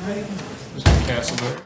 Mr. Castleberry.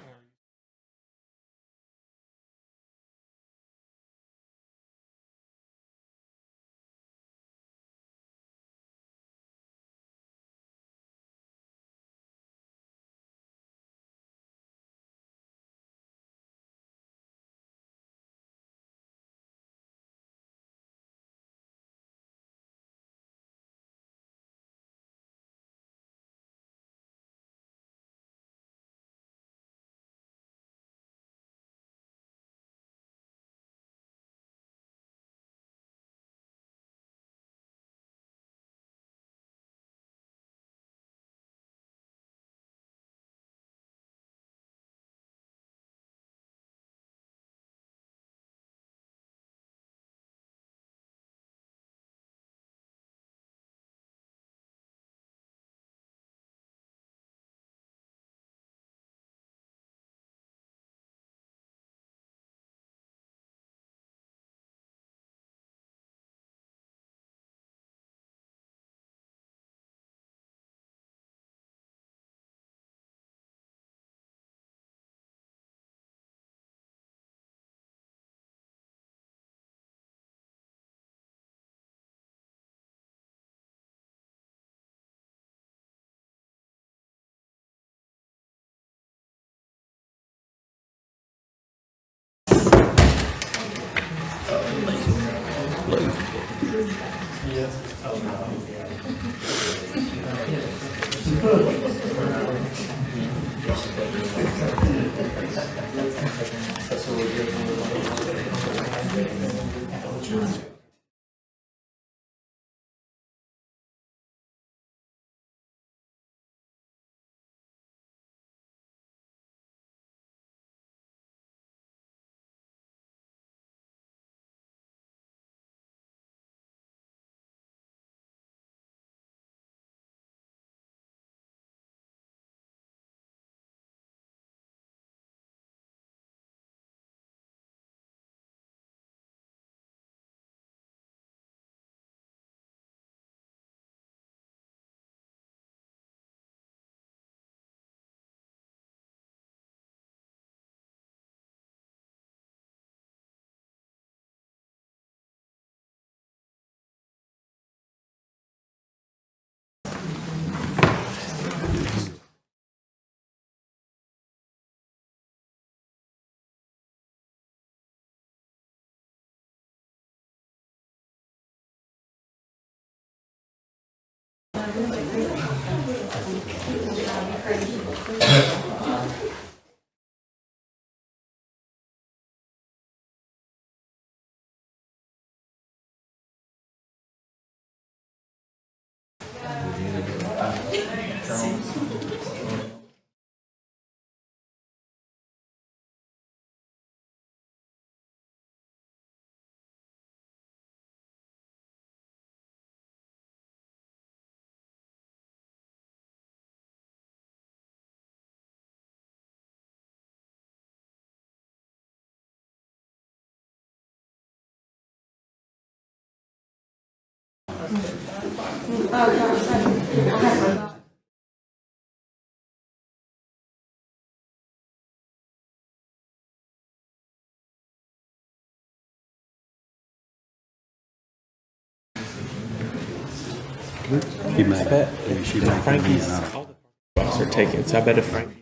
He may. She may. Frankie's, all the spots are taken, so I bet if Frankie.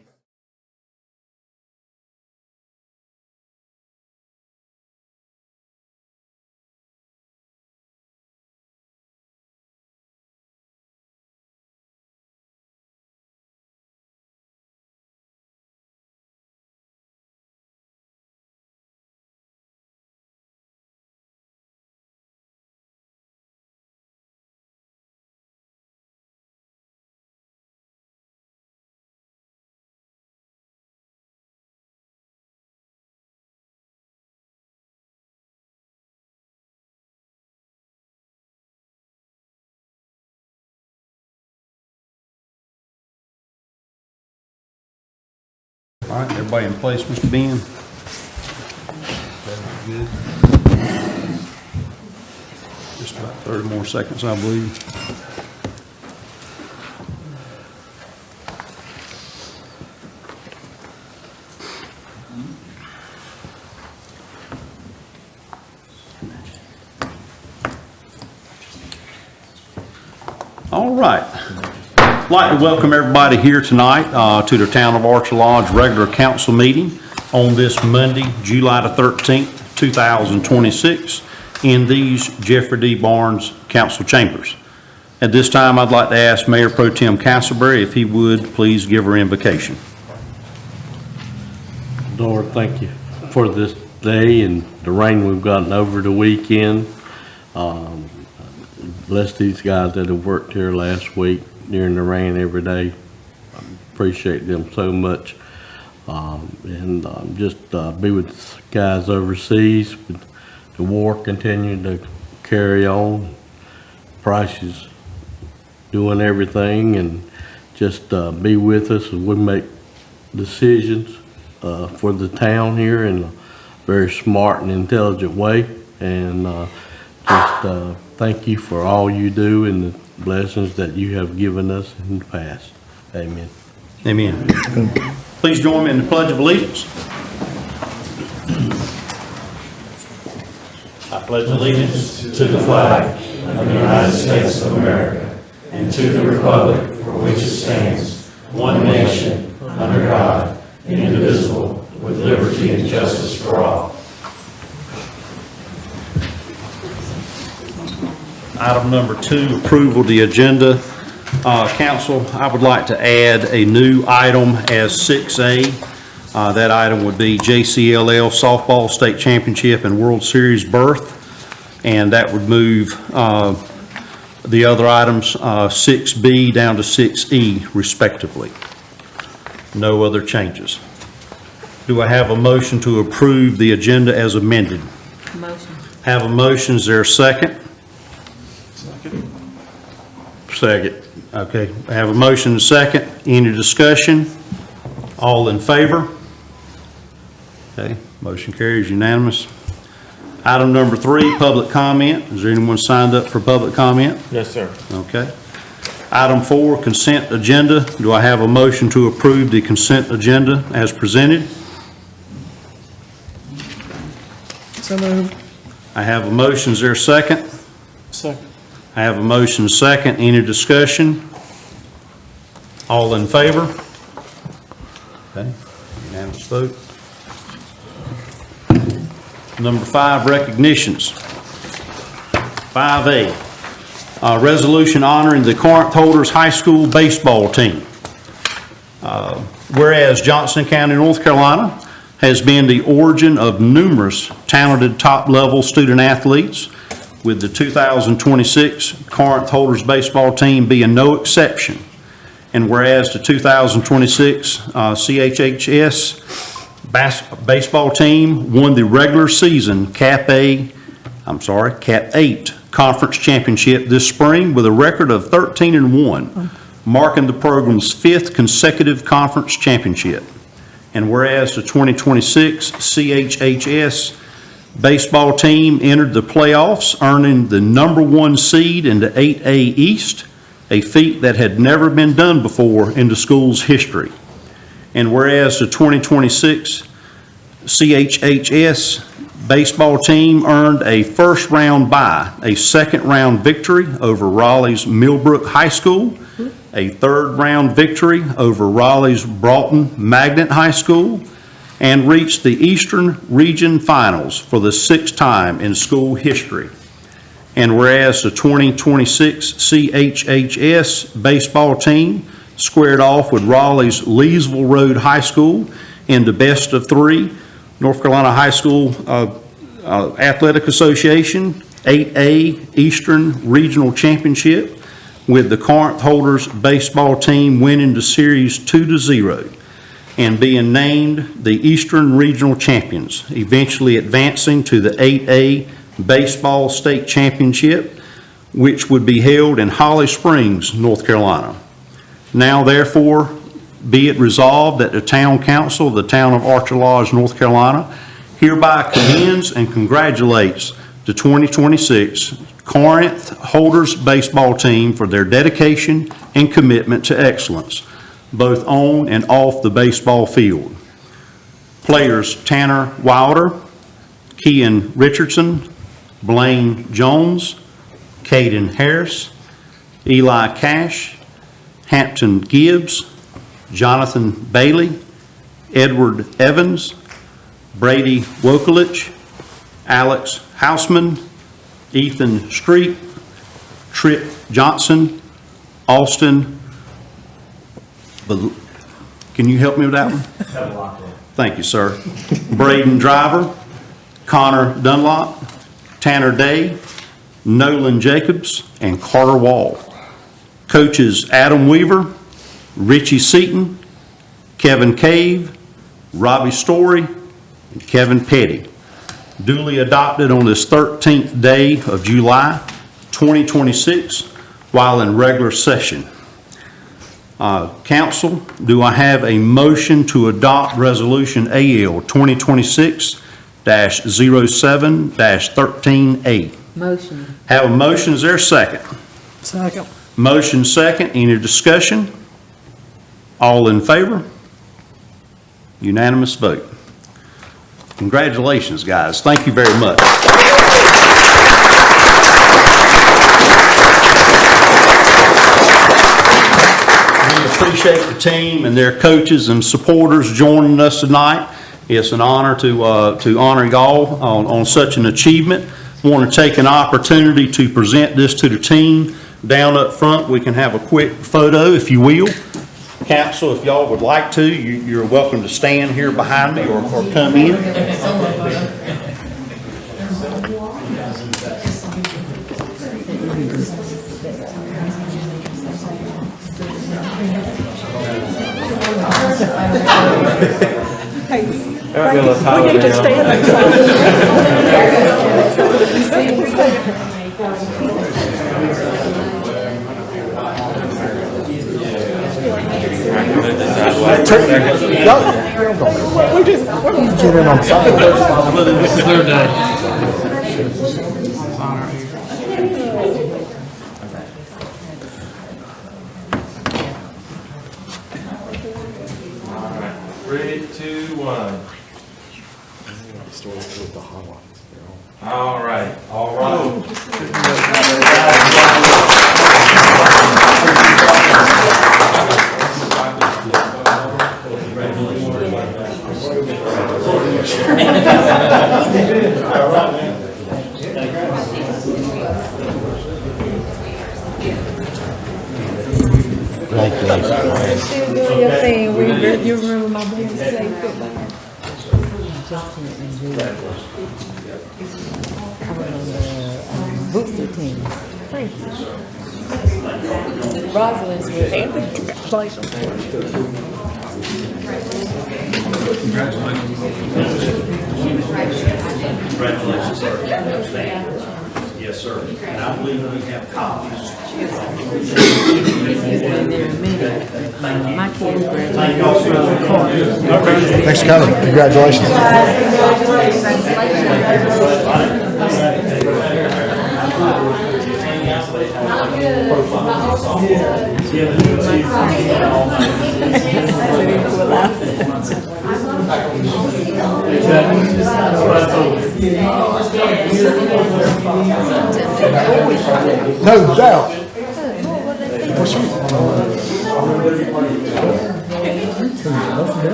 All right, everybody in place, Mr. Ben? Good. Just about 30 more seconds, I believe. All right. I'd like to welcome everybody here tonight to the Town of Archer Lodge regular council meeting on this Monday, July the 13th, 2026, in these Jeffrey D. Barnes council chambers. At this time, I'd like to ask Mayor Pro Tem Castleberry if he would please give her invocation. Lord, thank you for this day and the rain we've gotten over the weekend. Bless these guys that have worked here last week during the rain every day. Appreciate them so much. Just be with the guys overseas. The war continuing to carry on. Price is doing everything, and just be with us as we make decisions for the town here in a very smart and intelligent way. And just thank you for all you do and the blessings that you have given us in the past. Amen. Amen. Please join me in the Pledge of Allegiance. I pledge allegiance to the flag of the United States of America and to the republic for which it stands, one nation, under God, indivisible, with liberty and justice for all. Item number 2, approval of the agenda. Council, I would like to add a new item as 6A. That item would be JCLL Softball State Championship and World Series berth. And that would move the other items 6B down to 6E respectively. No other changes. Do I have a motion to approve the agenda as amended? Motion. Have a motion, is there a second? Second. Okay, I have a motion and a second. Any discussion? All in favor? Okay, motion carries unanimous. Item number 3, public comment. Is there anyone signed up for public comment? Yes, sir. Okay. Item 4, consent agenda. Do I have a motion to approve the consent agenda as presented? So moved. I have a motion. Is there a second? Second. I have a motion and a second. Any discussion? All in favor? Okay, unanimous vote. Number 5, recognitions. 5A, resolution honoring the Corinth Holders High School baseball team. Whereas Johnson County, North Carolina has been the origin of numerous talented top-level student athletes, with the 2026 Corinth Holders baseball team being no exception. And whereas the 2026 CHHS baseball team won the regular season Cap 8 conference championship this spring with a record of 13-1, marking the program's 5th consecutive conference championship. And whereas the 2026 CHHS baseball team entered the playoffs, earning the number 1 seed in the 8A East, a feat that had never been done before in the school's history. And whereas the 2026 CHHS baseball team earned a first-round bye, a second-round victory over Raleigh's Millbrook High School, a third-round victory over Raleigh's Broughton Magnet High School, and reached the Eastern Region Finals for the 6th time in school history. And whereas the 2026 CHHS baseball team squared off with Raleigh's Leesville Road High School in the best of 3 North Carolina High School Athletic Association 8A Eastern Regional Championship, with the Corinth Holders baseball team winning the series 2-0 and being named the Eastern Regional Champions, eventually advancing to the 8A Baseball State Championship, which would be held in Holly Springs, North Carolina. Now, therefore, be it resolved that the Town Council of the Town of Archer Lodge, North Carolina, hereby commends and congratulates the 2026 Corinth Holders baseball team for their dedication and commitment to excellence, both on and off the baseball field. Players Tanner Wilder, Kean Richardson, Blaine Jones, Caden Harris, Eli Cash, Hampton Gibbs, Jonathan Bailey, Edward Evans, Brady Wokelich, Alex Hausman, Ethan Street, Tripp Johnson, Austin, can you help me with that one? Thank you, sir. Braden Driver, Connor Dunlop, Tanner Day, Nolan Jacobs, and Carter Wall. Coaches Adam Weaver, Richie Seaton, Kevin Cave, Robbie Story, and Kevin Petty. Duly adopted on this 13th day of July 2026 while in regular session. Council, do I have a motion to adopt Resolution AL 2026-07-13A? Motion. Have a motion, is there a second? Second. Motion second, any discussion? All in favor? Unanimous vote. Congratulations, guys. Thank you very much. We appreciate the team and their coaches and supporters joining us tonight. It's an honor to honor y'all on such an achievement. I want to take an opportunity to present this to the team. Down up front, we can have a quick photo, if you will. Council, if y'all would like to, you're welcome to stand here behind me or come in. We need to stand. Three, two, one. All right. All right. Still doing your thing. You remember my boy say football? I went on the booster team. Thank you. Rosalind's with Anthony. Congratulations. Congratulations, sir. Yes, sir. And I believe we have copies. He's been there a minute. My kids graduated from Carter. Thanks for coming. Congratulations. No doubt.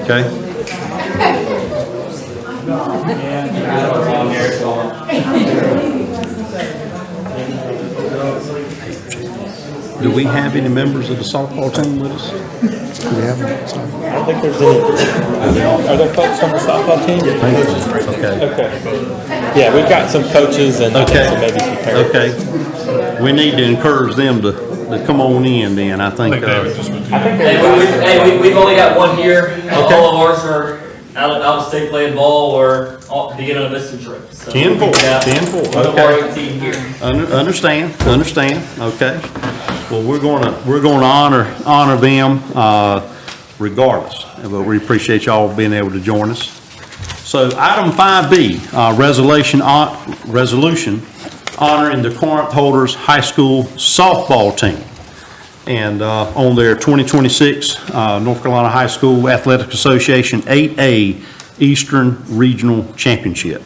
Okay. Do we have any members of the softball team with us? I don't think there's any. Are there folks on the softball team? Okay. Okay. Yeah, we've got some coaches and Okay. so maybe some parents. Okay. We need to encourage them to come on in then, I think. Hey, we've only got one here. All of ours are out of state playing ball or being on a mission trip. So 10-4, 10-4, One of okay. our 18 here. Understand, okay. Well, we're gonna honor them, regardless, but we appreciate y'all being able to join us. So item 5B, resolution honoring the Corinth Holders High School softball team. And, on their 2026, North Carolina High School Athletic Association 8A Eastern Regional Championship.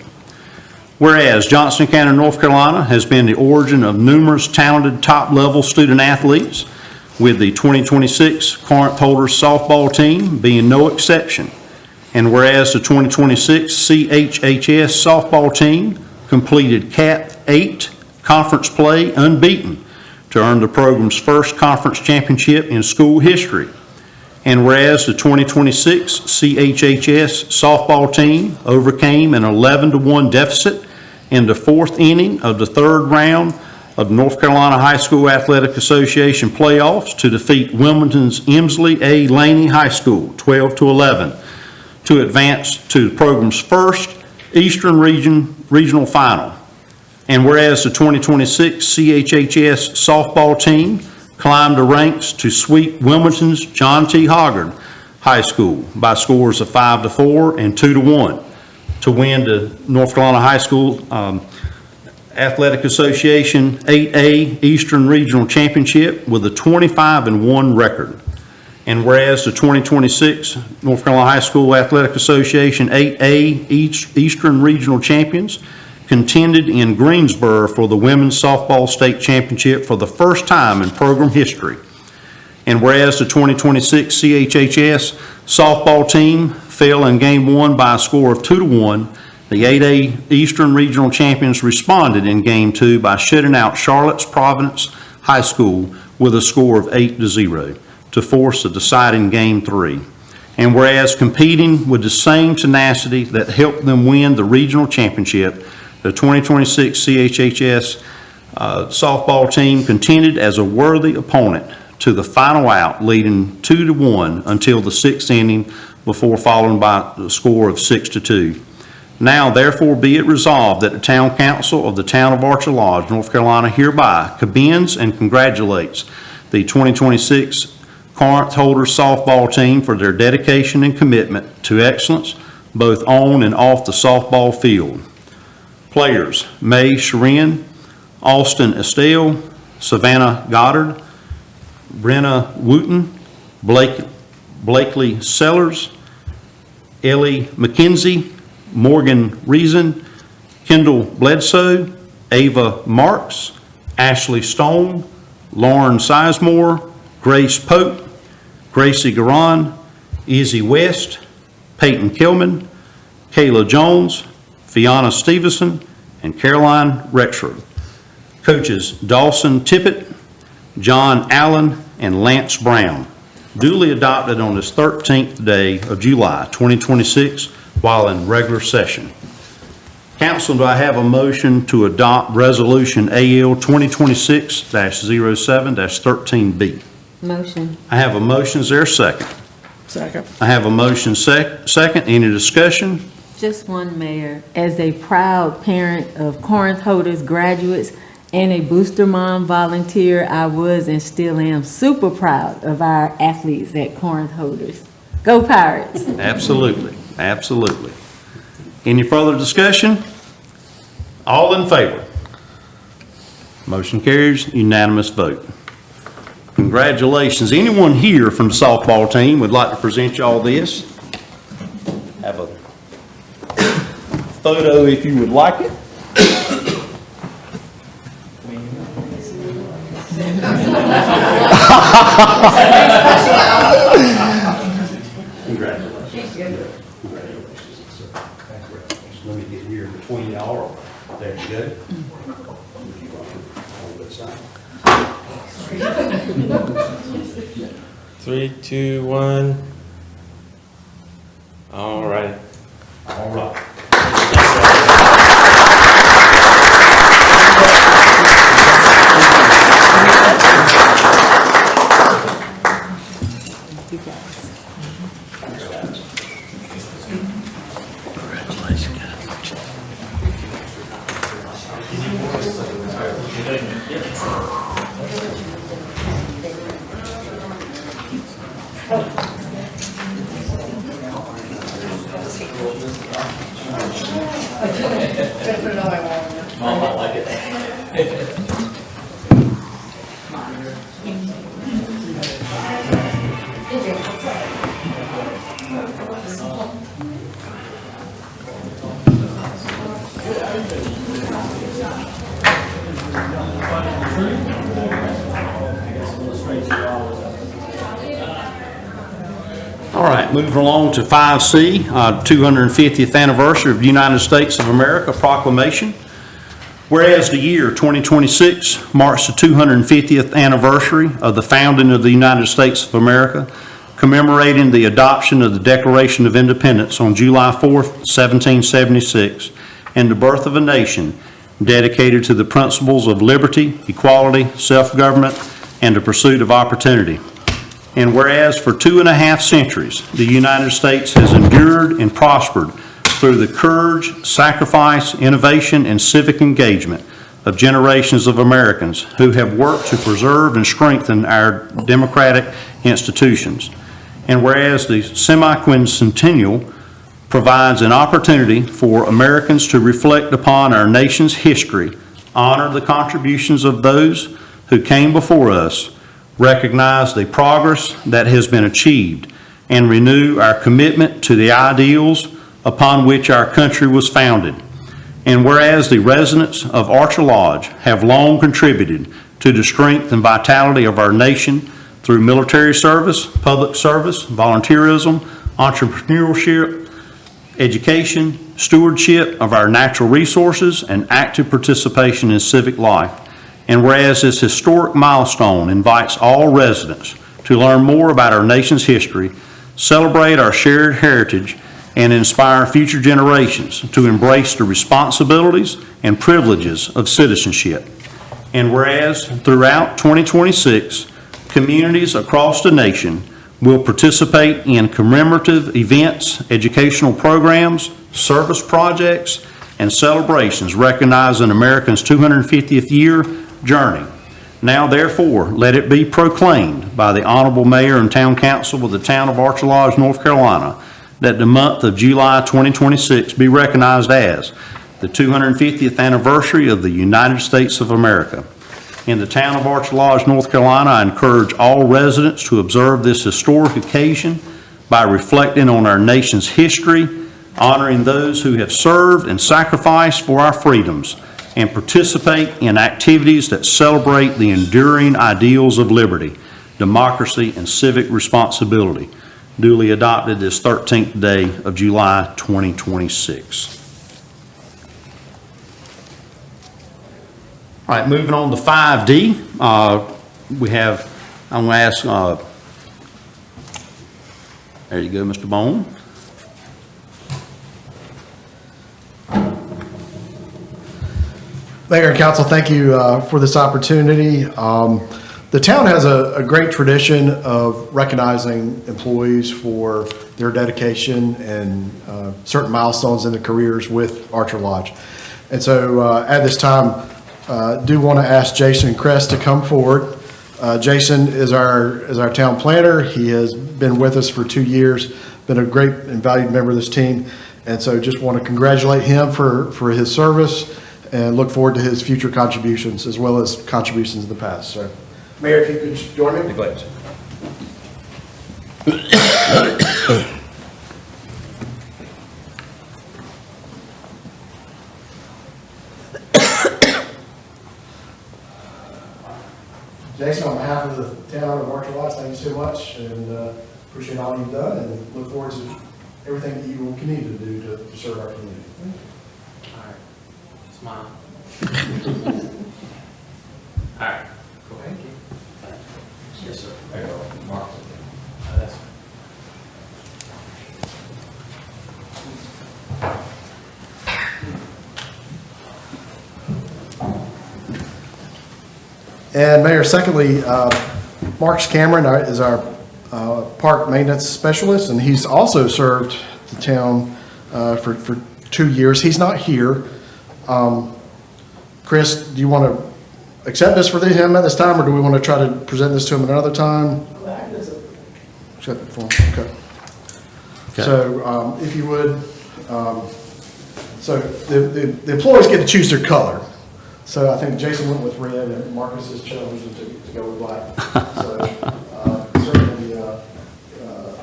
Whereas Johnston County, North Carolina has been the origin of numerous talented top-level student athletes, with the 2026 Corinth Holders softball team being no exception. And whereas the 2026 CHHS softball team completed Cat 8 conference play unbeaten to earn the program's first conference championship in school history. And whereas the 2026 CHHS softball team overcame an 11-1 deficit in the fourth inning of the third round of North Carolina High School Athletic Association playoffs to defeat Wilmington's Emsley A. Laney High School 12-11 to advance to the program's first Eastern Regional Final. And whereas the 2026 CHHS softball team climbed the ranks to sweep Wilmington's John T. Hoggard High School by scores of 5-4 and 2-1 to win the North Carolina High School Athletic Association 8A Eastern Regional Championship with a 25-1 record. And whereas the 2026 North Carolina High School Athletic Association 8A Eastern Regional Champions contended in Greensboro for the Women's Softball State Championship for the first time in program history. And whereas the 2026 CHHS softball team fell in Game 1 by a score of 2-1, the 8A Eastern Regional Champions responded in Game 2 by shutting out Charlotte's Providence High School with a score of 8-0 to force a deciding Game 3. And whereas competing with the same tenacity that helped them win the regional championship, the 2026 CHHS softball team contended as a worthy opponent to the final out, leading 2-1 until the sixth inning before falling by the score of 6-2. Now, therefore, be it resolved that the Town Council of the Town of Archer Lodge, North Carolina, hereby commends and congratulates the 2026 Corinth Holders softball team for their dedication and commitment to excellence, both on and off the softball field. Players: May Sharin, Austin Estelle, Savannah Goddard, Brenna Wooten, Blakely Sellers, Ellie McKenzie, Morgan Reason, Kendall Bledsoe, Ava Marks, Ashley Stone, Lauren Sizemore, Grace Pope, Gracie Garan, Izzy West, Peyton Kilman, Kayla Jones, Fiona Stevenson, and Caroline Rexford. Coaches: Dawson Tippett, John Allen, and Lance Brown. Duly adopted on this 13th day of July 2026 while in regular session. Council, do I have a motion to adopt Resolution AL 2026-07-13B? Motion. I have a motion. Is there a second? Second. I have a motion second. Any discussion? Just one, Mayor. As a proud parent of Corinth Holders graduates and a Booster Mom volunteer, I was and still am super proud of our athletes at Corinth Holders. Go Pirates! Absolutely, absolutely. Any further discussion? All in favor? Motion carries, unanimous vote. Congratulations. Anyone here from the softball team would like to present y'all this? Have a photo if you would like it. Congratulations. Let me get here between y'all. There you go. 3, 2, 1. All right. All right. You guys. Mom might like it. All right, moving along to 5C, 250th anniversary of the United States of America proclamation. Whereas the year 2026 marks the 250th anniversary of the founding of the United States of America, commemorating the adoption of the Declaration of Independence on July 4th, 1776, and the birth of a nation dedicated to the principles of liberty, equality, self-government, and the pursuit of opportunity. And whereas for 2.5 centuries, the United States has endured and prospered through the courage, sacrifice, innovation, and civic engagement of generations of Americans who have worked to preserve and strengthen our democratic institutions. And whereas the semi-quincentennial provides an opportunity for Americans to reflect upon our nation's history, honor the contributions of those who came before us, recognize the progress that has been achieved, and renew our commitment to the ideals upon which our country was founded. And whereas the residents of Archer Lodge have long contributed to the strength and vitality of our nation through military service, public service, volunteerism, entrepreneurship, education, stewardship of our natural resources, and active participation in civic life. And whereas this historic milestone invites all residents to learn more about our nation's history, celebrate our shared heritage, and inspire future generations to embrace the responsibilities and privileges of citizenship. And whereas throughout 2026, communities across the nation will participate in commemorative events, educational programs, service projects, and celebrations recognizing America's 250th year journey. Now therefore, let it be proclaimed by the Honorable Mayor and Town Council of the Town of Archer Lodge, North Carolina, that the month of July 2026 be recognized as the 250th anniversary of the United States of America. In the Town of Archer Lodge, North Carolina, I encourage all residents to observe this historic occasion by reflecting on our nation's history, honoring those who have served and sacrificed for our freedoms, and participate in activities that celebrate the enduring ideals of liberty, democracy, and civic responsibility, duly adopted this 13th day of July 2026. All right, moving on to 5D, we have, I'm going to ask, there you go, Mr. Bone. Mayor and council, thank you for this opportunity. The town has a great tradition of recognizing employees for their dedication and certain milestones in their careers with Archer Lodge. And so at this time, do want to ask Jason Kress to come forward. Jason is our town planner. He has been with us for 2 years, been a great and valued member of this team. And so just want to congratulate him for his service and look forward to his future contributions as well as contributions in the past. So, Mayor, if you could join me. Glad to. Jason, on behalf of the town of Archer Lodge, thank you so much, and appreciate all you've done, and look forward to everything that you will continue to do to serve our community. All right. Smile. All right. Go ahead. Yes, sir. There you go. Mark. That's And Mayor, secondly, Marks Cameron is our park maintenance specialist, and he's also served the town for 2 years. He's not here. Chris, do you want to accept this for him at this time, or do we want to try to present this to him another time? Accept it for him, okay. So if you would, so the employees get to choose their color. So I think Jason went with red, and Marcus has chosen to go with black. So certainly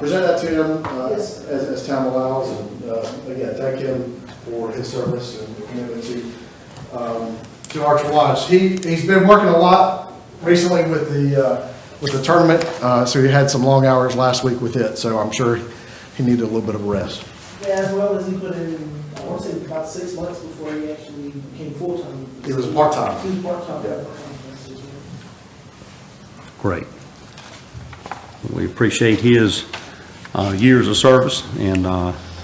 present that to him as time allows, and again, thank him for his service and the commitment to to Archer Lodge. He's been working a lot recently with the tournament, so he had some long hours last week with it, so I'm sure he needed a little bit of a rest. Yeah, as well as he put in, I want to say about 6 months before he actually became full-time. He was part-time. He was part-time. Yeah. Great. We appreciate his years of service, and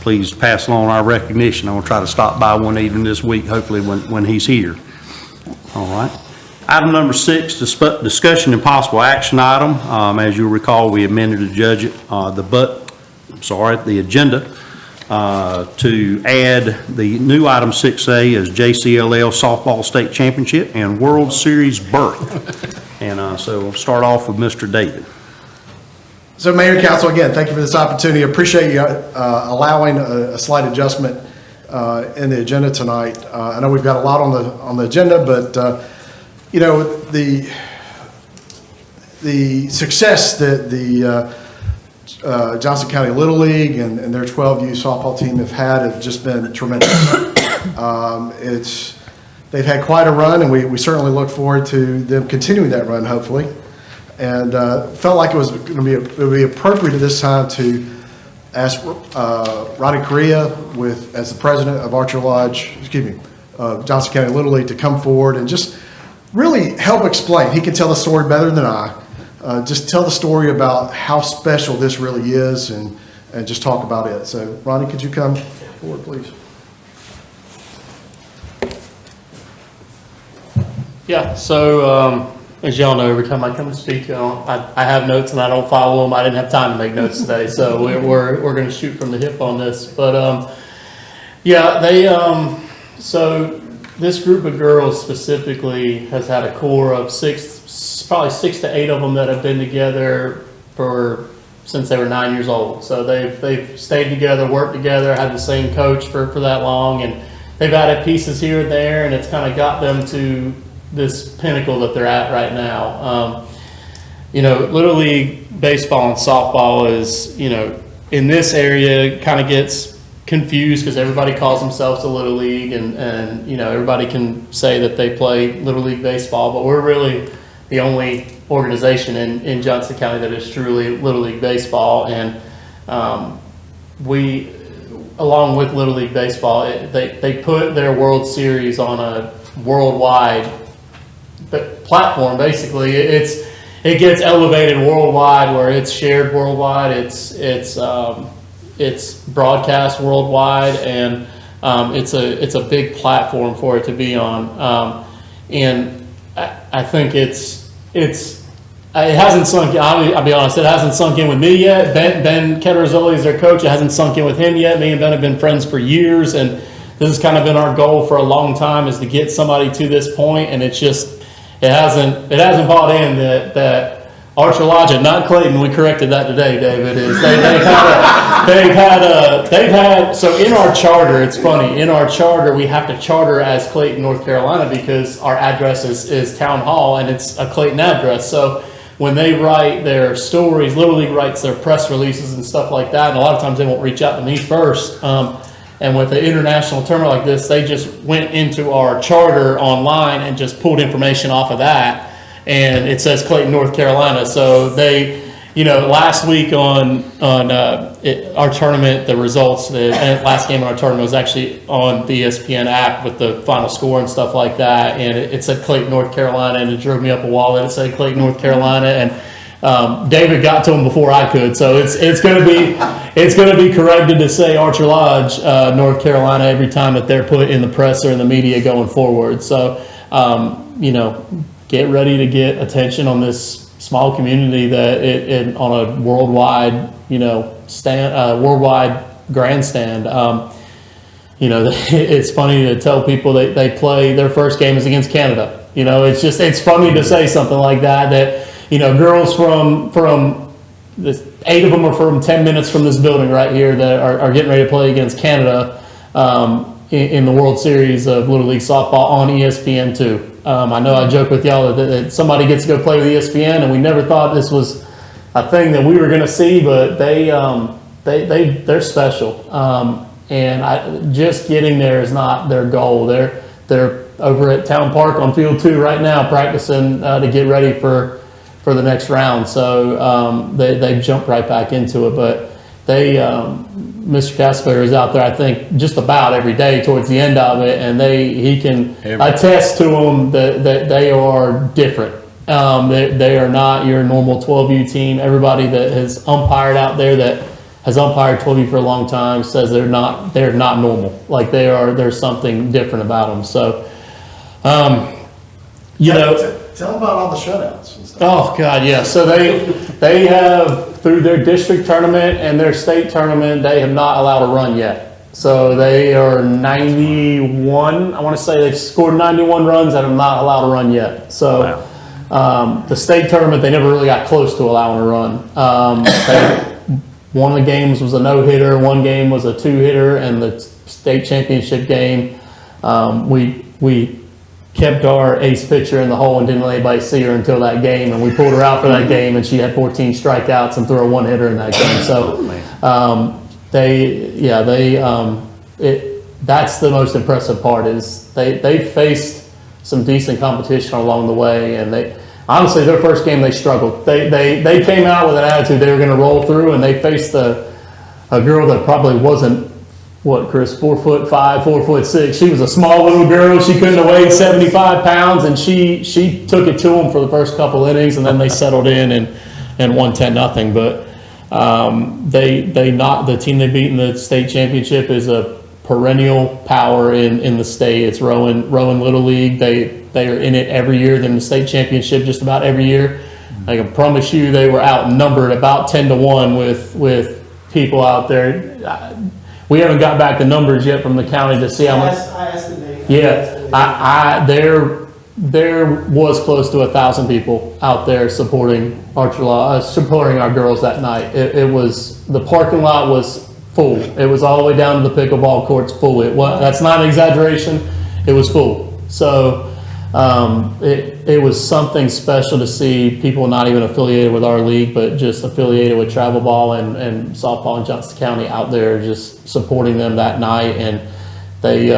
please pass along our recognition. I'm going to try to stop by one evening this week, hopefully when he's here. All right. Item number 6, discussion and possible action item. As you'll recall, we amended the agenda to add the new item 6A as JCLL Softball State Championship and World Series berth. And so we'll start off with Mr. David. So Mayor, Council, again, thank you for this opportunity. Appreciate you allowing a slight adjustment in the agenda tonight. I know we've got a lot on the agenda, but you know, the success that the Johnson County Little League and their 12U softball team have just been tremendous. They've had quite a run, and we certainly look forward to them continuing that run, hopefully. And felt like it would be appropriate at this time to ask Ronnie Correa, as the president of Archer Lodge, Johnson County Little League, to come forward and just really help explain. He can tell the story better than I. Just tell the story about how special this really is, and just talk about it. So, Ronnie, could you come forward, please? Yeah, so as y'all know, every time I come to speak, I have notes and I don't follow them. I didn't have time to make notes today, so we're going to shoot from the hip on this. But yeah, so this group of girls specifically has had a core of probably 6 to 8 of them that have been together since they were 9 years old. So they've stayed together, worked together, had the same coach for that long, and they've added pieces here and there, and it's kind of got them to this pinnacle that they're at right now. You know, Little League baseball and softball is, you know, in this area kind of gets confused because everybody calls themselves a Little League, and you know, everybody can say that they play Little League baseball, but we're really the only organization in Johnson County that is truly Little League baseball. And we, along with Little League baseball, they put their World Series on a worldwide platform. Basically, it gets elevated worldwide, where it's shared worldwide, it's broadcast worldwide, and it's a big platform for it to be on. And I think it hasn't sunk. I'll be honest, it hasn't sunk in with me yet. Ben Ketterzoli is their coach. It hasn't sunk in with him yet. Me and Ben have been friends for years, and this has kind of been our goal for a long time, is to get somebody to this point, and it's just it hasn't bought in that Archer Lodge, and not Clayton. We corrected that today, David. They've had so in our charter, it's funny, in our charter we have to charter as Clayton, North Carolina, because our address is Town Hall, and it's a Clayton address. So when they write their stories, Little League writes their press releases and stuff like that, and a lot of times they won't reach out to me first. And with an international tournament like this, they just went into our charter online and just pulled information off of that, and it says Clayton, North Carolina. So they, you know, last week on our tournament, the results, the last game of our tournament was actually on the ESPN app with the final score and stuff like that, and it said Clayton, North Carolina, and it drove me up a wall that it said Clayton, North Carolina, and David got to him before I could, so it's going to be corrected to say Archer Lodge, North Carolina, every time that they're put in the press or in the media going forward. So you know, get ready to get attention on this small community that on a worldwide, you know, worldwide grandstand. You know, it's funny to tell people they play their first game is against Canada. You know, it's funny to say something like that, you know, girls from 8 of them are from 10 minutes from this building right here that are getting ready to play against Canada in the World Series of Little League softball on ESPN2. I know I joke with y'all that somebody gets to go play with ESPN, and we never thought this was a thing that we were going to see, but they're special. And just getting there is not their goal. They're over at Town Park on Field 2 right now, practicing to get ready for the next round. So they jumped right back into it. But Mr. Casper is out there, I think, just about every day towards the end of it, and he can attest to them that they are different. They are not your normal 12U team. Everybody that has umpired out there that has umpired 12U for a long time says they're not normal. Like there's something different about them. So, Tell them about all the shutouts and stuff. Oh God, yeah. So they have, through their district tournament and their state tournament, they have not allowed a run yet. So they are 91. I want to say they've scored 91 runs and have not allowed a run yet. So the state tournament, they never really got close to allowing a run. One of the games was a no-hitter, one game was a two-hitter, and the state championship game, we kept our ace pitcher in the hole and didn't let anybody see her until that game, and we pulled her out for that game, and she had 14 strikeouts and threw a one-hitter in that game. So that's the most impressive part is they faced some decent competition along the way, and honestly, their first game, they struggled. They came out with an attitude they were going to roll through, and they faced a girl that probably wasn't, what, Chris, 4'5", 4'6". She was a small little girl. She couldn't have weighed 75 pounds, and she took it to them for the first couple innings, and then they settled in and won 10-0. But the team they beat in the state championship is a perennial power in the state. It's Rowan Little League. They are in it every year. They're in the state championship just about every year. I can promise you they were outnumbered about 10-1 with people out there. We haven't got back the numbers yet from the county to see how much. I asked them. Yeah, there was close to 1,000 people out there supporting supporting our girls that night. It was, the parking lot was full. It was all the way down to the pickleball courts full. That's not an exaggeration. It was full. So it was something special to see people not even affiliated with our league, but just affiliated with travel ball and softball in Johnston County out there, just supporting them that night. And they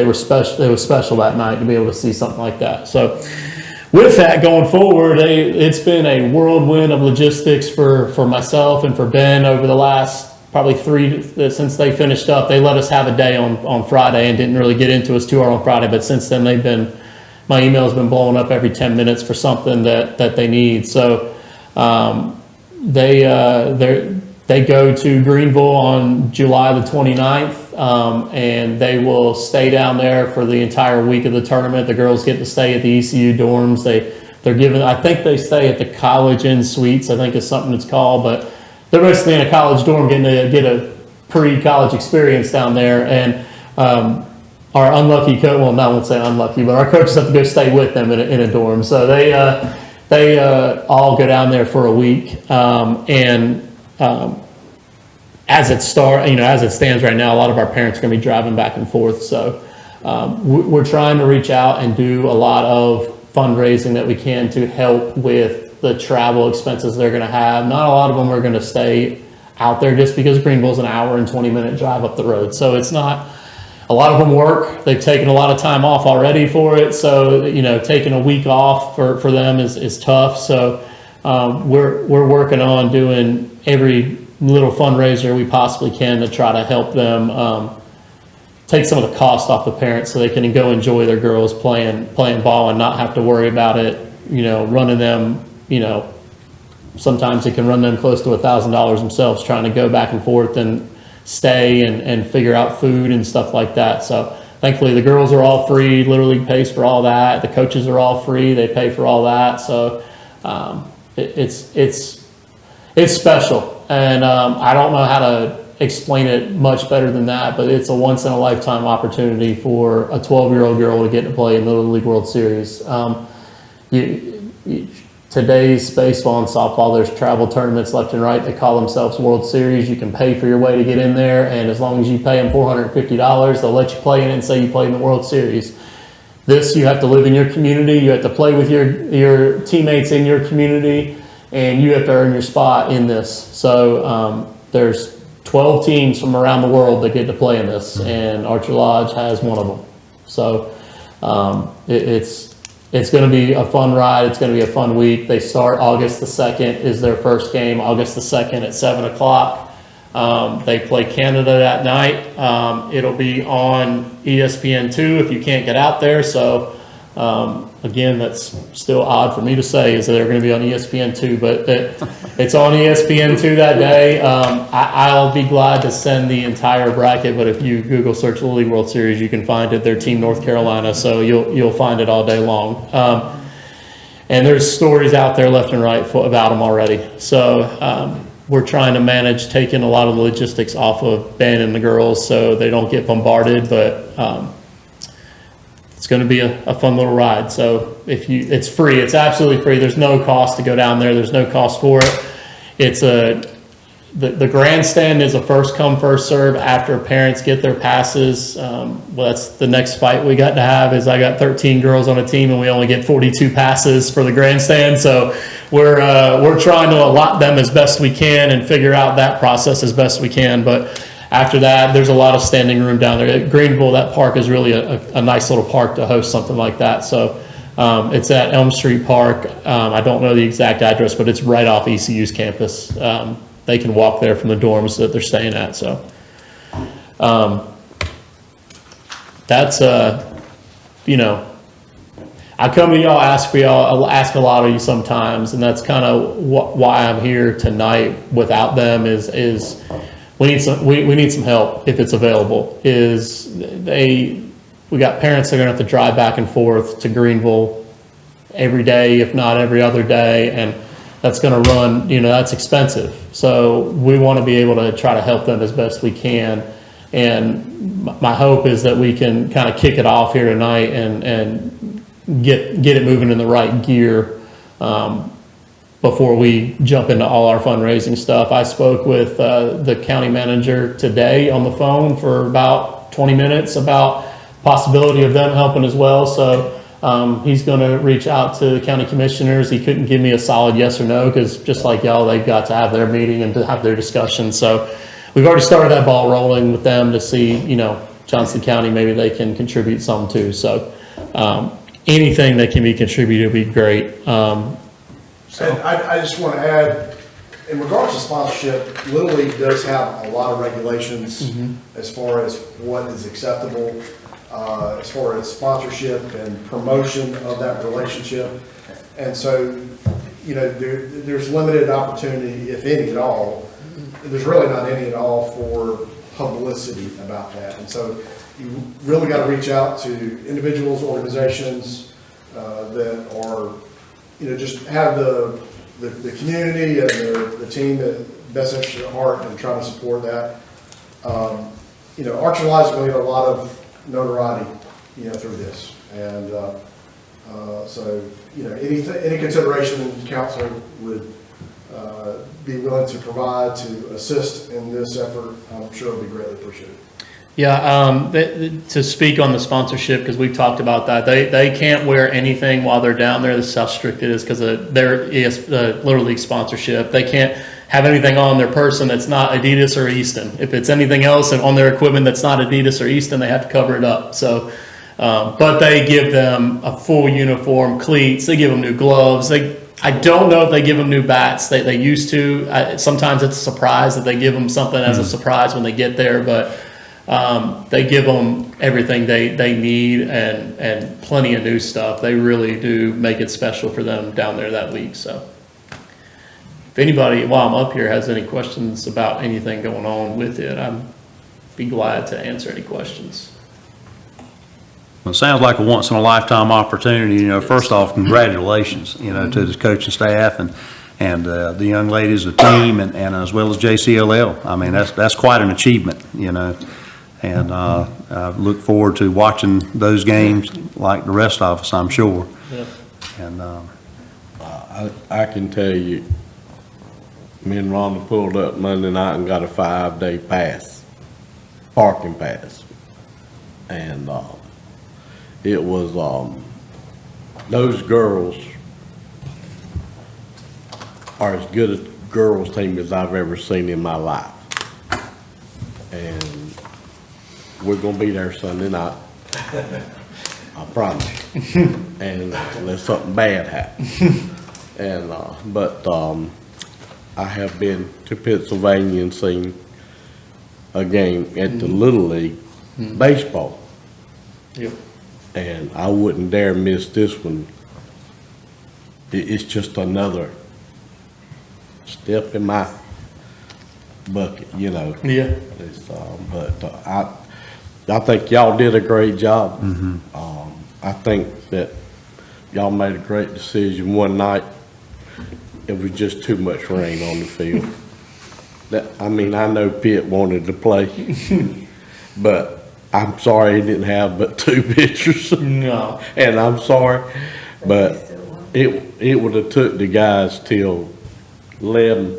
were special. It was special that night to be able to see something like that. So with that going forward, it's been a whirlwind of logistics for myself and for Ben over the last probably since they finished up. They let us have a day on Friday and didn't really get into us too hard on Friday, but since then my email's been blowing up every 10 minutes for something that they need. So they go to Greenville on July the 29th, and they will stay down there for the entire week of the tournament. The girls get to stay at the ECU dorms. They're given, I think they stay at the College Inn Suites, I think is something it's called, but they're basically in a college dorm getting to get a pre-college experience down there. And our unlucky coach, well, I won't say unlucky, but our coaches have to go stay with them in a dorm. So they all go down there for a week. As it stands right now, a lot of our parents are going to be driving back and forth. So we're trying to reach out and do a lot of fundraising that we can to help with the travel expenses they're going to have. Not a lot of them are going to stay out there just because Greenville's an hour and 20-minute drive up the road. So it's not, a lot of them work. They've taken a lot of time off already for it. So, taking a week off for them is tough. So we're working on doing every little fundraiser we possibly can to try to help them take some of the cost off the parents so they can go enjoy their girls playing ball and not have to worry about it, running them. Sometimes it can run them close to $1,000 themselves trying to go back and forth and stay and figure out food and stuff like that. So thankfully the girls are all free. Little League pays for all that. The coaches are all free. They pay for all that. So it's special. And I don't know how to explain it much better than that, but it's a once in a lifetime opportunity for a 12-year-old girl to get to play in the Little League World Series. Today's baseball and softball, there's travel tournaments left and right. They call themselves World Series. You can pay for your way to get in there, and as long as you pay them $450, they'll let you play in it and say you played in the World Series. This, you have to live in your community. You have to play with your teammates in your community, and you have to earn your spot in this. So there's 12 teams from around the world that get to play in this, and Archer Lodge has one of them. So it's going to be a fun ride. It's going to be a fun week. They start August the 2nd is their first game, August the 2nd at 7 o'clock. They play Canada that night. It'll be on ESPN2 if you can't get out there. So again, that's still odd for me to say is that they're going to be on ESPN2, but it's on ESPN2 that day. I'll be glad to send the entire bracket, but if you Google search Little League World Series, you can find it. Their team North Carolina, so you'll find it all day long. And there's stories out there left and right about them already. So we're trying to manage taking a lot of the logistics off of Ben and the girls so they don't get bombarded, but it's going to be a fun little ride. So it's free. It's absolutely free. There's no cost to go down there. There's no cost for it. It's the grandstand is a first come, first serve after parents get their passes. Well, that's the next fight we got to have is I got 13 girls on a team and we only get 42 passes for the grandstand. So we're trying to allot them as best we can and figure out that process as best we can. But after that, there's a lot of standing room down there. At Greenville, that park is really a nice little park to host something like that. So it's at Elm Street Park. I don't know the exact address, but it's right off ECU's campus. They can walk there from the dorms that they're staying at. So that's, I come to y'all, ask for y'all, I'll ask a lot of you sometimes, and that's kind of why I'm here tonight without them is we need some help if it's available. We got parents that are gonna have to drive back and forth to Greenville every day, if not every other day, and that's gonna run, that's expensive. So we wanna be able to try to help them as best we can. And my hope is that we can kind of kick it off here tonight and get it moving in the right gear before we jump into all our fundraising stuff. I spoke with the county manager today on the phone for about 20 minutes about possibility of them helping as well. So he's going to reach out to the county commissioners. He couldn't give me a solid yes or no because just like y'all, they've got to have their meeting and to have their discussion. So we've already started that ball rolling with them to see, Johnson County, maybe they can contribute some too. So anything that can be contributed would be great. And I just want to add, in regards to sponsorship, Little League does have a lot of regulations as far as what is acceptable, as far as sponsorship and promotion of that relationship. And so, there's limited opportunity, if any at all. There's really not any at all for publicity about that. And so you really got to reach out to individuals, organizations that are, just have the community and the team that best interest at heart and trying to support that. Archer Live is going to get a lot of notoriety, through this. And so, any consideration council would be willing to provide to assist in this effort, I'm sure it'll be greatly appreciated. Yeah, to speak on the sponsorship, because we've talked about that, they can't wear anything while they're down there. This is how strict it is because of their Little League sponsorship. They can't have anything on their person that's not Adidas or Easton. If it's anything else and on their equipment that's not Adidas or Easton, they have to cover it up. So, but they give them a full uniform, cleats, they give them new gloves. I don't know if they give them new bats. They used to. Sometimes it's a surprise that they give them something as a surprise when they get there, but they give them everything they need and plenty of new stuff. They really do make it special for them down there that week. So if anybody, while I'm up here, has any questions about anything going on with it, I'd be glad to answer any questions. Well, it sounds like a once-in-a-lifetime opportunity. First off, congratulations, to the coaching staff and the young ladies, the team, and as well as JCLL. I mean, that's quite an achievement, And I look forward to watching those games like the rest of us, I'm sure. Yeah. And I can tell you, me and Rhonda pulled up Monday night and got a 5-day pass, parking pass. And it was, those girls are as good a girls team as I've ever seen in my life. And we're gonna be there Sunday night. I promise you. And unless something bad happens. And, I have been to Pennsylvania and seen a game at the Little League baseball. Yep. And I wouldn't dare miss this one. It's just another step in my bucket, you know. Yeah. It's, I think y'all did a great job. I think that y'all made a great decision one night. It was just too much rain on the field. I know Pitt wanted to play, but I'm sorry he didn't have but 2 pitchers. No. And I'm sorry, but it would have took the guys till 11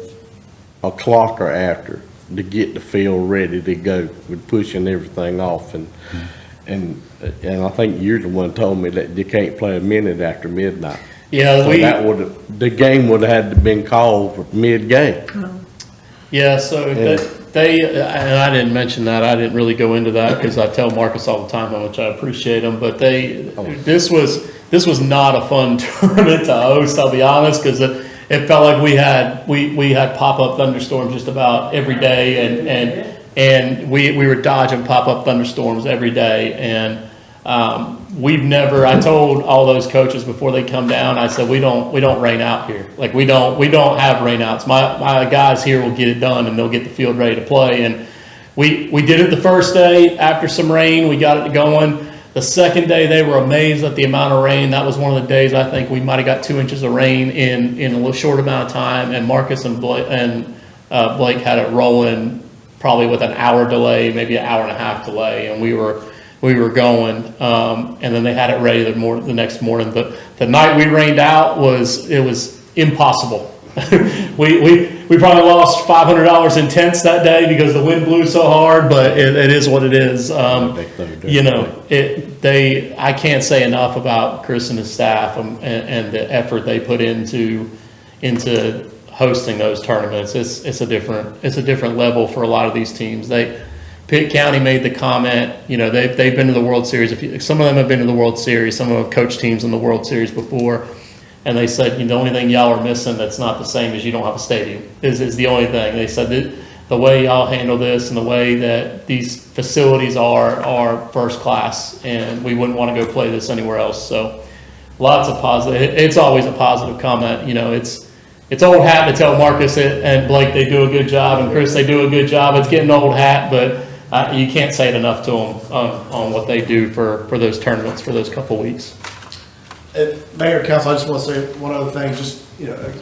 o'clock or after to get the field ready to go with pushing everything off. And I think you're the one told me that you can't play a minute after midnight. Yeah, So the game would have had to been called for mid-game. Yeah, so they, and I didn't mention that, I didn't really go into that because I tell Marcus all the time how much I appreciate him, but this was not a fun tournament to host, I'll be honest, because it felt like we had pop-up thunderstorms just about every day, and we were dodging pop-up thunderstorms every day, and I told all those coaches before they come down, I said, we don't rain out here. Like, we don't have rainouts. My guys here will get it done and they'll get the field ready to play. And we did it the first day after some rain. We got it going. The second day, they were amazed at the amount of rain. That was one of the days I think we might have got 2 inches of rain in a little short amount of time. And Marcus and Blake had it rolling probably with an hour delay, maybe an hour and a half delay. And we were going, and then they had it ready the next morning. The night we rained out was impossible. we probably lost $500 in tents that day because the wind blew so hard, but it is what it is. I can't say enough about Chris and his staff and the effort they put into hosting those tournaments. It's a different level for a lot of these teams. Pitt County made the comment, they've been to the World Series. Some of them have been to the World Series. Some of them have coached teams in the World Series before. And they said, the only thing y'all are missing that's not the same is you don't have a stadium, is the only thing. They said that the way y'all handle this and the way that these facilities are first class, and we wouldn't want to go play this anywhere else. So lots of positive. It's always a positive comment. It's old hat to tell Marcus and Blake they do a good job, and Chris they do a good job. It's getting old hat, but you can't say it enough to them on what they do for those tournaments for those couple weeks. Mayor, Council, I just want to say one other thing, just,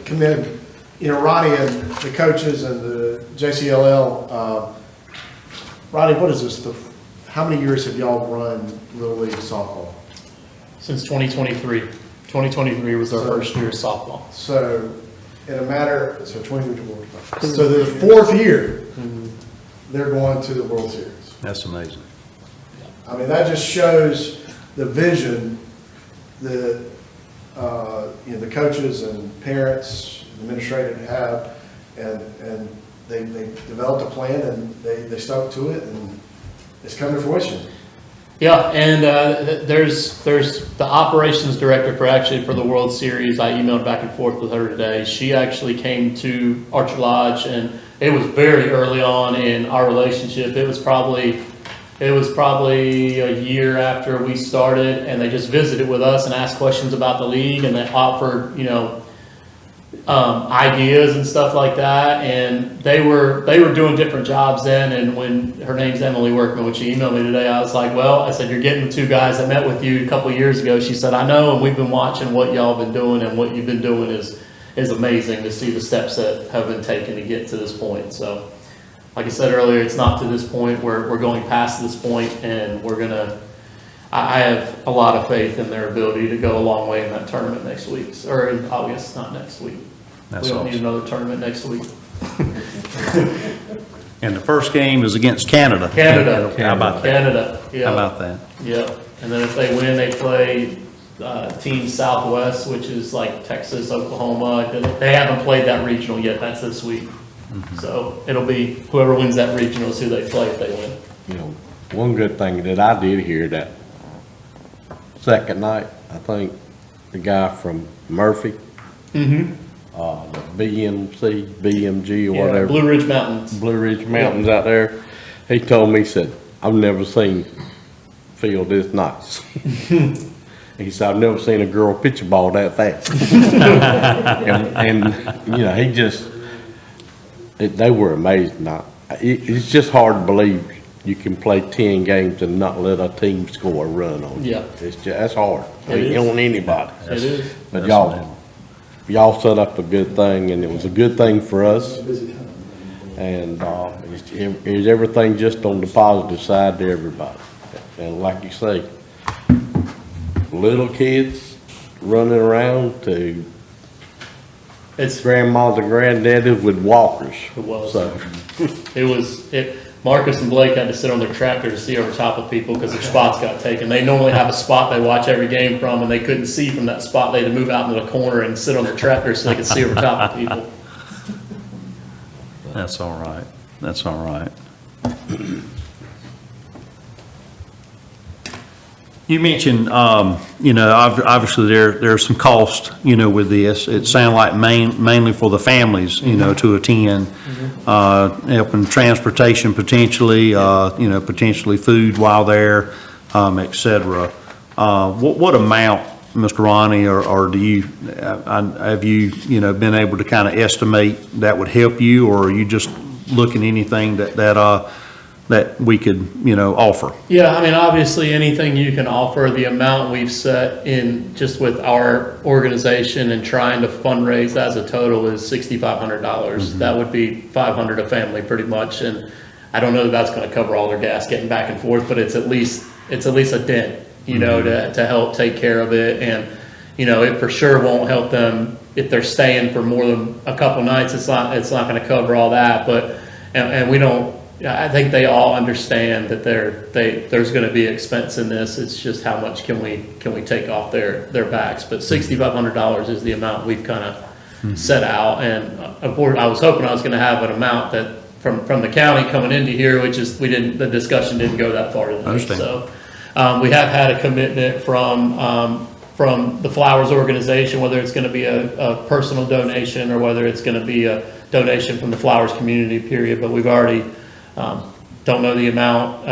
commend, Ronnie and the coaches and the JCLL. Ronnie, what is this? How many years have y'all run Little League softball? Since 2023. 2023 was our first year of softball. So, in a matter, so 2024. So the 4th year, they're going to the World Series. That's amazing. I mean, that just shows the vision that, the coaches and parents, administrators have, and they developed a plan and they stuck to it, and it's come to fruition. Yeah, and there's the operations director for the World Series. I emailed back and forth with her today. She actually came to Archer Lodge, and it was very early on in our relationship. It was probably a year after we started, and they just visited with us and asked questions about the league, and they offered ideas and stuff like that. And they were doing different jobs then. And when her name's Emily Workman, when she emailed me today, I was like, well, I said, you're getting the 2 guys that met with you a couple of years ago. She said, I know, and we've been watching what y'all been doing, and what you've been doing is amazing to see the steps that have been taken to get to this point. So like I said earlier, it's not to this point. We're going past this point, and I have a lot of faith in their ability to go a long way in that tournament next week, or in August, not next week. That's we don't awesome. need another tournament next week. And the first game is against Canada. Canada. How about that? Canada, yeah. How about that? Yeah, and then if they win, they play Team Southwest, which is like Texas, Oklahoma. They haven't played that regional yet. That's this week. So it'll be whoever wins that regional is who they play if they win. One good thing that I did hear that second night, I think, the guy from Murphy, Mm-hmm. the BMC, BMG or Yeah, whatever. Blue Ridge Mountains. Blue Ridge Mountains out there. He told me, he said, I've never seen field this nice. He said, I've never seen a girl pitch a ball that fast. And, you know, he just, they were amazing. It's just hard to believe you can play 10 games and not let a team score a run on you. Yeah. It's just, that's hard. It is. On anybody. It is. But y'all set up a good thing, and it was a good thing for us. And, is everything just on the positive side to everybody. And like you say, little kids running around to It's, grandmas and granddaddies with walkers. it was. So, Marcus and Blake had to sit on their tractor to see over top of people because their spots got taken. They normally have a spot they watch every game from, and they couldn't see from that spot. They had to move out into the corner and sit on their tractor so they could see over top of people. That's all right. That's all right. You mentioned, you know, obviously there's some cost, you know, with this. It sounded like mainly for the families, you know, to attend, helping transportation potentially, you know, potentially food while there, et cetera. What amount, Mr. Ronnie, or do you, have you, you know, been able to kind of estimate that would help you, or are you just looking at anything that we could, you know, offer? Yeah, I mean, obviously, anything you can offer, the amount we've set in just with our organization and trying to fundraise as a total is $6,500. That would be $500 a family pretty much. And I don't know that that's going to cover all their gas getting back and forth, but it's at least a dent, you know, to help take care of it. And, you know, it for sure won't help them if they're staying for more than a couple nights. It's not going to cover all that, but, and we don't, I think they all understand that there's going to be expense in this. It's just how much can we take off their backs. But $6,500 is the amount we've kind of set out. And of course, I was hoping I was going to have an amount that from the county coming into here, which is the discussion didn't go that far tonight. Understand. So we have had a commitment from the Flowers organization, whether it's going to be a personal donation or whether it's going to be a donation from the Flowers community period. But we've already don't know the amount.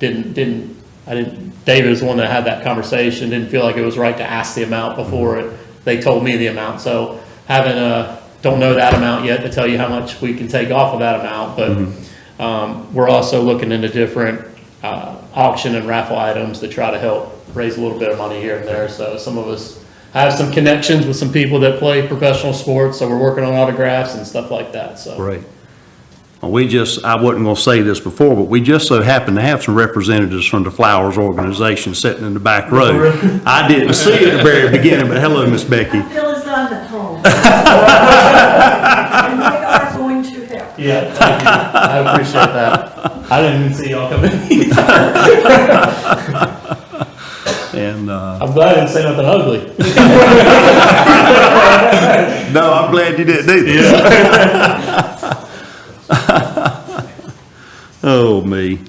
David was the one that had that conversation. Didn't feel like it was right to ask the amount before they told me the amount. So don't know that amount yet to tell you how much we can take off of that amount. But we're also looking into different auction and raffle items to try to help raise a little bit of money here and there. So some of us have some connections with some people that play professional sports. So we're working on autographs and stuff like that. So. Great. Well, I wasn't going to say this before, but we just so happen to have some representatives from the Flowers organization sitting in the back row. I didn't see it at the very beginning, but hello, Miss Becky. I feel as though I'm at home. And we are going to help. Yeah, thank you. I appreciate that. I didn't even see y'all come in. And, I'm glad I didn't say nothing ugly. no, I'm glad you didn't either. Oh, me.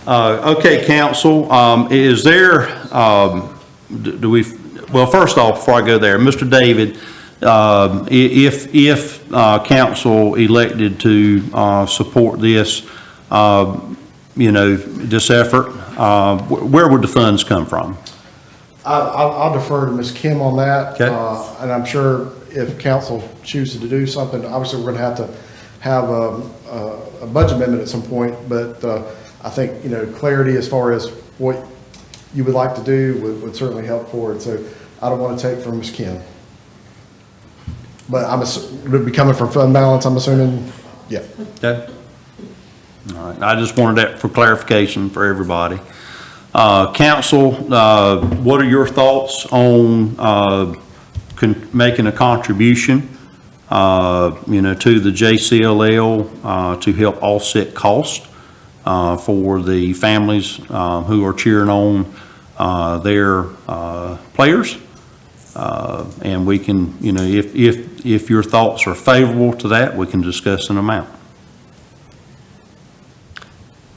Okay, council, is there, well, first off, before I go there, Mr. David, if council elected to support this, you know, this effort, where would the funds come from? I'll defer to Ms. Kim on that. Okay. And I'm sure if council chooses to do something, obviously we're going to have a budget amendment at some point, but I think, you know, clarity as far as what you would like to do would certainly help forward. So I don't want to take from Ms. Kim. But would it be coming from fund balance, I'm assuming? Yeah. Okay. All right, I just wanted that for clarification for everybody. Council, what are your thoughts on making a contribution, you know, to the JCLL to help offset cost for the families who are cheering on their players? And we can, you know, if your thoughts are favorable to that, we can discuss an amount.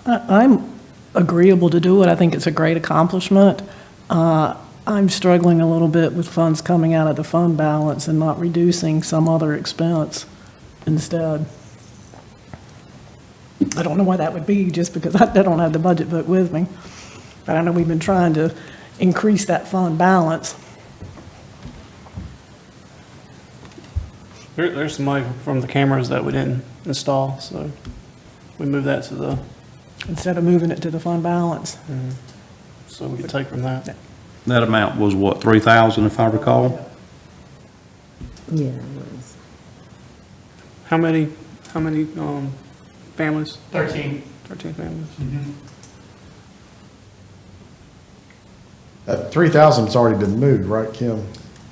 I'm agreeable to do it. I think it's a great accomplishment. I'm struggling a little bit with funds coming out of the fund balance and not reducing some other expense instead. I don't know why that would be, just because I don't have the budget book with me. But I know we've been trying to increase that fund balance. There's some money from the cameras that we didn't install, so we moved that to the, Instead of moving it to the fund balance. so we could take from that. That amount was what, 3,000 if I recall? Yeah, it was. How many, families? 13. 13 families. That 3,000 has already been moved, right, Kim?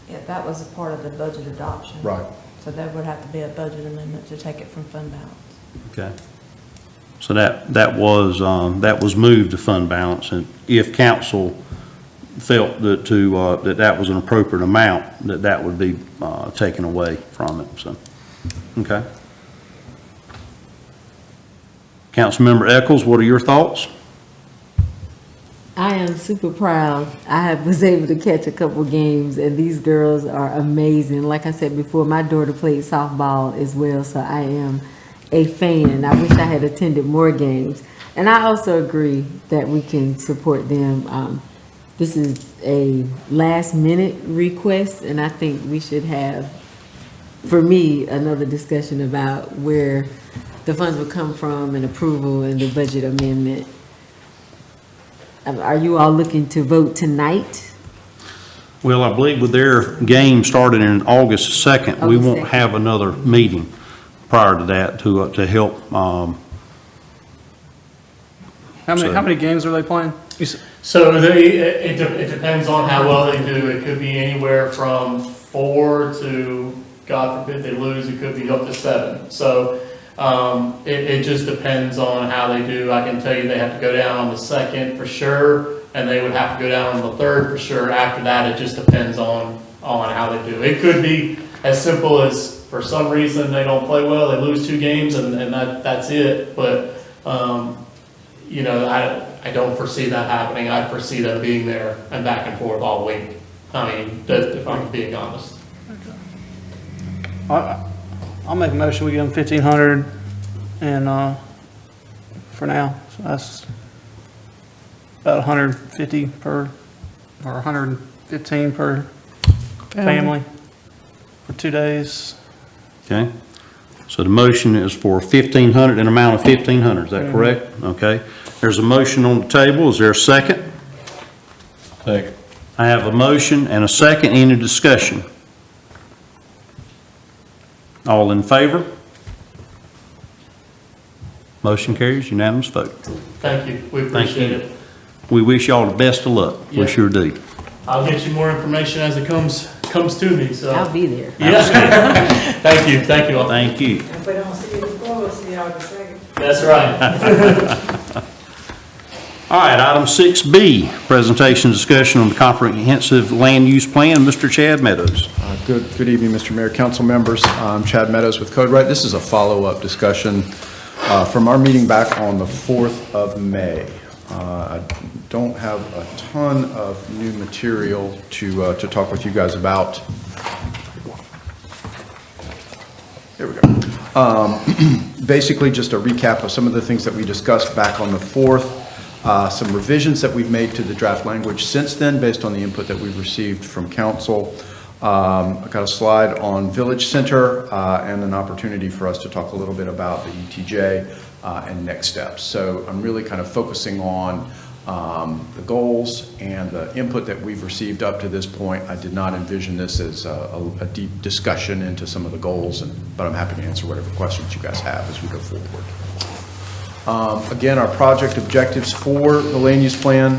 Yeah, that was a part of the budget adoption. Right. So there would have to be a budget amendment to take it from fund balance. Okay. So that was moved to fund balance, and if council felt that that was an appropriate amount, that would be taken away from it, so, okay. Councilmember Eccles, what are your thoughts? I am super proud. Was able to catch a couple games, and these girls are amazing. Like I said before, my daughter played softball as well, so I am a fan. I wish I had attended more games. And I also agree that we can support them. This is a last-minute request, and I think we should have, for me, another discussion about where the funds would come from and approval and the budget amendment. Are you all looking to vote tonight? Well, I believe with their game starting in August 2nd, we August won't 2nd. have another meeting prior to that to help, How many games are they playing? So it depends on how well they do. It could be anywhere from 4 to, God forbid they lose, it could be up to 7. So it just depends on how they do. I can tell you they have to go down on the 2nd for sure, and they would have to go down on the 3rd for sure. After that, it just depends on how they do. It could be as simple as, for some reason, they don't play well, they lose 2 games, and that's it. But, you know, I don't foresee that happening. I foresee them being there and back and forth all week. I mean, if I'm being honest. I'll make a motion, we give them 1,500 and, for now, so that's about 150 per, or 115 per family for 2 days. okay? So the motion is for 1,500, an amount of 1,500, is that correct? Okay. There's a motion on the table. Is there a second? Second. I have a motion and a second. Any discussion? All in favor? Motion carries, unanimous vote. Thank you. We Thank appreciate you. it. We wish y'all the best of luck. We Yeah. sure do. I'll get you more information as it comes to me, so. I'll be there. Yeah. Thank you all. Thank you. If we don't see you before, we'll see you August 2nd. That's right. All right, item 6B, presentation discussion on the comprehensive land use plan. Mr. Chad Meadows. Good evening, Mr. Mayor, council members. I'm Chad Meadows with CodeRight. This is a follow-up discussion from our meeting back on the 4th of May. I don't have a ton of new material to talk with you guys about. There we go. Basically, just a recap of some of the things that we discussed back on the 4th. Some revisions that we've made to the draft language since then, based on the input that we've received from council. I've got a slide on Village Center and an opportunity for us to talk a little bit about the ETJ and next steps. So I'm really kind of focusing on the goals and the input that we've received up to this point. I did not envision this as a deep discussion into some of the goals, but I'm happy to answer whatever questions you guys have as we go forward. Again, our project objectives for the land use plan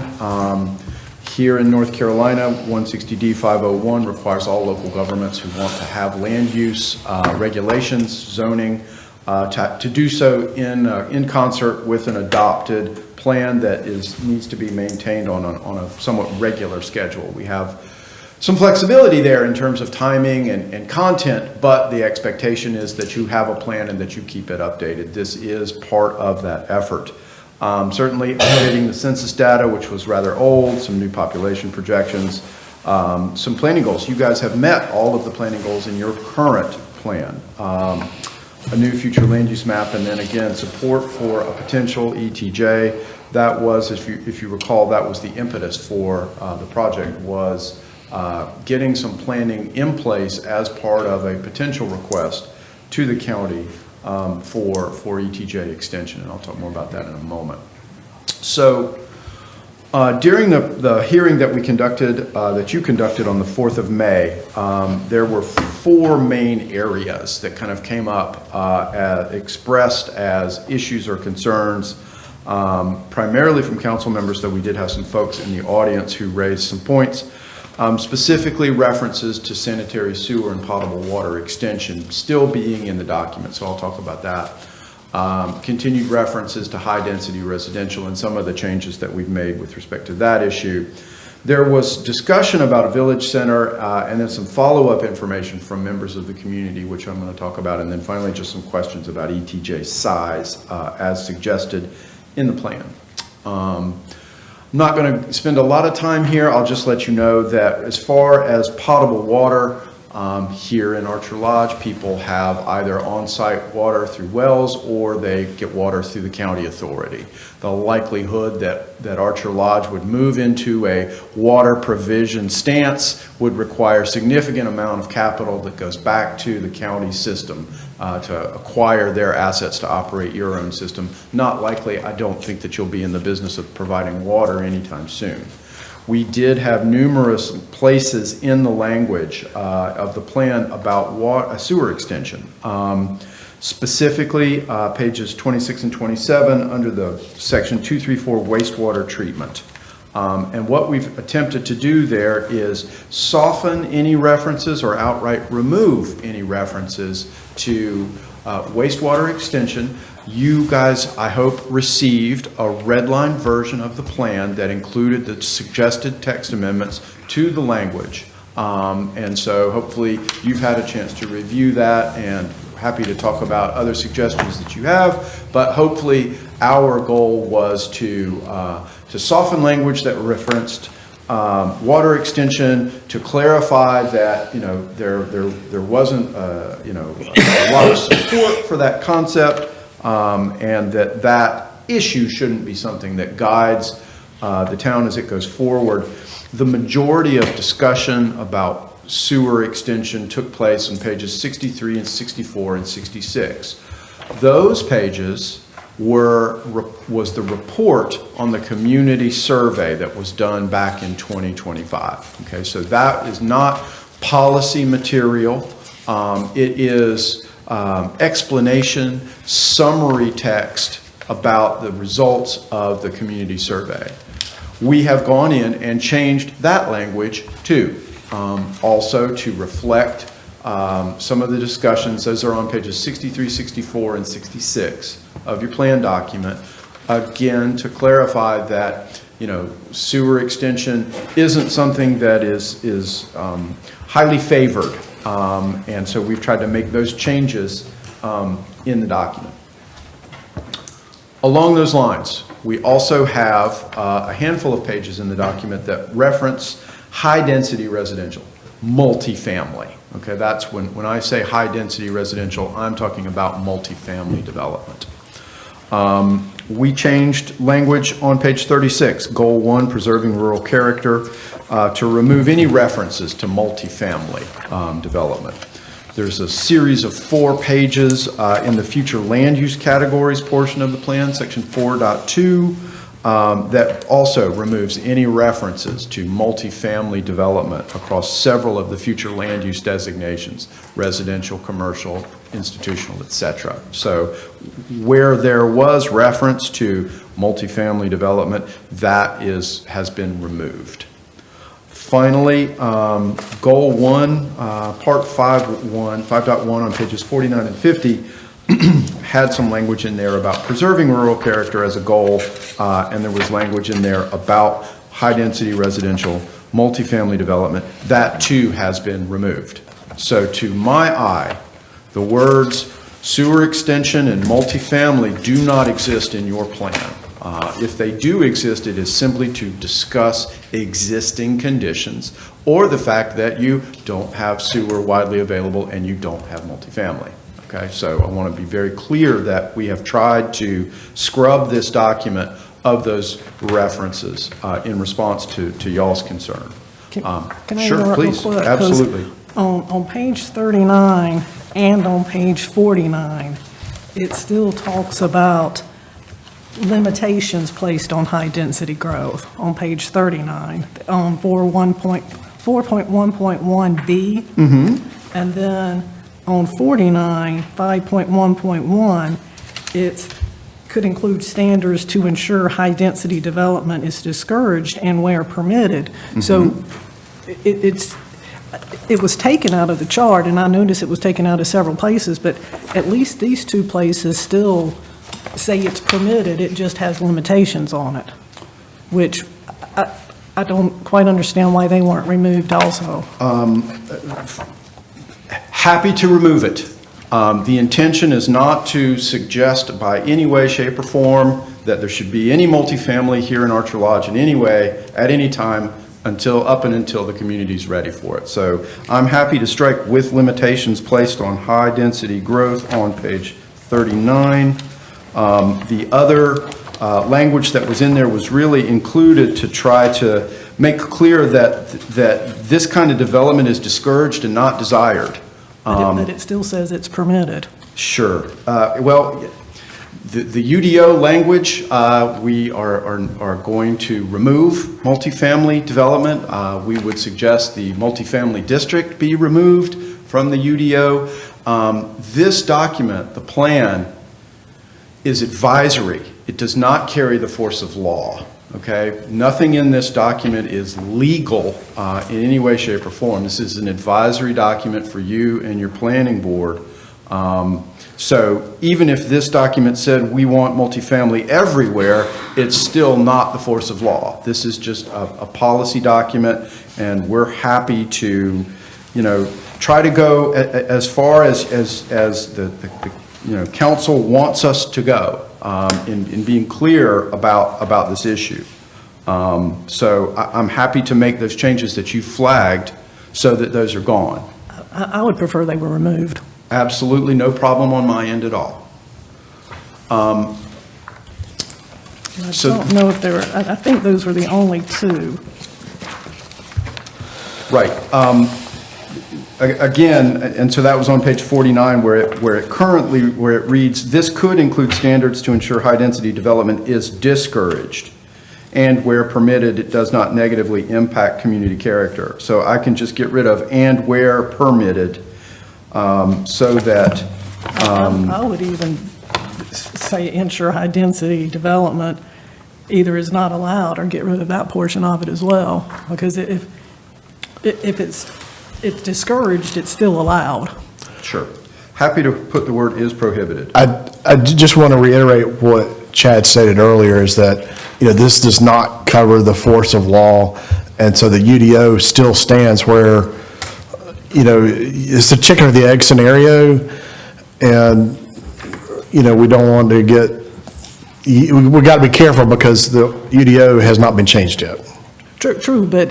here in North Carolina, 160D 501 requires all local governments who want to have land use regulations, zoning, to do so in concert with an adopted plan that needs to be maintained on a somewhat regular schedule. We have some flexibility there in terms of timing and content, but the expectation is that you have a plan and that you keep it updated. This is part of that effort. Certainly updating the census data, which was rather old, some new population projections, Some planning goals. You guys have met all of the planning goals in your current plan. A new future land use map, and then again, support for a potential ETJ. That was, if you recall, that was the impetus for the project, was getting some planning in place as part of a potential request to the county for ETJ extension, and I'll talk more about that in a moment. So during the hearing that we conducted, that you conducted on the 4th of May, there were 4 main areas that kind of came up expressed as issues or concerns, primarily from council members, though we did have some folks in the audience who raised some points. Specifically references to sanitary sewer and potable water extension still being in the document, so I'll talk about that. Continued references to high-density residential and some of the changes that we've made with respect to that issue. There was discussion about a village center and then some follow-up information from members of the community, which I'm going to talk about, and then finally just some questions about ETJ size as suggested in the plan. I'm not going to spend a lot of time here. I'll just let you know that as far as potable water, here in Archer Lodge, people have either on-site water through wells or they get water through the county authority. The likelihood that Archer Lodge would move into a water provision stance would require significant amount of capital that goes back to the county system to acquire their assets to operate your own system. Not likely. I don't think that you'll be in the business of providing water anytime soon. We did have numerous places in the language of the plan about sewer extension. Specifically, pages 26 and 27 under the section 234 wastewater treatment. And what we've attempted to do there is soften any references or outright remove any references to wastewater extension. You guys, I hope, received a redline version of the plan that included the suggested text amendments to the language. And so hopefully you've had a chance to review that, and happy to talk about other suggestions that you have. But hopefully our goal was to soften language that referenced water extension, to clarify that there wasn't a lot of support for that concept. And that issue shouldn't be something that guides the town as it goes forward. The majority of discussion about sewer extension took place on pages 63 and 64 and 66. Those pages was the report on the community survey that was done back in 2025. Okay, so that is not policy material. It is explanation, summary text about the results of the community survey. We have gone in and changed that language too, also to reflect some of the discussions. Those are on pages 63, 64, and 66 of your plan document. Again, to clarify that sewer extension isn't something that is highly favored. And so we've tried to make those changes in the document. Along those lines, we also have a handful of pages in the document that reference high-density residential, multifamily. Okay, that's when I say high-density residential, I'm talking about multifamily development. We changed language on page 36, Goal 1, preserving rural character, to remove any references to multifamily development. There's a series of 4 pages in the future land use categories portion of the plan, section 4.2, that also removes any references to multifamily development across several of the future land use designations, residential, commercial, institutional, etc. So where there was reference to multifamily development, that has been removed. Finally, Goal 1, Part 5.1 on pages 49 and 50 had some language in there about preserving rural character as a goal, and there was language in there about high-density residential, multifamily development. That too has been removed. So to my eye, the words sewer extension and multifamily do not exist in your plan. If they do exist, it is simply to discuss existing conditions or the fact that you don't have sewer widely available and you don't have multifamily. Okay, so I want to be very clear that we have tried to scrub this document of those references in response to y'all's concern. Can I Sure, interrupt real please, quick? 'Cause absolutely. On page 39 and on page 49, it still talks about limitations placed on high-density growth. On page 39, on 4.1.1B. And then on 49, 5.1.1, it could include standards to ensure high-density development is discouraged and where permitted. So it was taken out of the chart, and I noticed it was taken out of several places, but at least these two places still say it's permitted, it just has limitations on it, which I don't quite understand why they weren't removed also. Happy to remove it. The intention is not to suggest by any way, shape, or form that there should be any multifamily here in Archer Lodge in any way, at any time, up and until the community's ready for it. So I'm happy to strike with limitations placed on high-density growth on page 39. The other language that was in there was really included to try to make clear that this kind of development is discouraged and not desired. But it still says it's permitted. Sure. Well, the UDO language, we are going to remove multifamily development. We would suggest the multifamily district be removed from the UDO. This document, the plan, is advisory. It does not carry the force of law, okay? Nothing in this document is legal in any way, shape, or form. This is an advisory document for you and your planning board. So even if this document said we want multifamily everywhere, it's still not the force of law. This is just a policy document, and we're happy to, try to go as far as the council wants us to go in being clear about this issue. So I'm happy to make those changes that you flagged so that those are gone. I would prefer they were removed. Absolutely no problem on my end at all. I don't know if there were, I think those were the only two. Right. Again, and so that was on page 49 where it reads, this could include standards to ensure high-density development is discouraged, and where permitted, it does not negatively impact community character. So I can just get rid of and where permitted, so that. I would even say ensure high-density development either is not allowed or get rid of that portion of it as well. Because if it's discouraged, it's still allowed. Sure. Happy to put the word is prohibited. I just want to reiterate what Chad stated earlier, is that, this does not cover the force of law, and so the UDO still stands where, it's a chicken or the egg scenario, and, we don't want to we got to be careful because the UDO has not been changed yet. True, but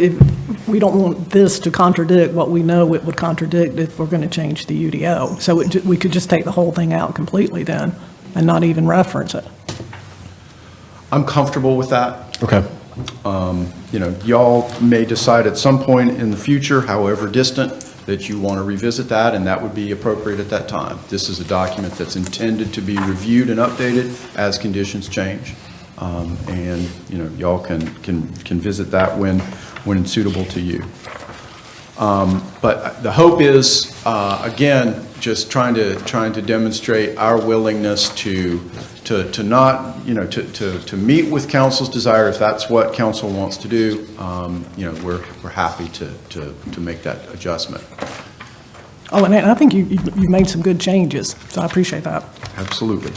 we don't want this to contradict what we know it would contradict if we're going to change the UDO. So we could just take the whole thing out completely then and not even reference it. I'm comfortable with that. Okay. Y'all may decide at some point in the future, however distant, that you want to revisit that, and that would be appropriate at that time. This is a document that's intended to be reviewed and updated as conditions change. And, y'all can visit that when it's suitable to you. But the hope is, again, just trying to demonstrate our willingness to not, to meet with council's desire. If that's what council wants to do, we're happy to make that adjustment. Oh, and I think you've made some good changes, so I appreciate that. Absolutely.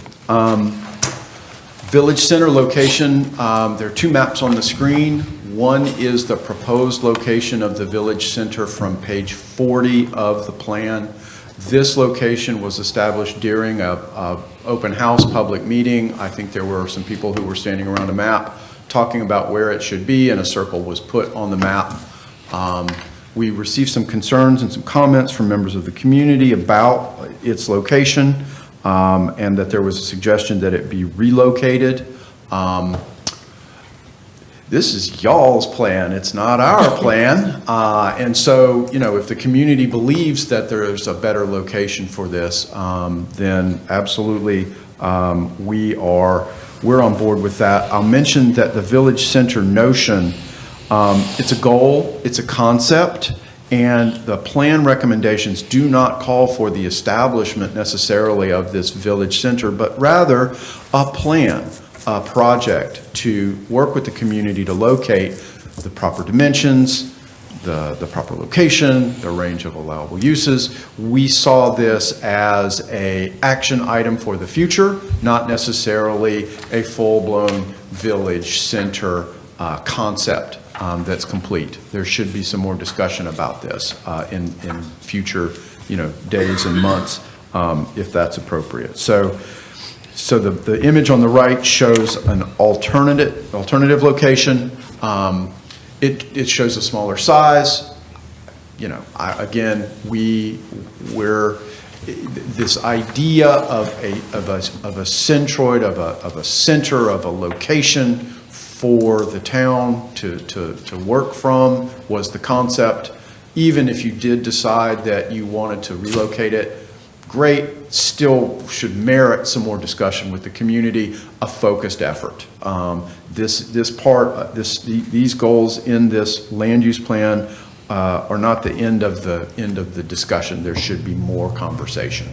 Village Center location, there are two maps on the screen. One is the proposed location of the Village Center from page 40 of the plan. This location was established during a open house public meeting. I think there were some people who were standing around a map talking about where it should be, and a circle was put on the map. We received some concerns and some comments from members of the community about its location, and that there was a suggestion that it be relocated. This is y'all's plan, it's not our plan. And so, you know, if the community believes that there's a better location for this, then absolutely, we're on board with that. I'll mention that the village center notion, it's a goal, it's a concept, and the plan recommendations do not call for the establishment necessarily of this village center, but rather a plan, a project to work with the community to locate the proper dimensions, the proper location, the range of allowable uses. We saw this as an action item for the future, not necessarily a full-blown village center concept that's complete. There should be some more discussion about this in future, you know, days and months, if that's appropriate. So the image on the right shows an alternative location. It shows a smaller size. You know, this idea of a centroid, of a center, of a location for the town to work from was the concept. Even if you did decide that you wanted to relocate it, great, still should merit some more discussion with the community, a focused effort. These goals in this land use plan are not the end of the discussion. There should be more conversation.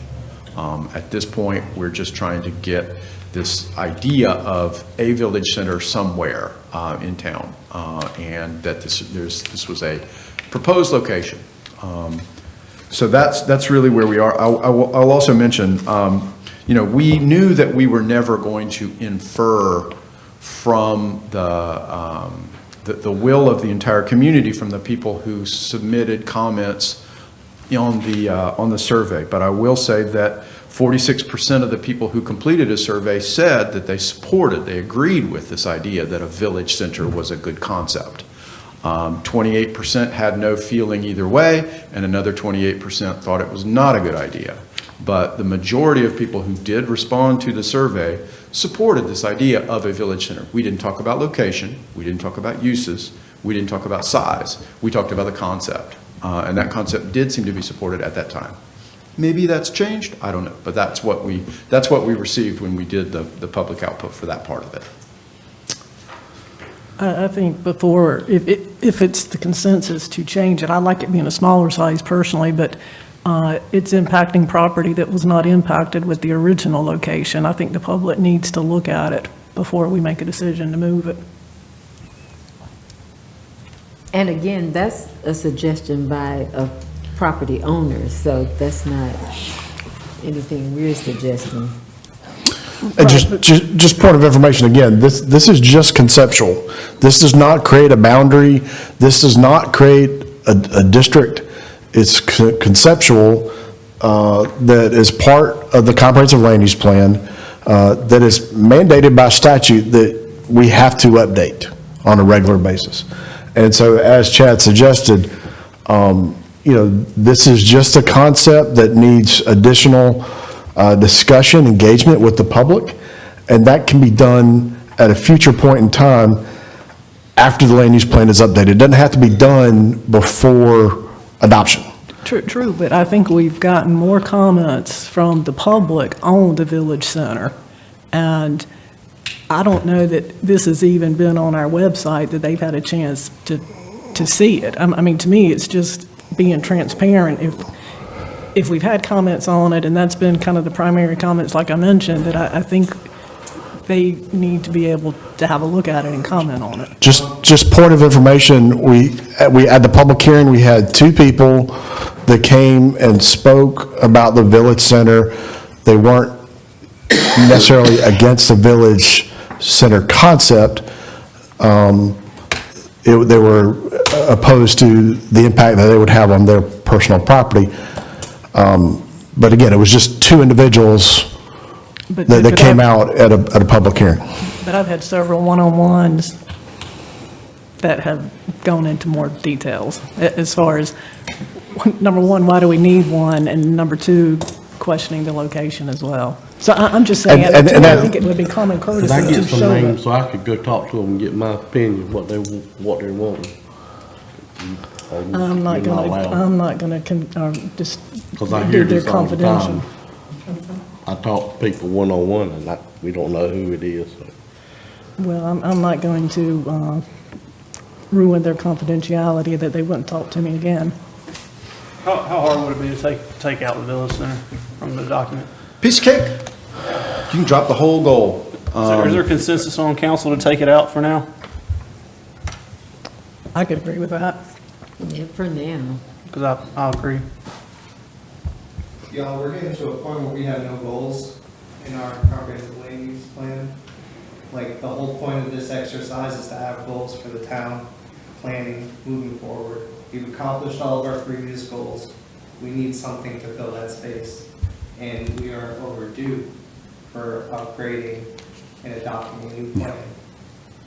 At this point, we're just trying to get this idea of a village center somewhere in town, and that this was a proposed location. So that's really where we are. I'll also mention, you know, we knew that we were never going to infer from the will of the entire community from the people who submitted comments on the survey. But I will say that 46% of the people who completed a survey said that they agreed with this idea that a village center was a good concept. 28% had no feeling either way, and another 28% thought it was not a good idea. But the majority of people who did respond to the survey supported this idea of a village center. We didn't talk about location, we didn't talk about uses, we didn't talk about size, we talked about the concept. And that concept did seem to be supported at that time. Maybe that's changed, I don't know, but that's what we received when we did the public output for that part of it. I think before, if it's the consensus to change it, I like it being a smaller size personally, but it's impacting property that was not impacted with the original location. I think the public needs to look at it before we make a decision to move it. And again, that's a suggestion by a property owner, so that's not anything we're suggesting. And just point of information again, this is just conceptual. This does not create a boundary. This does not create a district. It's conceptual, that is part of the comprehensive land use plan, that is mandated by statute that we have to update on a regular basis. And so as Chad suggested, you know, this is just a concept that needs additional discussion, engagement with the public, and that can be done at a future point in time after the land use plan is updated. It doesn't have to be done before adoption. True, but I think we've gotten more comments from the public on the village center, and I don't know that this has even been on our website, that they've had a chance to see it. I mean, to me, it's just being transparent. If we've had comments on it, and that's been kind of the primary comments, like I mentioned, that I think they need to be able to have a look at it and comment on it. Just point of information, we at the public hearing, we had 2 people that came and spoke about the village center. They weren't necessarily against the village center concept. They were opposed to the impact that they would have on their personal property. But again, it was just two individuals But- that but came I've- out at a public hearing. But I've had several one-on-ones that have gone into more details as far as, number one, why do we need one? And number two, questioning the location as well. So I'm just saying, And I that- think it would be common Could courtesy I to get some show names that. so I could go talk to them and get my opinion, what they're wanting? I'm not You're gonna, just Because I do hear their this all the confidential. time. I talk to people one-on-one, and we don't know who it is, so. Well, I'm not going to ruin their confidentiality that they wouldn't talk to me again. How hard would it be to take out the Village Center from the document? Piece of cake. You can drop the whole goal. So is there consensus on council to take it out for now? I could agree with that. Yeah, for now. Because I agree. Y'all, we're getting to a point where we have no goals in our comprehensive land use plan. Like, the whole point of this exercise is to have goals for the town planning moving forward. We've accomplished all of our previous goals. We need something to fill that space. And we are overdue for upgrading and adopting a new plan.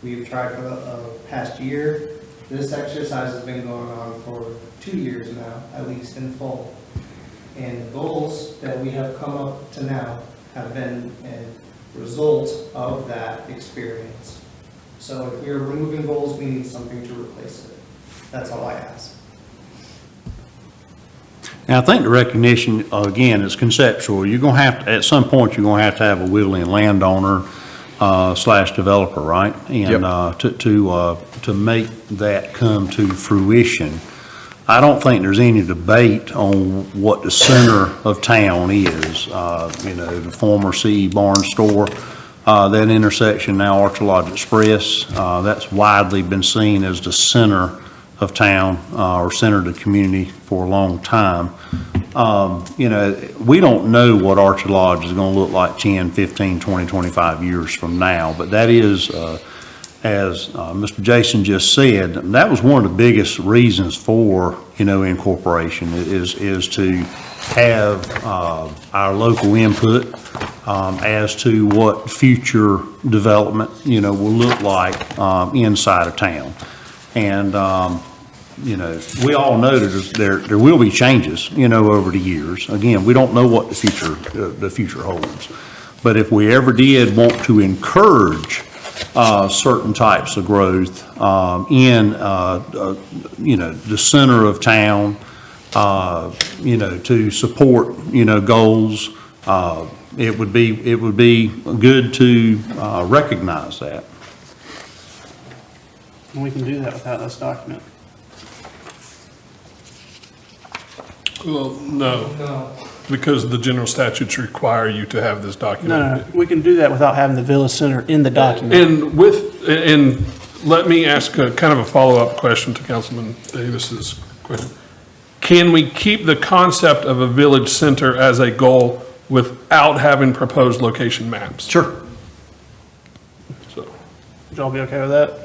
We've tried for the past year. This exercise has been going on for 2 years now, at least in full. And the goals that we have come up to now have been a result of that experience. So if we are removing goals, we need something to replace it. That's all I ask. And I think the recognition, again, is conceptual. You're gonna have to, at some point, you're gonna have to have a willing landowner, slash developer, right? Yep. And, to make that come to fruition. I don't think there's any debate on what the center of town is. The former CE Barn store, that intersection now Archer Lodge Express, that's widely been seen as the center of town, or center of the community for a long time. We don't know what Archer Lodge is gonna look like 10, 15, 20, 25 years from now, but that is, as Mr. Jason just said, that was one of the biggest reasons for, incorporation, is to have our local input as to what future development, will look like inside of town. And, we all know that there will be changes, over the years. Again, we don't know what the future holds. But if we ever did want to encourage certain types of growth in, the center of town, to support, goals, it would be good to recognize that. And we can do that without this document. Well, no, because the general statutes require you to have this document. No, we can do that without having the Village Center in the document. And let me ask a kind of a follow-up question to Councilman Davis's question. Can we keep the concept of a village center as a goal without having proposed location maps? Sure. So, Would y'all be okay with that?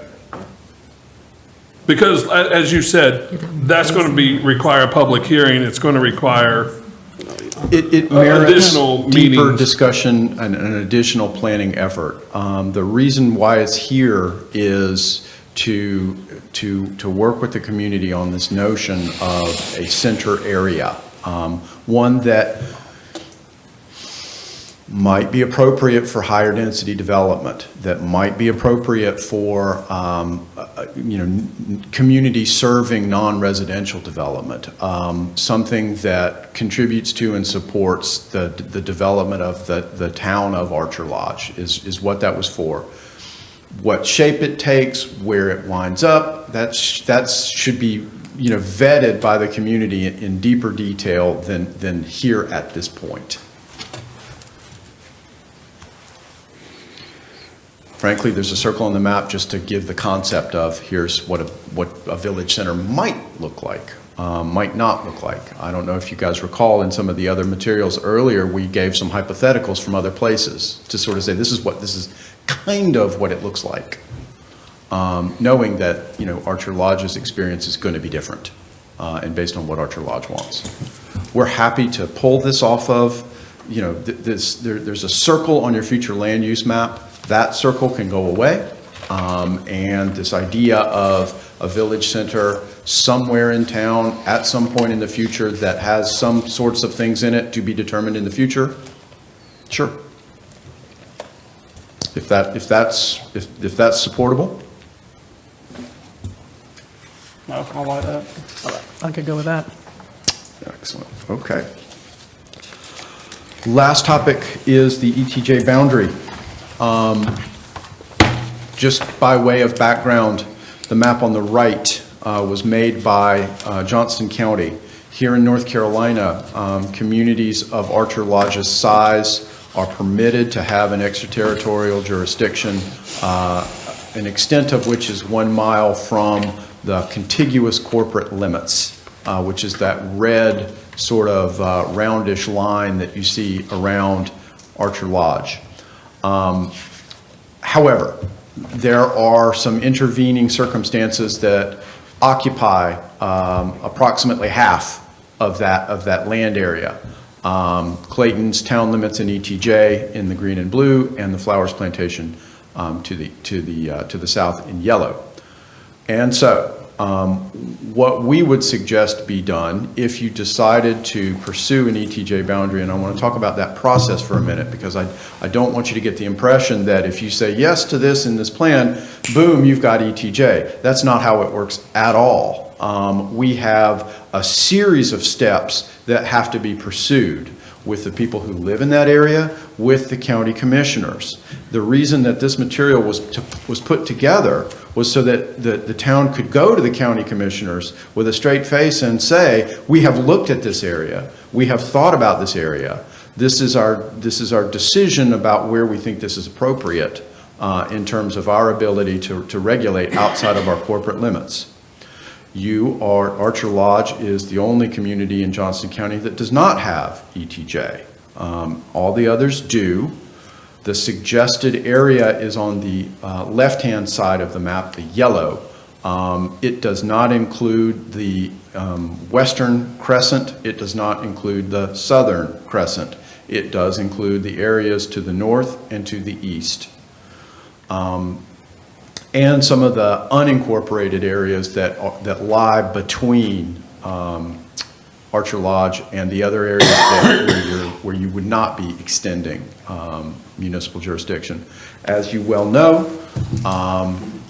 because as you said, that's going to require a public hearing. It's going to require It merits additional deeper meetings. discussion and an additional planning effort. The reason why it's here is to work with the community on this notion of a center area, one that might be appropriate for higher density development, that might be appropriate for, community serving non-residential development, something that contributes to and supports the development of the town of Archer Lodge is what that was for. What shape it takes, where it winds up, that should be, vetted by the community in deeper detail than here at this point. Frankly, there's a circle on the map just to give the concept of here's what a village center might look like, might not look like. I don't know if you guys recall in some of the other materials earlier, we gave some hypotheticals from other places to sort of say this is kind of what it looks like, knowing that Archer Lodge's experience is going to be different and based on what Archer Lodge wants. We're happy to pull this off of, you know, there's a circle on your future land use map. That circle can go away. And this idea of a village center somewhere in town at some point in the future that has some sorts of things in it to be determined in the future, sure. If that's supportable. No, I like that. I could go with that. Excellent, okay. Last topic is the ETJ boundary. Just by way of background, the map on the right was made by Johnston County. Here in North Carolina, communities of Archer Lodge's size are permitted to have an extraterritorial jurisdiction, an extent of which is 1 mile from the contiguous corporate limits, which is that red sort of roundish line that you see around Archer Lodge. However, there are some intervening circumstances that occupy approximately half of that land area. Clayton's town limits in ETJ in the green and blue, and the Flowers Plantation to the south in yellow. And so, what we would suggest be done if you decided to pursue an ETJ boundary, and I want to talk about that process for a minute, because I don't want you to get the impression that if you say yes to this in this plan, boom, you've got ETJ. That's not how it works at all. We have a series of steps that have to be pursued with the people who live in that area, with the county commissioners. The reason that this material was put together was so that the town could go to the county commissioners with a straight face and say, we have looked at this area, we have thought about this area, this is our decision about where we think this is appropriate in terms of our ability to regulate outside of our corporate limits. Archer Lodge is the only community in Johnston County that does not have ETJ. All the others do. The suggested area is on the left-hand side of the map, the yellow. It does not include the western crescent. It does not include the southern crescent. It does include the areas to the north and to the east. And some of the unincorporated areas that lie between Archer Lodge and the other areas where you would not be extending municipal jurisdiction. As you well know,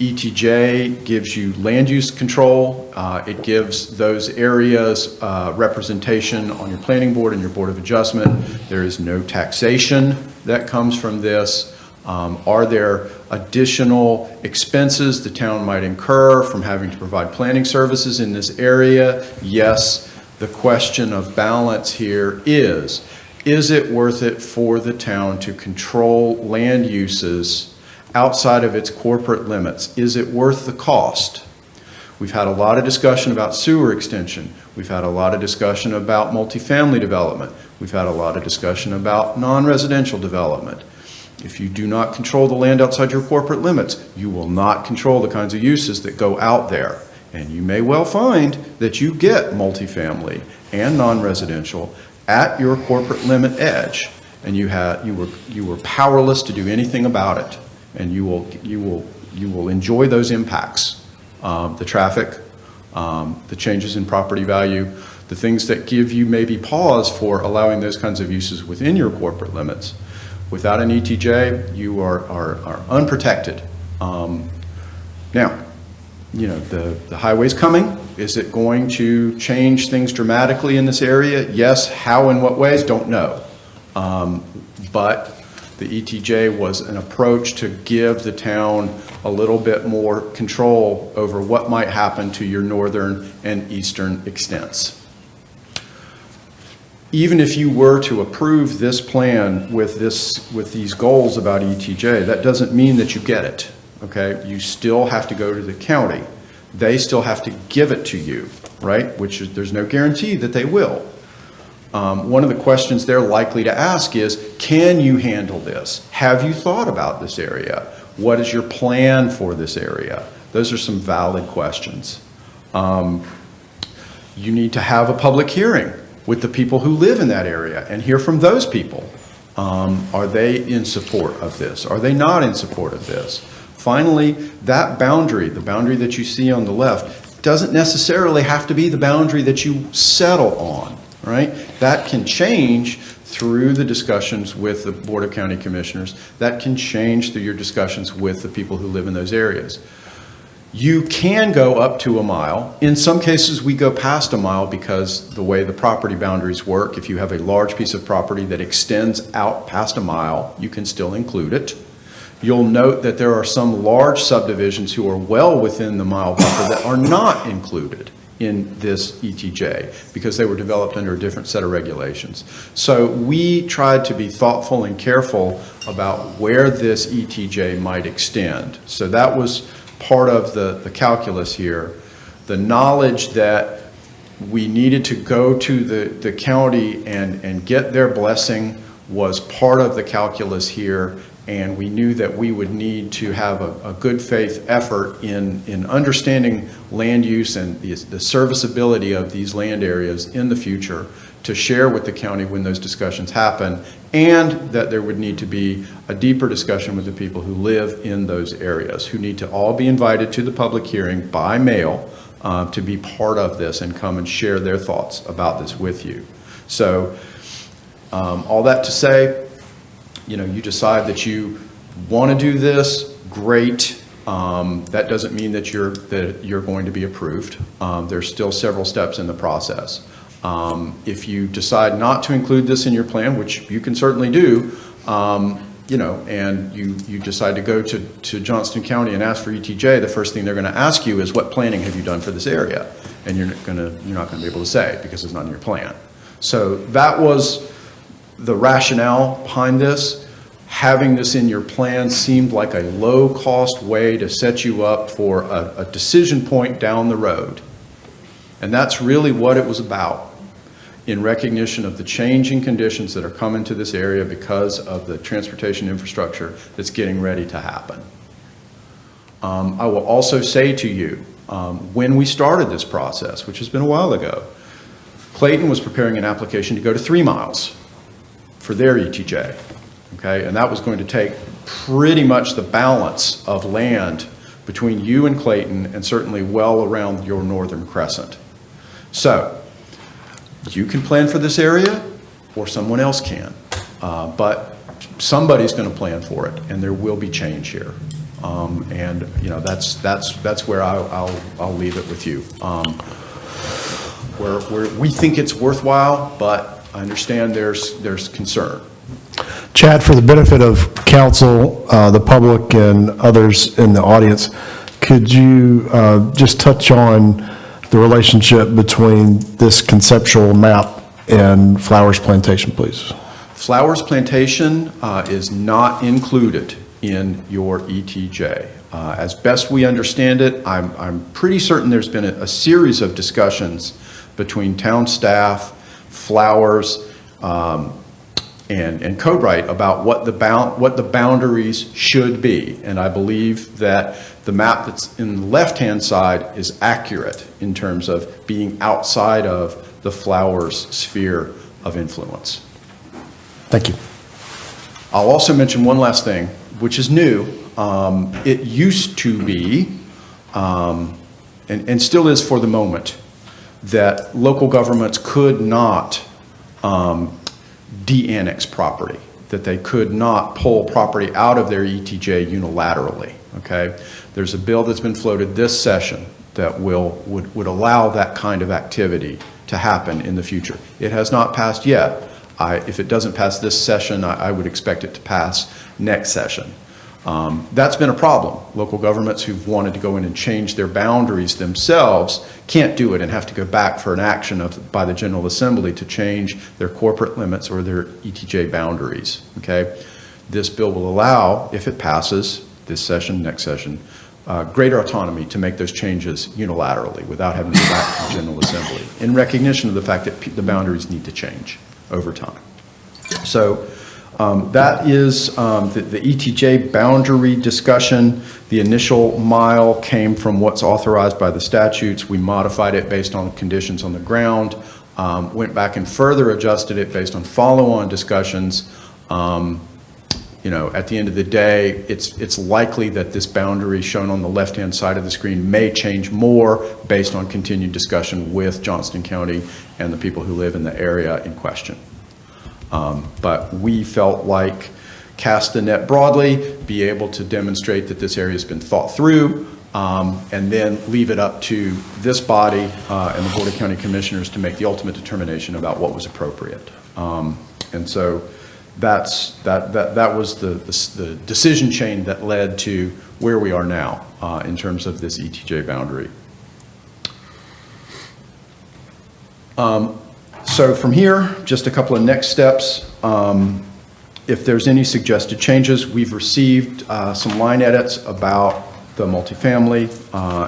ETJ gives you land use control. It gives those areas representation on your planning board and your board of adjustment. There is no taxation that comes from this. Are there additional expenses the town might incur from having to provide planning services in this area? Yes. The question of balance here is it worth it for the town to control land uses outside of its corporate limits? Is it worth the cost? We've had a lot of discussion about sewer extension. We've had a lot of discussion about multifamily development. We've had a lot of discussion about non-residential development. If you do not control the land outside your corporate limits, you will not control the kinds of uses that go out there. And you may well find that you get multifamily and non-residential at your corporate limit edge, and you were powerless to do anything about it. And you will enjoy those impacts, the traffic, the changes in property value, the things that give you maybe pause for allowing those kinds of uses within your corporate limits. Without an ETJ, you are unprotected. Now, you know, the highway's coming. Is it going to change things dramatically in this area? Yes. How and what ways? Don't know. But the ETJ was an approach to give the town a little bit more control over what might happen to your northern and eastern extents. Even if you were to approve this plan with these goals about ETJ, that doesn't mean that you get it, okay? You still have to go to the county. They still have to give it to you, right? There's no guarantee that they will. One of the questions they're likely to ask is, can you handle this? Have you thought about this area? What is your plan for this area? Those are some valid questions. You need to have a public hearing with the people who live in that area and hear from those people. Are they in support of this? Are they not in support of this? Finally, that boundary, the boundary that you see on the left, doesn't necessarily have to be the boundary that you settle on, right? That can change through the discussions with the Board of County Commissioners. That can change through your discussions with the people who live in those areas. You can go up to a mile. In some cases, we go past a mile because the way the property boundaries work, if you have a large piece of property that extends out past a mile, you can still include it. You'll note that there are some large subdivisions who are well within the mile buffer that are not included in this ETJ because they were developed under a different set of regulations. So we tried to be thoughtful and careful about where this ETJ might extend. So that was part of the calculus here. The knowledge that we needed to go to the county and get their blessing was part of the calculus here, and we knew that we would need to have a good faith effort in understanding land use and the serviceability of these land areas in the future to share with the county when those discussions happen, and that there would need to be a deeper discussion with the people who live in those areas, who need to all be invited to the public hearing by mail to be part of this and come and share their thoughts about this with you. So all that to say, you decide that you want to do this, great. That doesn't mean that you're going to be approved. There's still several steps in the process. If you decide not to include this in your plan, which you can certainly do, and you decide to go to Johnston County and ask for ETJ, the first thing they're going to ask you is, what planning have you done for this area? And you're not going to be able to say because it's not in your plan. So that was the rationale behind this. Having this in your plan seemed like a low-cost way to set you up for a decision point down the road. And that's really what it was about, in recognition of the changing conditions that are coming to this area because of the transportation infrastructure that's getting ready to happen. I will also say to you, when we started this process, which has been a while ago, Clayton was preparing an application to go to 3 miles for their ETJ, okay? And that was going to take pretty much the balance of land between you and Clayton and certainly well around your northern crescent. So you can plan for this area or someone else can, but somebody's going to plan for it, and there will be change here. And that's where I'll leave it with you. Where we think it's worthwhile, but I understand there's concern. Chad, for the benefit of council, the public, and others in the audience, could you just touch on the relationship between this conceptual map and Flowers Plantation, please? Flowers Plantation is not included in your ETJ. As best we understand it, I'm pretty certain there's been a series of discussions between town staff, Flowers, and Cobright about what the boundaries should be. And I believe that the map that's in the left-hand side is accurate in terms of being outside of the Flowers sphere of influence. Thank you. I'll also mention one last thing, which is new. It used to be, and still is for the moment, that local governments could not de-annex property, that they could not pull property out of their ETJ unilaterally, okay? There's a bill that's been floated this session that would allow that kind of activity to happen in the future. It has not passed yet. If it doesn't pass this session, I would expect it to pass next session. That's been a problem. Local governments who've wanted to go in and change their boundaries themselves can't do it and have to go back for an action by the General Assembly to change their corporate limits or their ETJ boundaries, okay? This bill will allow, if it passes this session, next session, greater autonomy to make those changes unilaterally without having to go back to the General Assembly, in recognition of the fact that the boundaries need to change over time. So that is the ETJ boundary discussion. The initial mile came from what's authorized by the statutes. We modified it based on conditions on the ground. went back and further adjusted it based on follow-on discussions. At the end of the day, it's likely that this boundary shown on the left-hand side of the screen may change more based on continued discussion with Johnston County and the people who live in the area in question. But we felt like cast the net broadly, be able to demonstrate that this area has been thought through, and then leave it up to this body and the Board of County Commissioners to make the ultimate determination about what was appropriate. And so that was the decision chain that led to where we are now in terms of this ETJ boundary. So from here, just a couple of next steps. If there's any suggested changes, we've received some line edits about the multifamily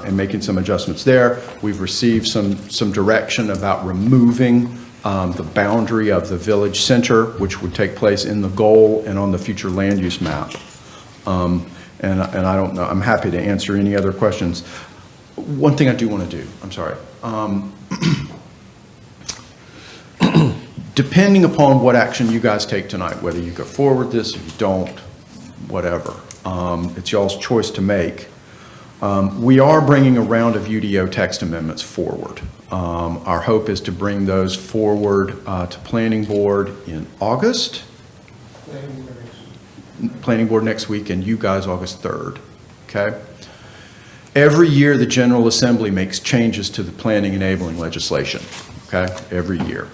and making some adjustments there. We've received some direction about removing the boundary of the village center, which would take place in the goal and on the future land use map. And I don't know, I'm happy to answer any other questions. One thing I do want to do, I'm sorry. Depending upon what action you guys take tonight, whether you go forward this or you don't, whatever, it's y'all's choice to make. We are bringing a round of UDO text amendments forward. Our hope is to bring those forward to Planning Board in August. Planning Board next week, and you guys August 3rd, okay? Every year, the General Assembly makes changes to the planning enabling legislation, okay? Every year.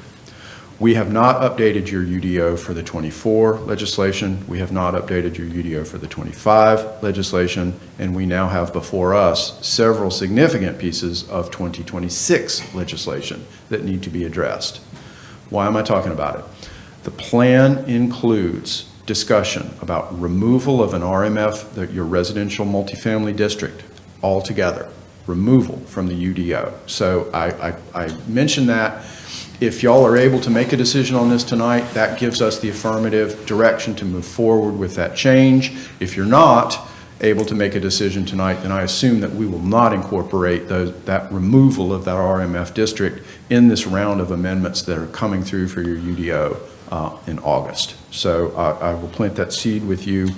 We have not updated your UDO for the 24 legislation. We have not updated your UDO for the 25 legislation. And we now have before us several significant pieces of 2026 legislation that need to be addressed. Why am I talking about it? The plan includes discussion about removal of an RMF, your residential multifamily district, altogether. Removal from the UDO. So I mentioned that. If y'all are able to make a decision on this tonight, that gives us the affirmative direction to move forward with that change. If you're not able to make a decision tonight, then I assume that we will not incorporate that removal of that RMF district in this round of amendments that are coming through for your UDO in August. So I will plant that seed with you.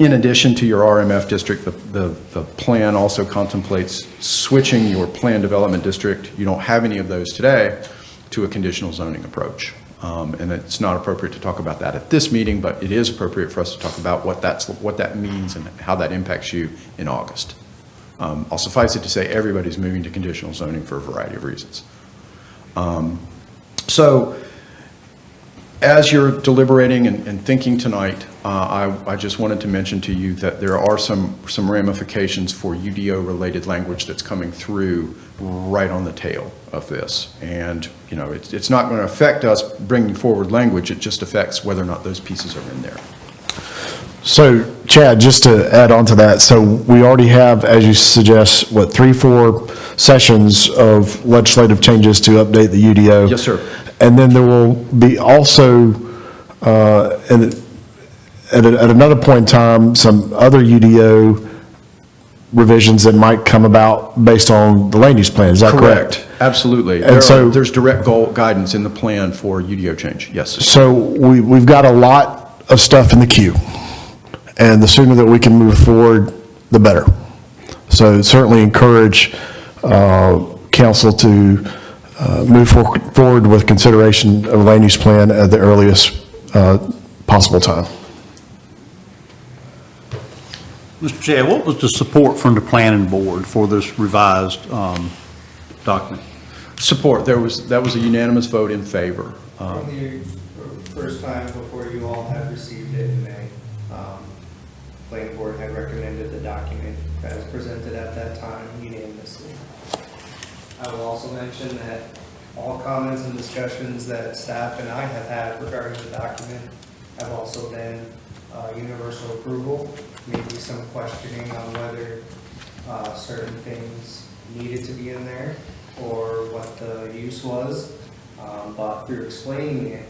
In addition to your RMF district, the plan also contemplates switching your plan development district, you don't have any of those today, to a conditional zoning approach. And it's not appropriate to talk about that at this meeting, but it is appropriate for us to talk about what that means and how that impacts you in August. I'll suffice it to say everybody's moving to conditional zoning for a variety of reasons. So as you're deliberating and thinking tonight, I just wanted to mention to you that there are some ramifications for UDO-related language that's coming through right on the tail of this. And, it's not going to affect us bringing forward language, it just affects whether or not those pieces are in there. So, Chad, just to add on to that, so we already have, as you suggest, 3-4 sessions of legislative changes to update the UDO? Yes, sir. And then there will be also, at another point in time, some other UDO revisions that might come about based on the land use plan. Is that correct? Absolutely. And There's direct goal guidance in the plan for UDO change, yes. So we've got a lot of stuff in the queue, and the sooner that we can move forward, the better. So certainly encourage council to move forward with consideration of a land use plan at the earliest possible time. Mr. Chad, what was the support from the planning board for this revised document? Support. That was a unanimous vote in favor. From the first time before you all had received it in May, planning board had recommended the document as presented at that time unanimously. I will also mention that all comments and discussions that staff and I have had regarding the document have also been universal approval, maybe some questioning on whether certain things needed to be in there or what the use was. But through explaining it,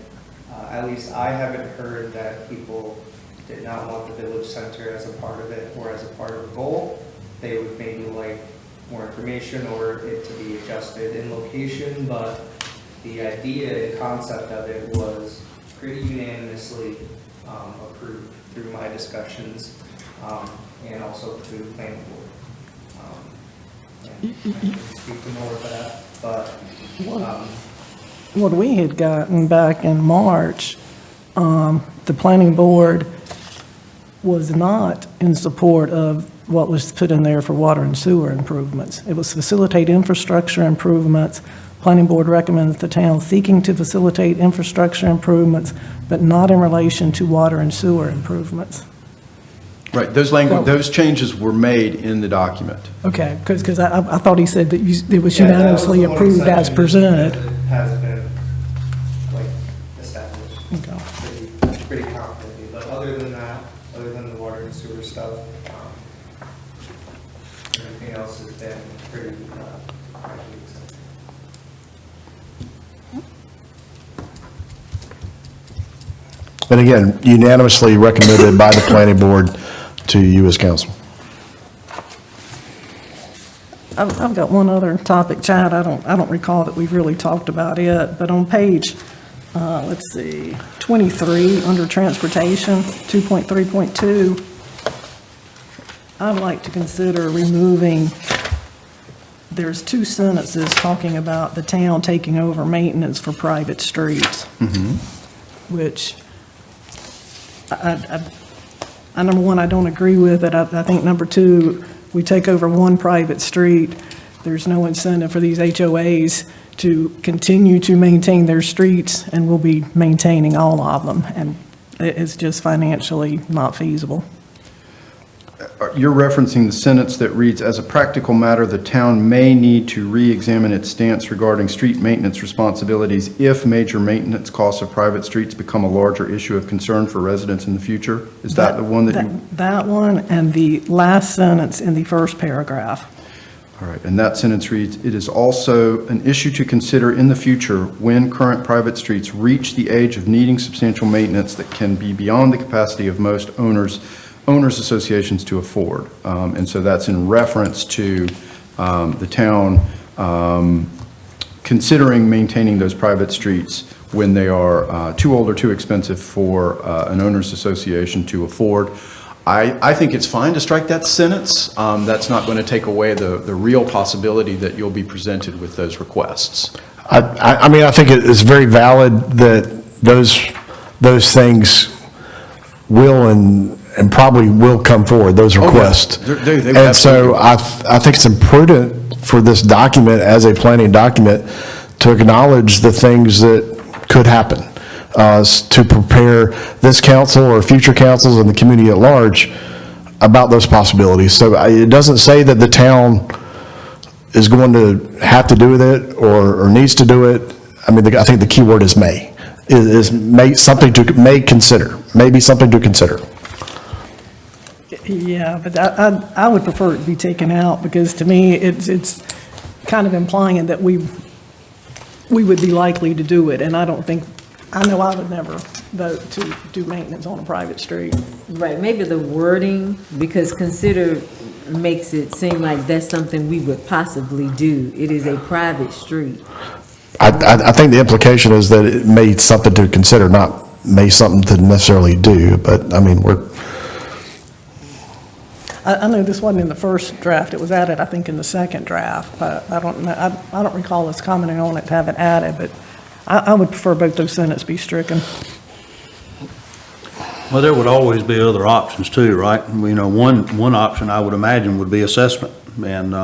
at least I haven't heard that people did not want the village center as a part of it or as a part of the goal. They would maybe like more information or it to be adjusted in location, but the idea and concept of it was pretty unanimously approved through my discussions and also through the planning board. And I can speak to more of that, but What we had gotten back in March, the planning board was not in support of what was put in there for water and sewer improvements. It was facilitate infrastructure improvements. Planning board recommends the town seeking to facilitate infrastructure improvements, but not in relation to water and sewer improvements. Right, those changes were made in the document. Okay, because I thought he said that it was Yeah, that was unanimously the one approved as section presented. that has been, like, established. Okay. Pretty confidently, but other than that, other than the water and sewer stuff, everything else has been pretty accepted. And again, unanimously recommended by the planning board to you as council. I've got one other topic, Chad. I don't recall that we've really talked about it, but on page, let's see, 23, under transportation, 2.3.2, I'd like to consider removing, there's 2 sentences talking about the town taking over maintenance for private streets, which I number one, I don't agree with it. I think number 2, we take over one private street, there's no incentive for these HOAs to continue to maintain their streets, and we'll be maintaining all of them, and it's just financially not feasible. You're referencing the sentence that reads, "As a practical matter, the town may need to re-examine its stance regarding street maintenance responsibilities if major maintenance costs of private streets become a larger issue of concern for residents in the future." Is that the one that you? That one, and the last sentence in the first paragraph. All right, and that sentence reads, "It is also an issue to consider in the future when current private streets reach the age of needing substantial maintenance that can be beyond the capacity of most owners associations to afford." And so that's in reference to the town considering maintaining those private streets when they are too old or too expensive for an owners association to afford. I think it's fine to strike that sentence. That's not going to take away the real possibility that you'll be presented with those requests. I mean, I think it is very valid that those things will and probably will come forward, those requests. And so I think it's imprudent for this document, as a planning document, to acknowledge the things that could happen, to prepare this council or future councils and the community at large about those possibilities. So it doesn't say that the town is going to have to do with it or needs to do it. I mean, I think the key word is may. May consider, maybe something to consider. Yeah, but I would prefer it to be taken out, because to me, it's kind of implying that we would be likely to do it, and I know I would never vote to do maintenance on a private street. Right, maybe the wording, because consider makes it seem like that's something we would possibly do. It is a private street. I think the implication is that it may something to consider, not may something to necessarily do, but I mean, I know this wasn't in the first draft, it was added, I think, in the second draft, but I don't know, I don't recall us commenting on it to have it added, but I would prefer both those sentences be stricken. Well, there would always be other options too, right? You know, one option I would imagine would be assessment, and,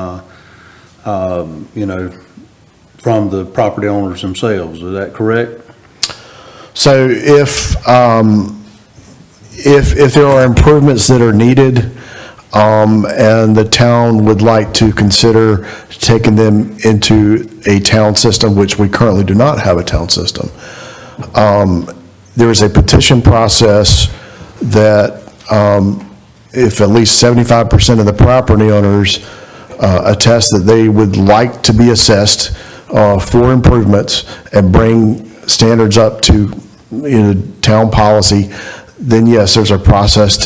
you know, from the property owners themselves. Is that correct? So if there are improvements that are needed, and the town would like to consider taking them into a town system, which we currently do not have a town system, there is a petition process that if at least 75% of the property owners attest that they would like to be assessed for improvements and bring standards up to town policy, then yes, there's a process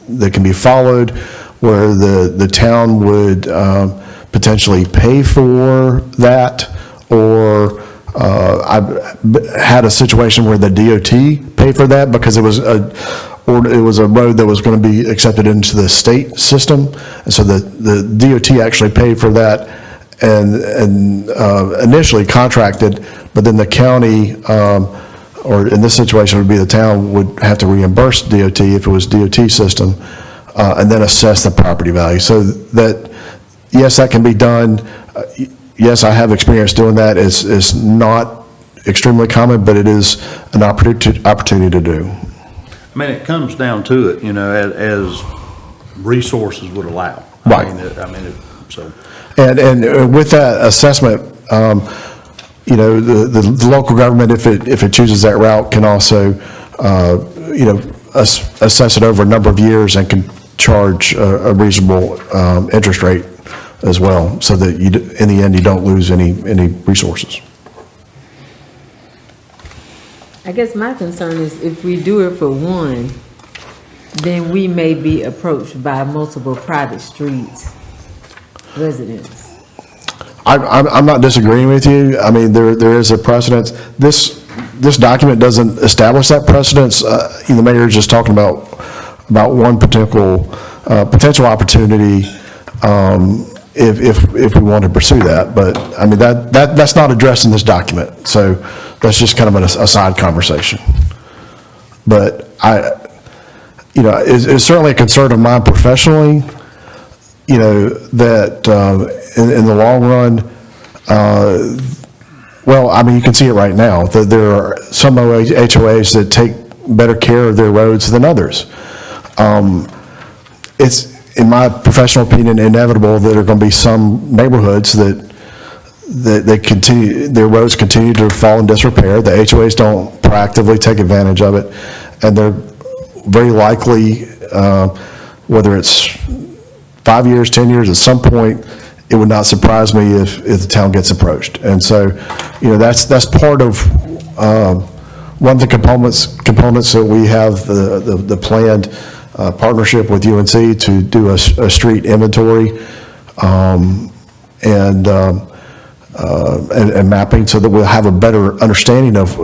that can be followed where the town would potentially pay for that, or I've had a situation where the DOT paid for that because it was a road that was going to be accepted into the state system, and so the DOT actually paid for that and initially contracted, but then the county, or in this situation would be the town, would have to reimburse DOT if it was DOT system, and then assess the property value. So that, yes, that can be done. Yes, I have experience doing that. It's not extremely common, but it is an opportunity to do. I mean, it comes down to it, as resources would allow. Right. So. And with that assessment, the local government, if it chooses that route, can also, assess it over a number of years and can charge a reasonable interest rate as well, so that in the end, you don't lose any resources. I guess my concern is if we do it for one, then we may be approached by multiple private streets residents. I'm not disagreeing with you. I mean, there is a precedence. This document doesn't establish that precedence. The mayor is just talking about one potential opportunity, if we want to pursue that. But I mean, that's not addressed in this document. So that's just kind of a side conversation. But it's certainly a concern of mine professionally, that in the long run, well, I mean, you can see it right now, that there are some HOAs that take better care of their roads than others. It's, in my professional opinion, inevitable that there are going to be some neighborhoods that their roads continue to fall in disrepair. The HOAs don't proactively take advantage of it, and they're very likely, whether it's 5 years, 10 years, at some point, it would not surprise me if the town gets approached. And so, that's part of one of the components that we have the planned partnership with UNC to do a street inventory and mapping, so that we'll have a better understanding of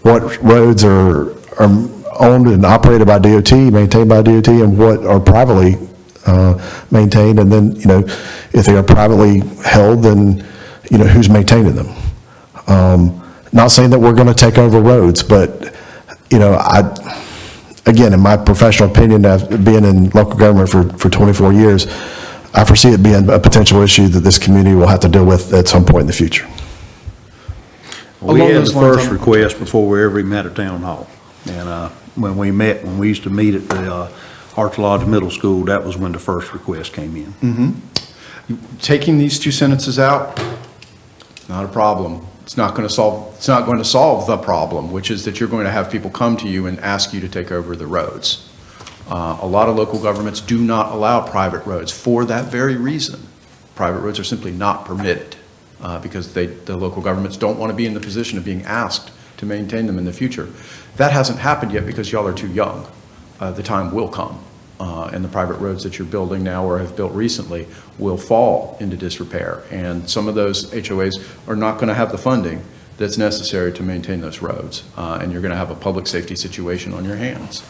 what roads are owned and operated by DOT, maintained by DOT, and what are privately maintained, and then, if they are privately held, then, who's maintaining them. Not saying that we're going to take over roads, but, again, in my professional opinion, being in local government for 24 years, I foresee it being a potential issue that this community will have to deal with at some point in the future. We had the first request before we ever met at Town Hall. And when we used to meet at the Arch Lodge Middle School, that was when the first request came in. Mm-hmm. Taking these two sentences out, not a problem. It's not going to solve the problem, which is that you're going to have people come to you and ask you to take over the roads. A lot of local governments do not allow private roads for that very reason. Private roads are simply not permitted because the local governments don't want to be in the position of being asked to maintain them in the future. That hasn't happened yet because y'all are too young. The time will come, and the private roads that you're building now or have built recently will fall into disrepair, and some of those HOAs are not going to have the funding that's necessary to maintain those roads, and you're going to have a public safety situation on your hands.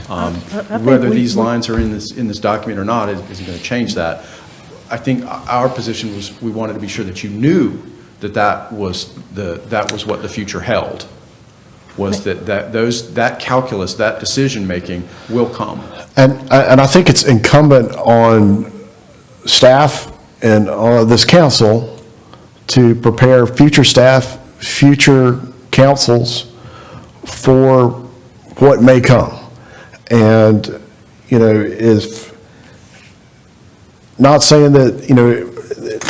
Whether these lines are in this document or not isn't going to change that. I think our position was we wanted to be sure that you knew that was what the future held. Was that calculus, that decision-making will come. And I think it's incumbent on staff and this council to prepare future staff, future councils for what may come. And, if, not saying that,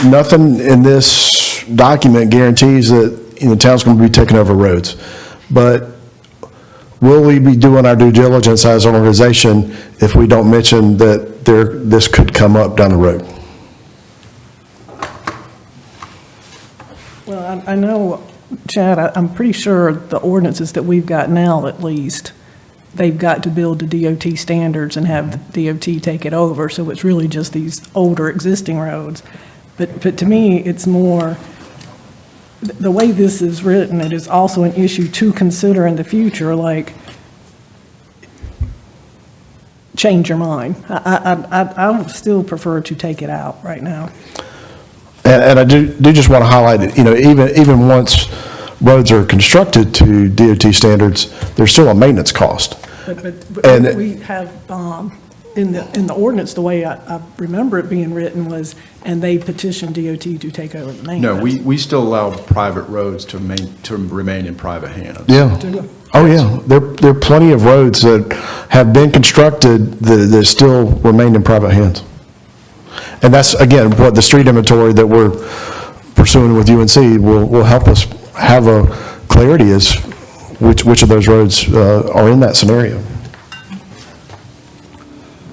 nothing in this document guarantees that, the town's going to be taking over roads. But will we be doing our due diligence as an organization if we don't mention that this could come up down the road? Well, I know, Chad, I'm pretty sure the ordinances that we've got now, at least, they've got to build to DOT standards and have DOT take it over, so it's really just these older existing roads. But to me, it's more, the way this is written, it is also an issue to consider in the future, like, change your mind. I would still prefer to take it out right now. And I do just want to highlight that, even once roads are constructed to DOT standards, there's still a maintenance cost. But And- we have, in the ordinance, the way I remember it being written was, and they petitioned DOT to take over the maintenance. No, we still allow private roads to remain in private hands. Yeah. Oh, yeah. There are plenty of roads that have been constructed that still remain in private hands. And that's, again, what the street inventory that we're pursuing with UNC will help us have a clarity as which of those roads are in that scenario.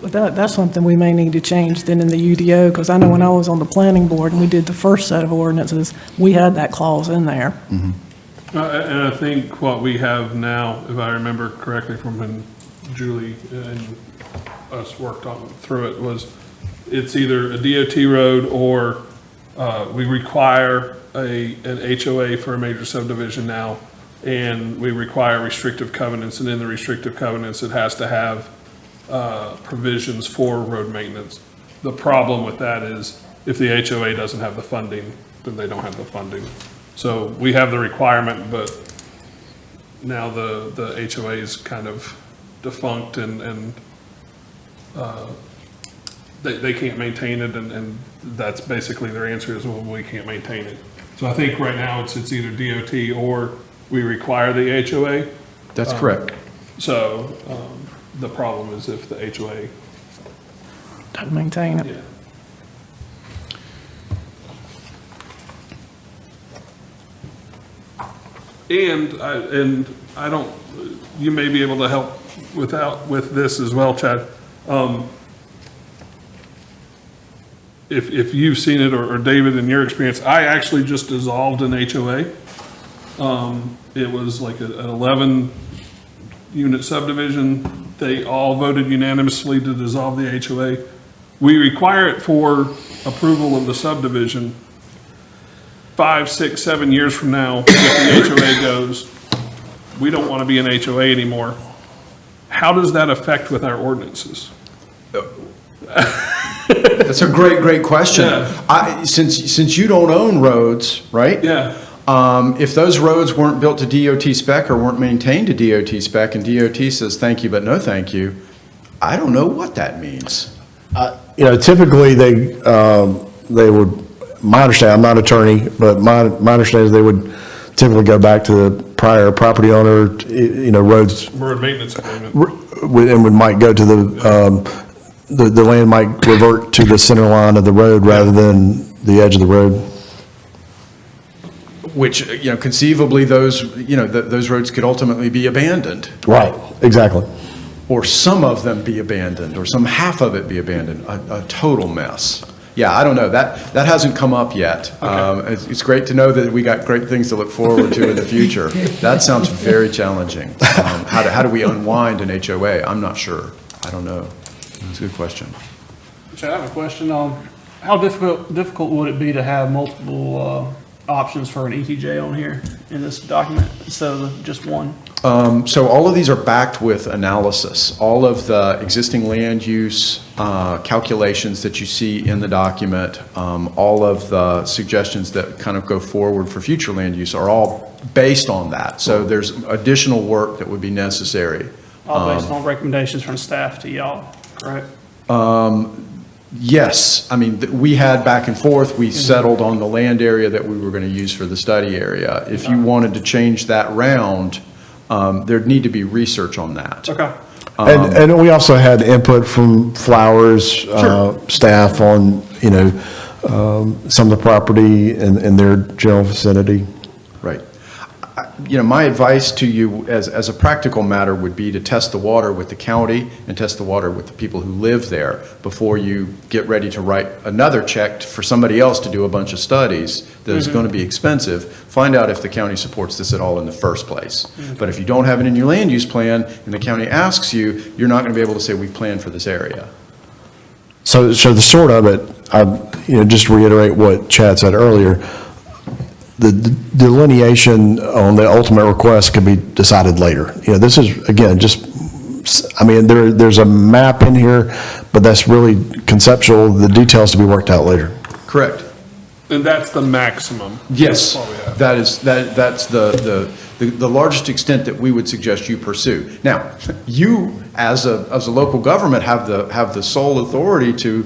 But that's something we may need to change then in the UDO, because I know when I was on the planning board and we did the first set of ordinances, we had that clause in there. And I think what we have now, if I remember correctly from when Julie and us worked through it, was it's either a DOT road or we require an HOA for a major subdivision now, and we require restrictive covenants, and in the restrictive covenants, it has to have provisions for road maintenance. The problem with that is if the HOA doesn't have the funding, then they don't have the funding. So we have the requirement, but now the HOA is kind of defunct and they can't maintain it, and that's basically their answer is, well, we can't maintain it. So I think right now it's either DOT or we require the HOA. That's correct. So the problem is if the HOA. Doesn't maintain it. Yeah. And I don't, you may be able to help with this as well, Chad. If you've seen it, or David, in your experience, I actually just dissolved an HOA. It was like an 11-unit subdivision. They all voted unanimously to dissolve the HOA. We require it for approval of the subdivision. 5, 6, 7 years from now, if the HOA goes, we don't want to be an HOA anymore. How does that affect with our ordinances? That's a great question. Yeah. Since you don't own roads, right? Yeah. If those roads weren't built to DOT spec or weren't maintained to DOT spec, and DOT says thank you but no thank you, I don't know what that means. Typically they would, my understanding, I'm not an attorney, but my understanding is they would typically go back to the prior property owner, roads, Road maintenance agreement. and might go to the land might revert to the center line of the road rather than the edge of the road. Which, conceivably those roads could ultimately be abandoned. Right, exactly. Or some of them be abandoned, or some half of it be abandoned, a total mess. Yeah, I don't know, that hasn't come up yet. It's great to know that we got great things to look forward to in the future. That sounds very challenging. How do we unwind an HOA? I'm not sure, I don't know. It's a good question. Chad, I have a question. How difficult would it be to have multiple options for an ETJ on here in this document instead of just one? So all of these are backed with analysis. All of the existing land use calculations that you see in the document, all of the suggestions that kind of go forward for future land use are all based on that. So there's additional work that would be necessary. All based on recommendations from staff to y'all, correct? Yes, I mean, we had back and forth, we settled on the land area that we were going to use for the study area. If you wanted to change that round, there'd need to be research on that. Okay. And we also had input from Flowers staff on, some of the property in their general vicinity. Right. My advice to you as a practical matter would be to test the water with the county and test the water with the people who live there before you get ready to write another check for somebody else to do a bunch of studies that is going to be expensive. Find out if the county supports this at all in the first place. But if you don't have it in your land use plan and the county asks you, you're not going to be able to say we plan for this area. So the short of it, just to reiterate what Chad said earlier, the delineation on the ultimate request could be decided later. This is, again, there's a map in here, but that's really conceptual, the details to be worked out later. Correct. And that's the maximum? Yes, That's all we have. that's the largest extent that we would suggest you pursue. Now, you, as a local government, have the sole authority to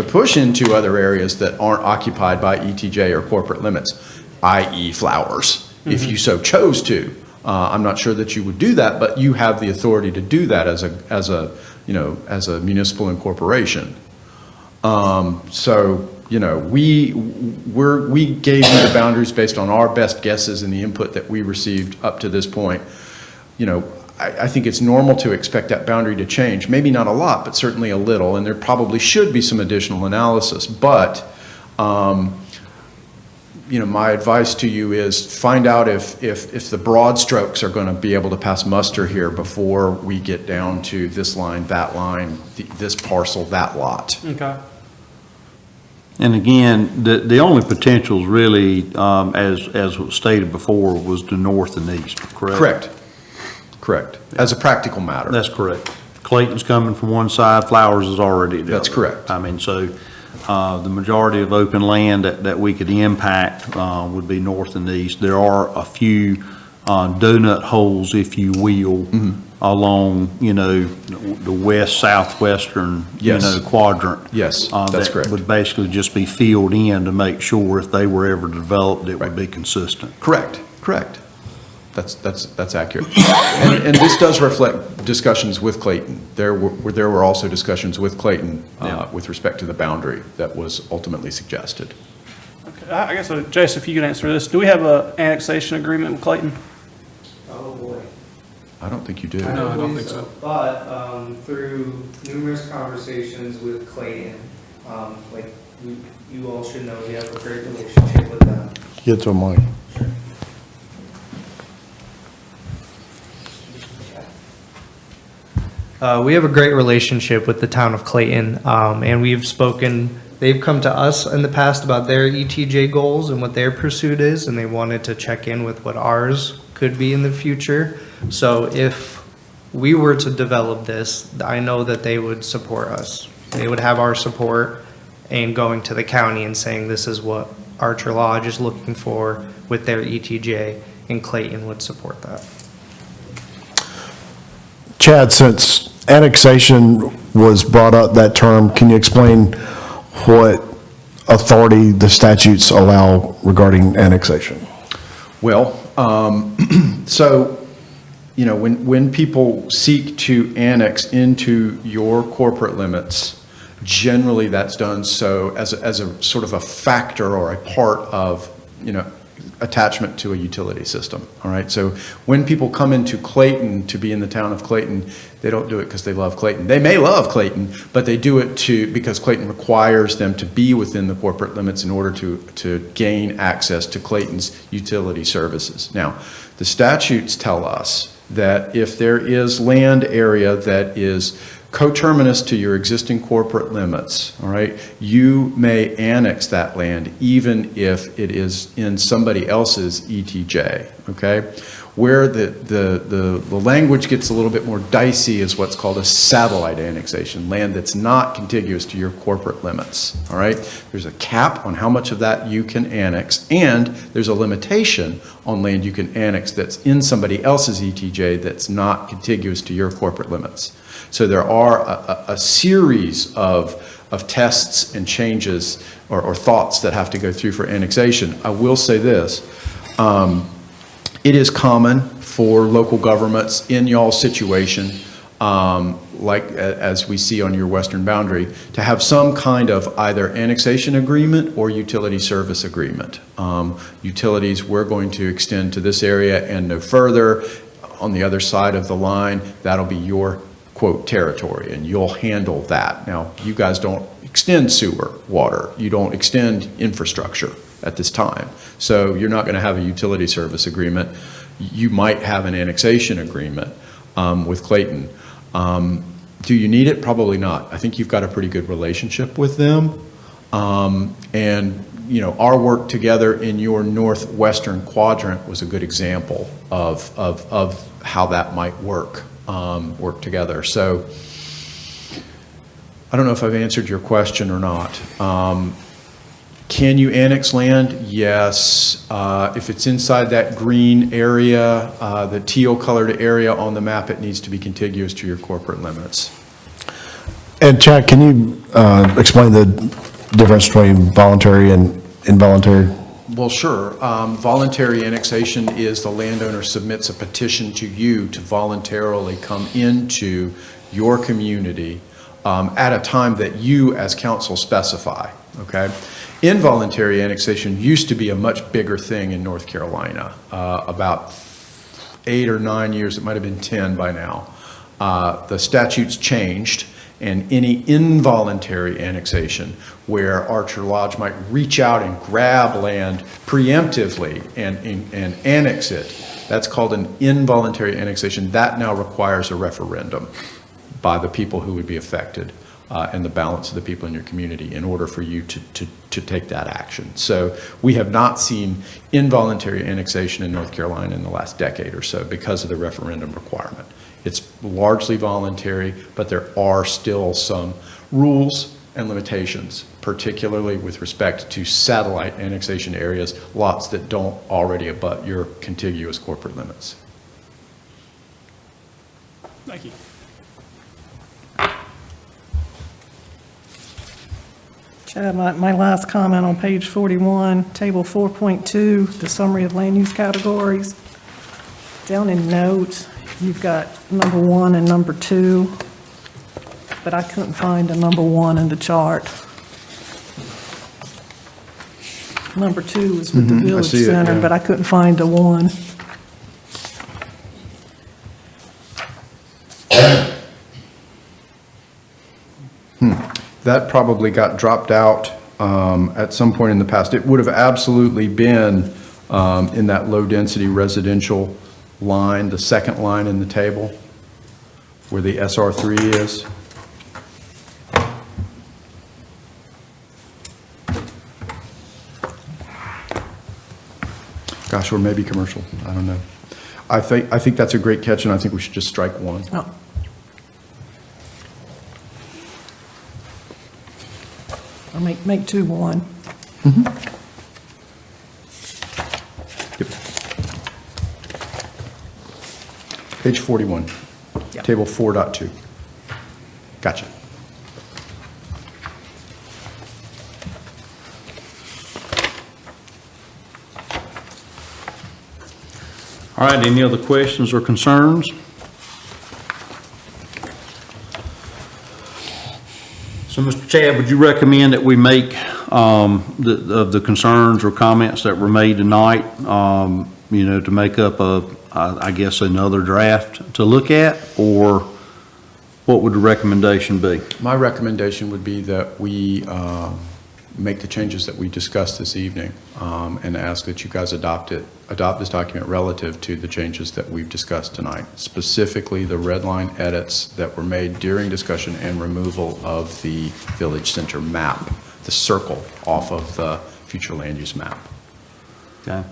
push into other areas that aren't occupied by ETJ or corporate limits, i.e. flowers, if you so chose to. I'm not sure that you would do that, but you have the authority to do that as a municipal incorporation. We gave you the boundaries based on our best guesses and the input that we received up to this point. I think it's normal to expect that boundary to change, maybe not a lot, but certainly a little, and there probably should be some additional analysis. But, my advice to you is find out if the broad strokes are going to be able to pass muster here before we get down to this line, this parcel, that lot. Okay. And again, the only potentials really, as was stated before, was the north and east, correct? Correct. As a practical matter. That's correct. Clayton's coming from one side, Flowers is already the other. That's correct. The majority of open land that we could impact would be north and east. There are a few donut holes, if you will, along, the west-southwestern, quadrant. Yes, that's correct. That would basically just be filled in to make sure if they were ever developed, it would be consistent. Correct. That's accurate. And this does reflect discussions with Clayton. There were also discussions with Clayton with respect to the boundary that was ultimately suggested. Okay. I guess, Jason, if you could answer this, do we have an annexation agreement with Clayton? Oh, boy. I don't think you do. No, I don't think so. But through numerous conversations with Clayton, you all should know, we have a great relationship with them. Get to a mic. We have a great relationship with the town of Clayton, and we've spoken, they've come to us in the past about their ETJ goals and what their pursuit is, and they wanted to check in with what ours could be in the future. So if we were to develop this, I know that they would support us. They would have our support in going to the county and saying this is what Archer Lodge is looking for with their ETJ, and Clayton would support that. Chad, since annexation was brought up, that term, can you explain what authority the statutes allow regarding annexation? Well, when people seek to annex into your corporate limits, generally that's done so as a sort of a factor or a part of, attachment to a utility system, all right? So when people come into Clayton to be in the town of Clayton, they don't do it because they love Clayton. They may love Clayton, but they do it because Clayton requires them to be within the corporate limits in order to gain access to Clayton's utility services. Now, the statutes tell us that if there is land area that is coterminous to your existing corporate limits, all right, you may annex that land even if it is in somebody else's ETJ, okay? Where the language gets a little bit more dicey is what's called a satellite annexation, land that's not contiguous to your corporate limits, all right? There's a cap on how much of that you can annex, and there's a limitation on land you can annex that's in somebody else's ETJ that's not contiguous to your corporate limits. So there are a series of tests and changes or thoughts that have to go through for annexation. I will say this, it is common for local governments in y'all's situation, as we see on your western boundary, to have some kind of either annexation agreement or utility service agreement. Utilities, we're going to extend to this area and no further. On the other side of the line, that'll be your quote territory, and you'll handle that. Now, you guys don't extend sewer, water, you don't extend infrastructure at this time, so you're not going to have a utility service agreement. You might have an annexation agreement with Clayton. Do you need it? Probably not. I think you've got a pretty good relationship with them. And, you know, our work together in your northwestern quadrant was a good example of how that might work together. So I don't know if I've answered your question or not. Can you annex land? Yes. If it's inside that green area, the teal colored area on the map, it needs to be contiguous to your corporate limits. And Chad, can you explain the difference between voluntary and involuntary? Well, sure. Voluntary annexation is the landowner submits a petition to you to voluntarily come into your community at a time that you as council specify, okay? Involuntary annexation used to be a much bigger thing in North Carolina. About 8 or 9 years, it might have been 10 by now. The statutes changed, and any involuntary annexation where Archer Lodge might reach out and grab land preemptively and annex it, that's called an involuntary annexation. That now requires a referendum by the people who would be affected and the balance of the people in your community in order for you to take that action. So we have not seen involuntary annexation in North Carolina in the last decade or so because of the referendum requirement. It's largely voluntary, but there are still some rules and limitations, particularly with respect to satellite annexation areas, lots that don't already abut your contiguous corporate limits. Thank you. Chad, my last comment on page 41, table 4.2, the summary of land use categories. Down in notes, you've got number 1 and number 2, but I couldn't find a number 1 in the chart. Number 2 is with the village see it, center, yeah. but I couldn't find a 1. That probably got dropped out at some point in the past. It would have absolutely been in that low-density residential line, the second line in the table, where the SR3 is. Gosh, or maybe commercial, I don't know. I think that's a great catch, and I think we should just strike 1. Oh. Or make 2 1. Yep. Page 41, Yep. table 4.2. Gotcha. All right, any other questions or concerns? So, Mr. Chad, would you recommend that we make the concerns or comments that were made tonight, you know, to make up I guess, another draft to look at, or what would the recommendation be? My recommendation would be that we make the changes that we discussed this evening and ask that you guys adopt this document relative to the changes that we've discussed tonight, specifically the red line edits that were made during discussion and removal of the village center map, the circle off of the future land use map. Okay.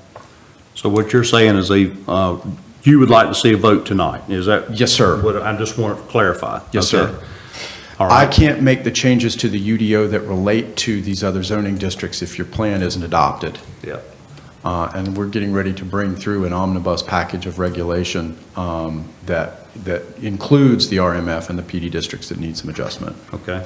So what you're saying is you would like to see a vote tonight, is that? Yes, sir. What I just want to clarify. Yes, Okay. sir. All I right. can't make the changes to the UDO that relate to these other zoning districts if your plan isn't adopted. Yeah. And we're getting ready to bring through an omnibus package of regulation that includes the RMF and the PD districts that need some adjustment. Okay.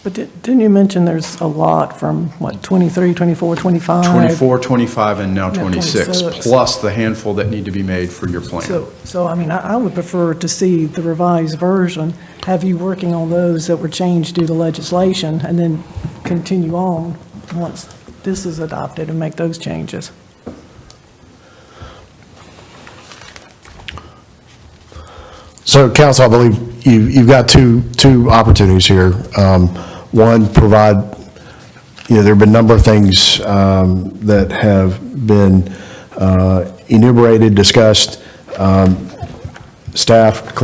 But didn't you mention there's a lot from, what, 23, 24, 25? 24, 25, and now Now 26, 26. plus the handful that need to be made for your plan. So I mean, I would prefer to see the revised version, have you working on those that were changed due to legislation, and then continue on once this is adopted and make those changes. So, council, I believe you've got two opportunities here. One, provide, there have been a number of things that have been enumerated, discussed. Staff,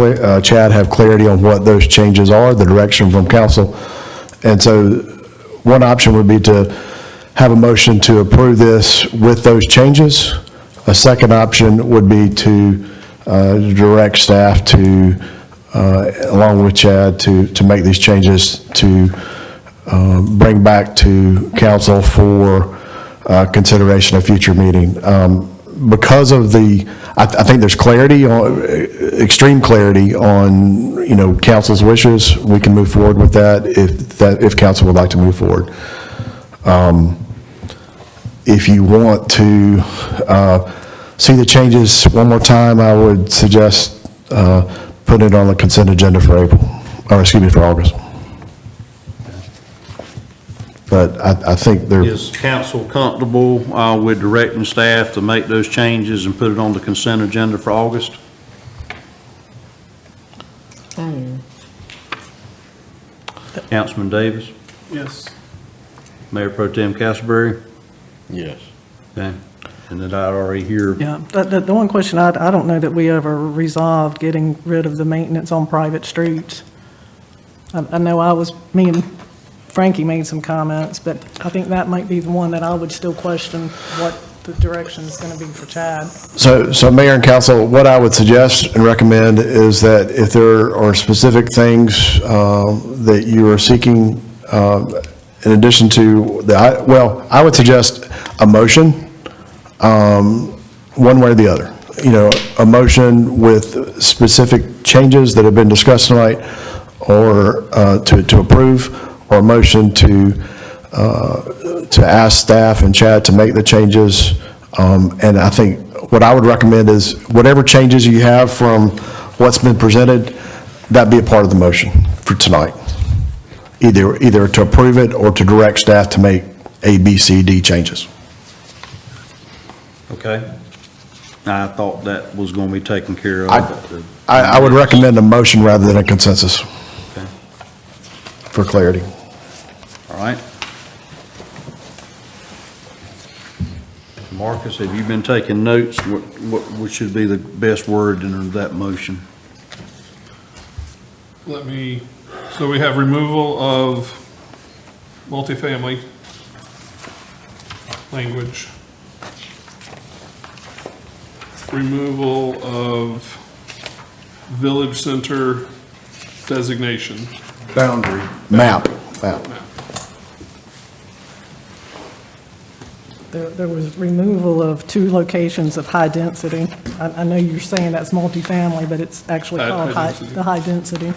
Chad, have clarity on what those changes are, the direction from council. And so one option would be to have a motion to approve this with those changes. A second option would be to direct staff to, along with Chad, to make these changes to bring back to council for consideration of future meeting. Because of I think there's clarity, extreme clarity on, council's wishes. We can move forward with that if council would like to move forward. If you want to see the changes one more time, I would suggest putting it on the consent agenda for for August. But I think there. Is council comfortable with directing staff to make those changes and put it on the consent agenda for August? I am. Councilman Davis? Yes. Mayor Pro Tem Castleberry? Yes. Okay. And then I already hear. Yeah, the one question, I don't know that we ever resolved getting rid of the maintenance on private streets. I know me and Frankie made some comments, but I think that might be the one that I would still question what the direction is going to be for Chad. So Mayor and Council, what I would suggest and recommend is that if there are specific things that you are seeking, in addition to I would suggest a motion, one way or the other. A motion with specific changes that have been discussed tonight, or to approve, or a motion to ask staff and Chad to make the changes. And I think what I would recommend is whatever changes you have from what's been presented, that be a part of the motion for tonight. Either to approve it or to direct staff to make A, B, C, D changes. Okay. I thought that was going to be taken care of. I would recommend a motion rather than a consensus. Okay. For clarity. All right. Marcus, have you been taking notes? What should be the best word in that motion? So we have removal of multifamily language. Removal of village center designation. Boundary. Map. There was removal of 2 locations of high density. I know you're saying that's multifamily, but it's actually called the high density.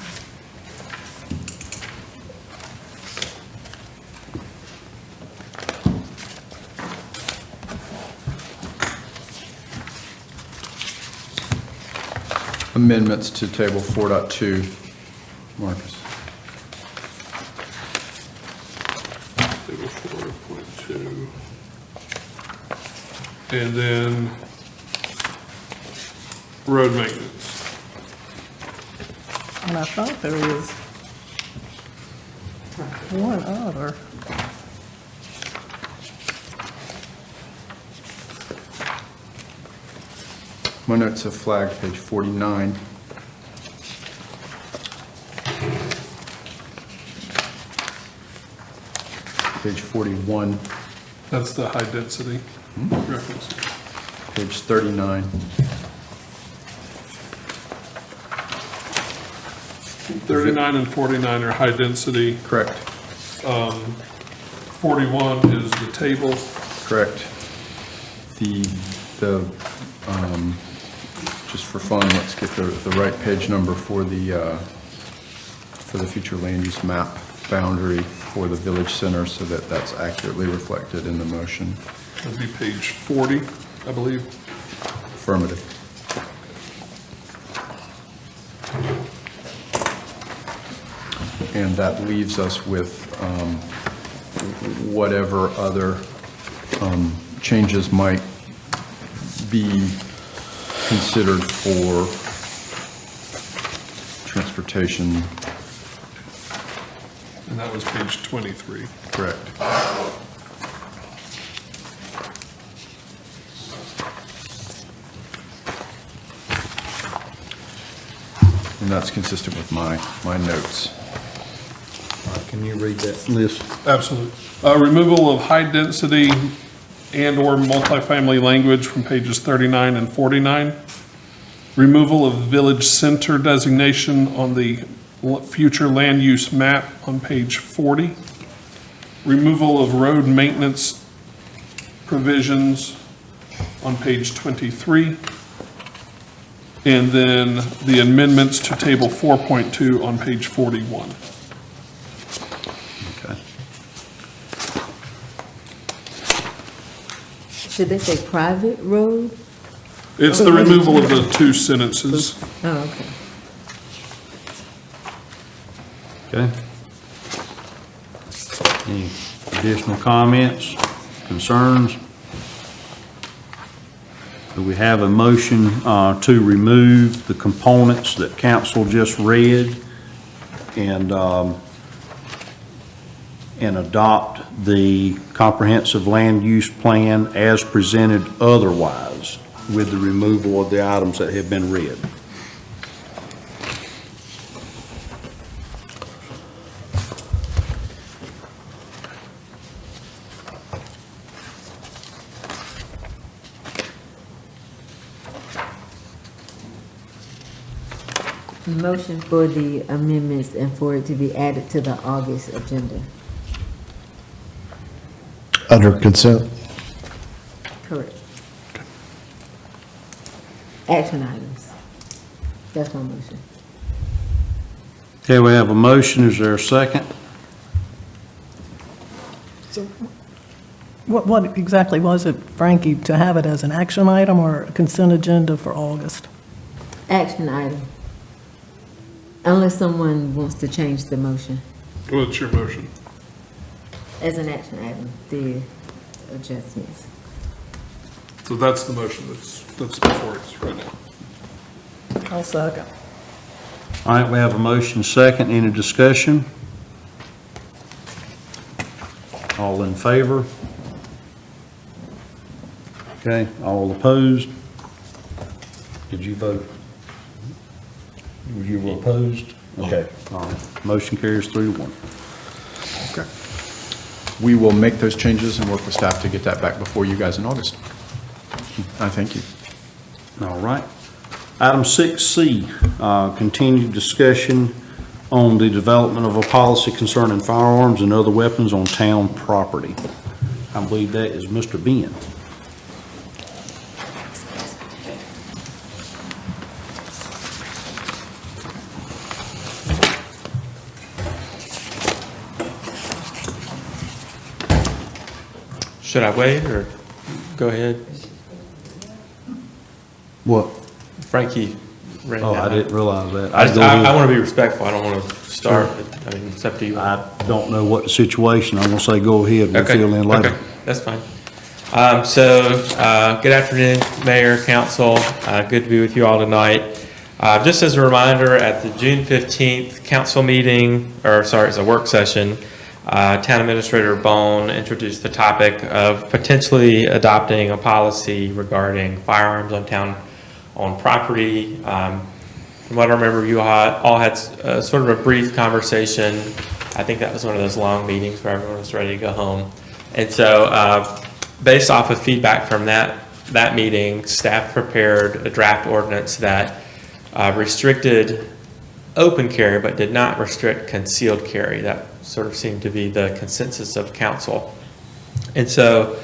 Amendments to table 4.2, Marcus. Table 4.2. And then road maintenance. And I thought there was one other. My notes have flagged page 49. Page 41. That's the high density reference. Page 39. 39 and 49 are high density. Correct. 41 is the table. Correct. Just for fun, let's get the right page number for the future land use map boundary for the village center so that that's accurately reflected in the motion. That'd be page 40, I believe. Affirmative. And that leaves us with whatever other changes might be considered for transportation. And that was page 23. Correct. And that's consistent with my notes. Can you read that list? Absolutely. Removal of high-density and/or multifamily language from pages 39 and 49. Removal of village center designation on the future land use map on page 40. Removal of road maintenance provisions on page 23. And then the amendments to table 4.2 on page 41. Okay. Should they say private road? It's the removal of the two sentences. Oh, okay. Okay. Any additional comments, concerns? Do we have a motion to remove the components that council just read and adopt the comprehensive land use plan as presented otherwise with the removal of the items that have been read? Motion for the amendments and for it to be added to the August agenda. Under consent? Correct. Action items. That's my motion. Okay, we have a motion. Is there a second? So what exactly was it, Frankie, to have it as an action item or a consent agenda for August? Action item. Unless someone wants to change the motion. What's your motion? As an action item, the adjustments. So that's the motion that's before us right now. I'll second. All right, we have a motion second. Any discussion? All in favor? Okay, all opposed? Did you vote? You were opposed? Okay, all right. Motion carries 3-1. Okay. We will make those changes and work with staff to get that back before you guys in August. I thank you. All right. Item 6C, continued discussion on the development of a policy concerning firearms and other weapons on town property. I believe that is Mr. Ben. Should I wait or go ahead? What? Frankie ran Oh, that. I didn't realize that. I want to be respectful. I don't want to start. I mean, it's up to you. I don't know what the situation. I'm gonna say go ahead. We'll Okay, fill in later. okay, that's fine. Good afternoon, Mayor, Council. Good to be with you all tonight. Just as a reminder, at the June 15th council meeting, or sorry, it's a work session, Town Administrator Bone introduced the topic of potentially adopting a policy regarding firearms on town-owned property. From what I remember, you all had sort of a brief conversation. I think that was one of those long meetings where everyone was ready to go home. And so, based off of feedback from that meeting, staff prepared a draft ordinance that restricted open carry but did not restrict concealed carry. That sort of seemed to be the consensus of council. And so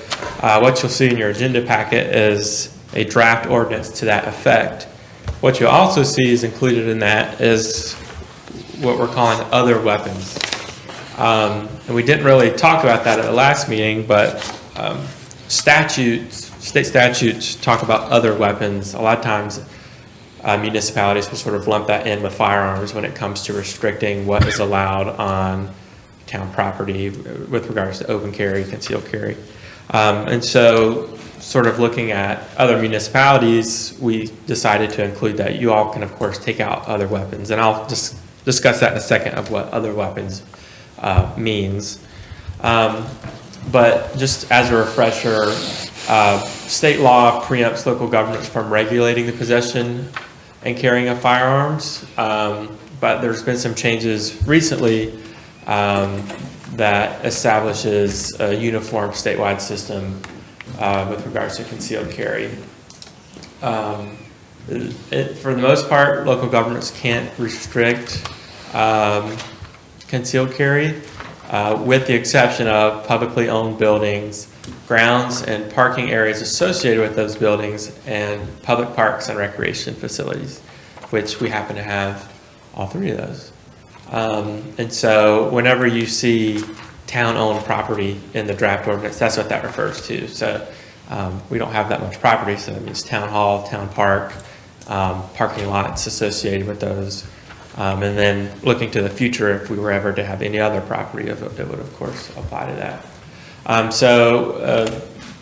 what you'll see in your agenda packet is a draft ordinance to that effect. What you'll also see is included in that is what we're calling other weapons. And we didn't really talk about that at the last meeting, but state statutes talk about other weapons. A lot of times municipalities will sort of lump that in with firearms when it comes to restricting what is allowed on town property with regards to open carry, concealed carry. And so sort of looking at other municipalities, we decided to include that. You all can, of course, take out other weapons, and I'll just discuss that in a second of what other weapons means. But just as a refresher, state law preempts local governments from regulating the possession and carrying of firearms, but there's been some changes recently that establishes a uniform statewide system with regards to concealed carry. For the most part, local governments can't restrict concealed carry, with the exception of publicly owned buildings, grounds and parking areas associated with those buildings, and public parks and recreation facilities, which we happen to have all three of those. And so whenever you see town-owned property in the draft ordinance, that's what that refers to. So we don't have that much property, so that means town hall, town park, parking lots associated with those. And then looking to the future, if we were ever to have any other property, it would of course apply to that.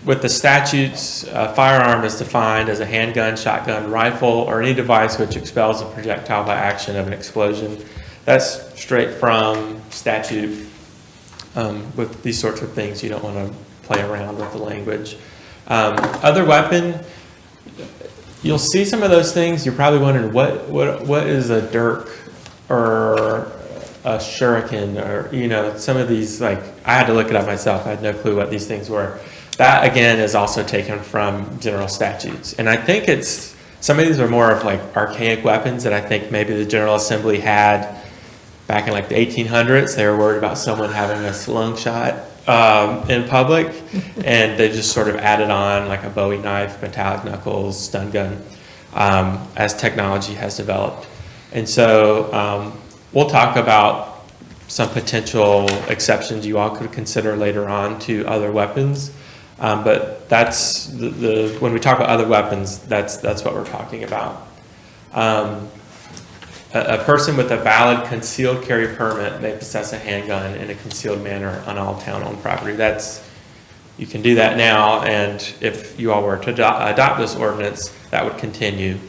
With the statutes, a firearm is defined as a handgun, shotgun, rifle, or any device which expels a projectile by action of an explosion. That's straight from statute. With these sorts of things, you don't want to play around with the language. Other weapon, you'll see some of those things. You're probably wondering what is a dirk or a shuriken, or some of these, like, I had to look it up myself. I had no clue what these things were. That again is also taken from general statutes, and I think some of these are more of like archaic weapons that I think maybe the General Assembly had back in like the 1800s. They were worried about someone having a slingshot in public, and they just sort of added on like a Bowie knife, metallic knuckles, stun gun, as technology has developed. And so we'll talk about some potential exceptions you all could consider later on to other weapons. But that's when we talk about other weapons, that's what we're talking about. A person with a valid concealed carry permit may possess a handgun in a concealed manner on all town-owned property. You can do that now, and if you all were to adopt this ordinance, that would continue.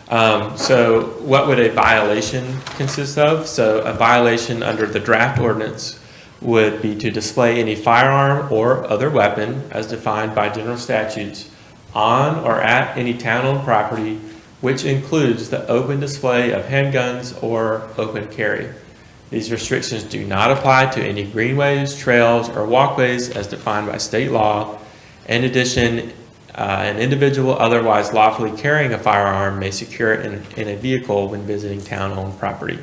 So what would a violation consist of? So a violation under the draft ordinance would be to display any firearm or other weapon as defined by general statutes on or at any town-owned property, which includes the open display of handguns or open carry. These restrictions do not apply to any greenways, trails, or walkways as defined by state law. In addition, an individual otherwise lawfully carrying a firearm may secure it in a vehicle when visiting town-owned property.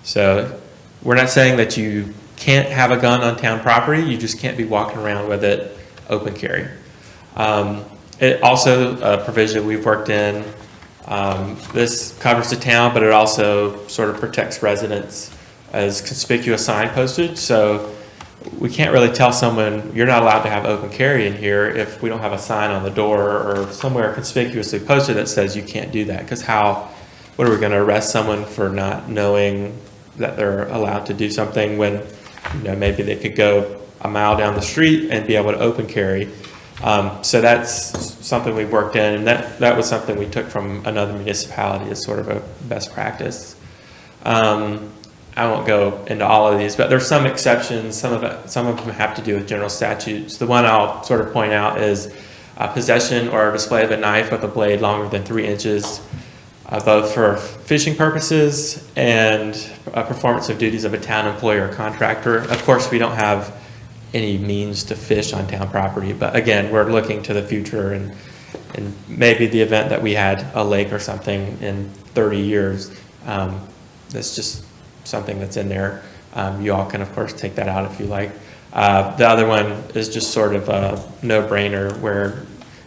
So we're not saying that you can't have a gun on town property, you just can't be walking around with it open carry. It also, a provision we've worked in, this covers the town, but it also sort of protects residents as conspicuous sign postage. So we can't really tell someone you're not allowed to have open carry in here if we don't have a sign on the door or somewhere conspicuously posted that says you can't do that. Because what are we going to arrest someone for not knowing that they're allowed to do something when maybe they could go a mile down the street and be able to open carry? So that's something we've worked in, and that was something we took from another municipality as sort of a best practice. I won't go into all of these, but there's some exceptions. Some of them have to do with general statutes. The one I'll sort of point out is possession or display of a knife with a blade longer than 3 inches, both for fishing purposes and performance of duties of a town employee or contractor. Of course, we don't have any means to fish on town property, but again, we're looking to the future, and maybe the event that we had a lake or something in 30 years, that's just something that's in there. You all can of course take that out if you like. The other one is just sort of a no-brainer, where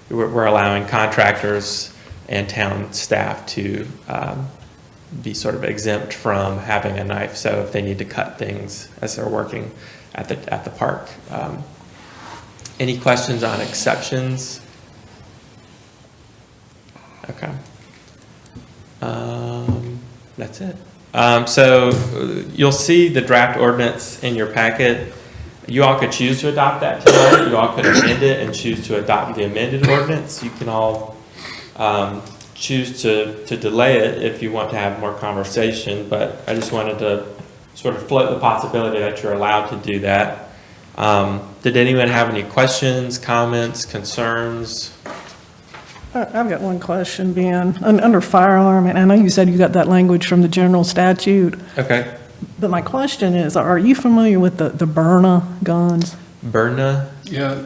we're allowing contractors and town staff to be sort of exempt from having a knife. So if they need to cut things as they're working at the park. Any questions on exceptions? Okay. That's it. So you'll see the draft ordinance in your packet. You all could choose to adopt that tonight. You all could amend it and choose to adopt the amended ordinance. You can all choose to delay it if you want to have more conversation, but I just wanted to sort of float the possibility that you're allowed to do that. Did anyone have any questions, comments, concerns? I've got one question, Ben. Under firearm, and I know you said you got that language from the general statute. Okay. But my question is, are you familiar with the Byrna guns? Byrna? Yeah,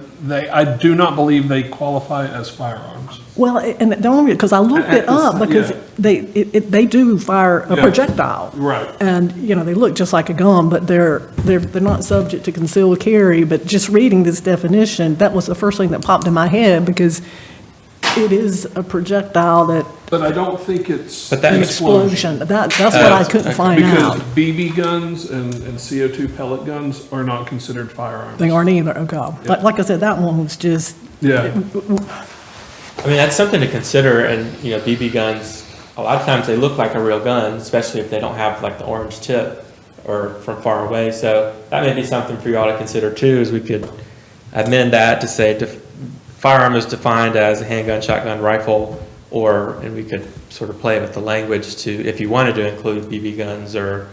I do not believe they qualify as firearms. Well, and the only, because I looked it up, because they do fire a Yeah. projectile. Right. And, they look just like a gun, but they're not subject to concealed carry. But just reading this definition, that was the first thing that popped in my head, because it is a projectile that, But I don't think it's But that- an explosion. That's what I couldn't find out. Because BB guns and CO2 pellet guns are not considered firearms. They aren't either, okay. Like I said, that one was just, Yeah. I mean, that's something to consider, and, BB guns, a lot of times they look like a real gun, especially if they don't have like the orange tip or from far away, so that may be something for y'all to consider too, is we could amend that to say firearm is defined as a handgun, shotgun, rifle, and we could sort of play with the language to, if you wanted to include BB guns or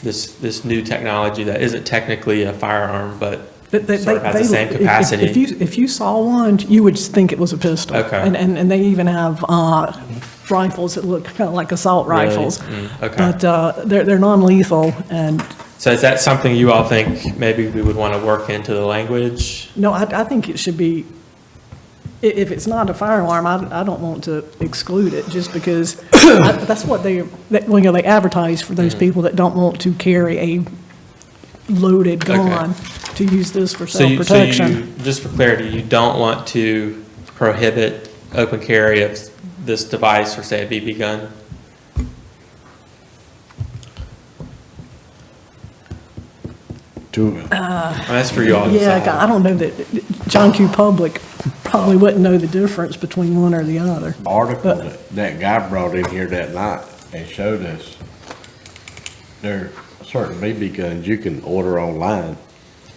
this new technology that isn't technically a firearm, but sort of has the same capacity. If you saw one, you would think it was a pistol. Okay. And they even have rifles that look kind of like assault rifles. Okay. But they're non-lethal, and So is that something you all think maybe we would want to work into the language? no, I think it should be, if it's not a firearm, I don't want to exclude it, just because that's what they advertise for those people that don't want to carry a loaded gun to use this for self-protection. Just for clarity, you don't want to prohibit open carry of this device for, say, a BB gun? That's for you all to decide. Yeah, I don't know that, John Q. Public probably wouldn't know the difference between one or the other. Article that guy brought in here that night and showed us, there are certain BB guns you can order online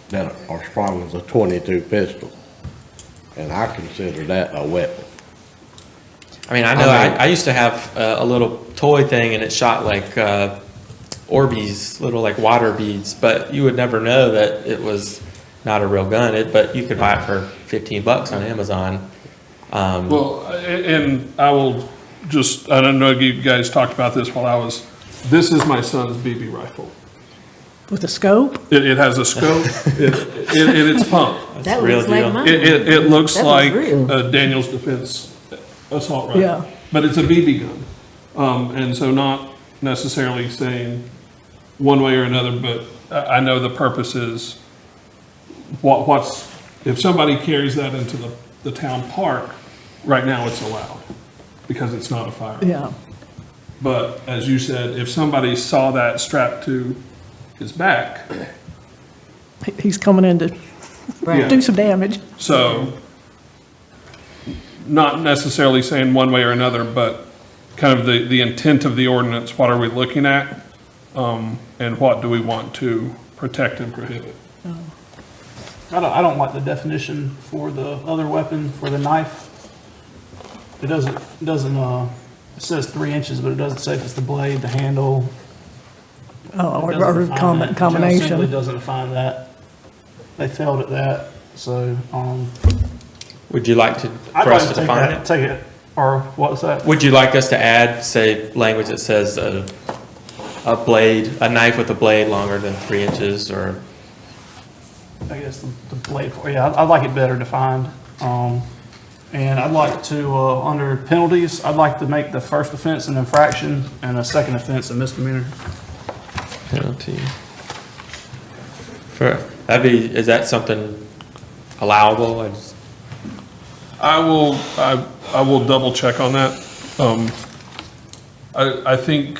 that are strong as a .22 pistol. And I consider that a weapon. I mean, I know I used to have a little toy thing and it shot like Orbeez, little like water beads, but you would never know that it was not a real gun, but you could buy it for $15 on Amazon. Well, and I will just, I don't know if you guys talked about this this is my son's BB rifle. With a scope? It has a scope, and it's pumped. That looks like mine. It looks That was like real. a Daniel's Defense assault rifle. Yeah. But it's a BB gun. And so not necessarily saying one way or another, but I know the purpose is if somebody carries that into the town park, right now it's allowed because it's not a firearm. Yeah. But as you said, if somebody saw that strapped to his back, He's coming in to Yeah. do some damage. so not necessarily saying one way or another, but kind of the intent of the ordinance, what are we looking at? And what do we want to protect and prohibit? I don't like the definition for the other weapon, for the knife. It it says 3 inches, but it doesn't say if it's the blade, the handle. Or It doesn't define that. General Assembly combination. doesn't define that. They failed at that, so, Would you like to, I'd for like us to to take define that, it? take it, or what was that? Would you like us to add, say, language that says a blade, a knife with a blade longer than 3 inches, or? I guess the blade, yeah, I'd like it better defined. And I'd like to, under penalties, I'd like to make the first offense an infraction and a second offense a misdemeanor. Penalty. Is that something allowable? I will double check on that. I think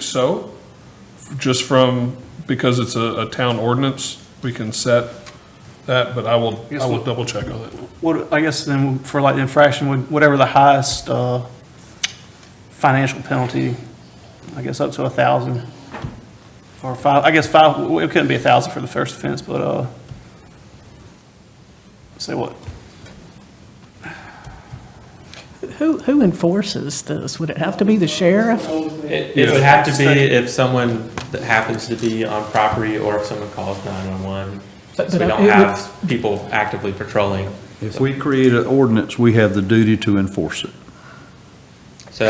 so, just because it's a town ordinance, we can set that, but I will double check on it. What, I guess then for like the infraction, whatever the highest, financial penalty, I guess up to 1,000. Or 5, I guess 5, it couldn't be 1,000 for the first offense, but, say what? Who enforces this? Would it have to be the sheriff? It would have to be if someone that happens to be on property or if someone calls 911. So we don't have people actively patrolling. If we create an ordinance, we have the duty to enforce it. So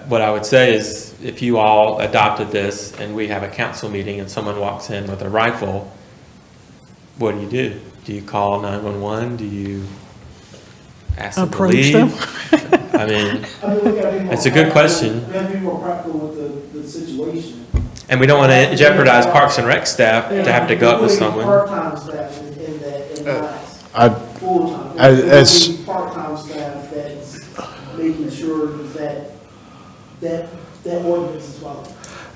what I would say is, if you all adopted this and we have a council meeting and someone walks in with a rifle, what do? Do you call 911? Do you ask them to Approach leave? them? I mean, we gotta be more it's a good question. We have to be more practical with the situation. And we don't want to jeopardize Parks and Rec staff to have to go up with someone. Part-time staff in that, in I- full-time. as- It would be part-time staff that's making sure that ordinance is followed.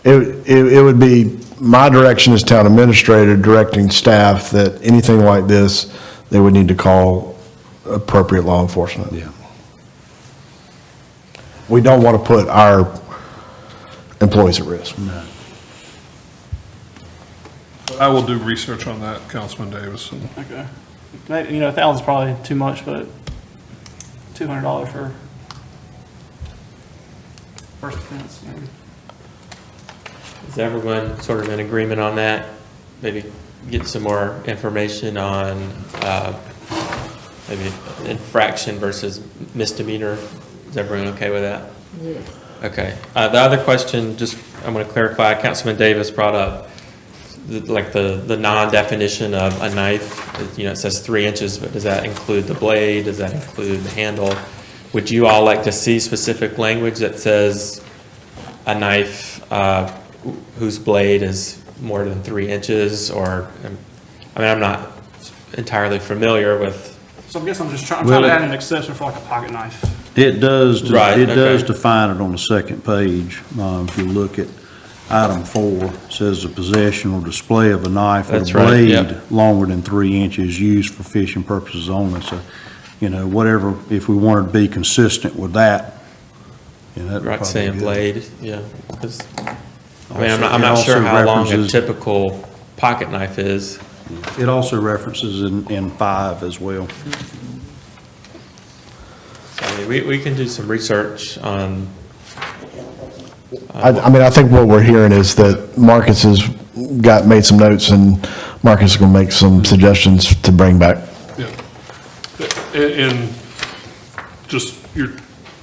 It would be my direction as town administrator directing staff that anything like this, they would need to call appropriate law enforcement. Yeah. We don't want to put our employees at risk. I will do research on that, Councilman Davis. And Okay. Maybe, you know, 1,000 is probably too much, but $200 for first offense, maybe. Is everyone sort of in agreement on that? Maybe get some more information on maybe infraction versus misdemeanor. Is everyone okay with that? Yeah. Okay. The other question, just I'm going to clarify, Councilman Davis brought up the non-definition of a knife. You know, it says 3 inches, but does that include the blade? Does that include the handle? Would you all like to see specific language that says a knife whose blade is more than 3 inches? Or, I mean, I'm not entirely familiar with. So I guess I'm trying Well, to add an exception for like a pocket knife. It does, Right, it does okay. define it on the second page. If you look at item 4, it says the possession or display of a knife or That's right, yep. blade longer than 3 inches used for fishing purposes only. So, you know, whatever, if we wanted to be consistent with that, you know, that'd Right, probably saying be good. blade, yeah. 'Cause, I mean, Also- I'm it not sure also how long a references- typical pocket knife is. It also references in 5 as well. So, I mean, we can do some research on. I mean, I think what we're hearing is that Marcus has made some notes, and Marcus is going to make some suggestions to bring back. Yeah. And just your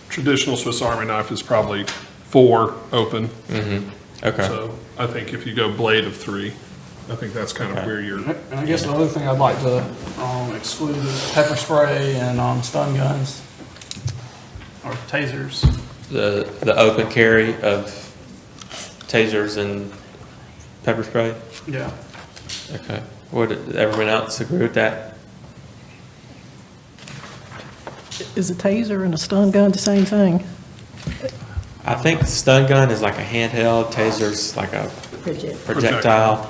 traditional Swiss Army knife is probably 4 open. Okay. So I think if you go blade of 3, I think that's kind of where you're. And I guess the other thing I'd like to exclude is pepper spray and stun guns or tasers. The open carry of tasers and pepper spray? Yeah. Okay. Would everyone else agree with that? Is a taser and a stun gun the same thing? I think stun gun is like a handheld, taser's like a projectile.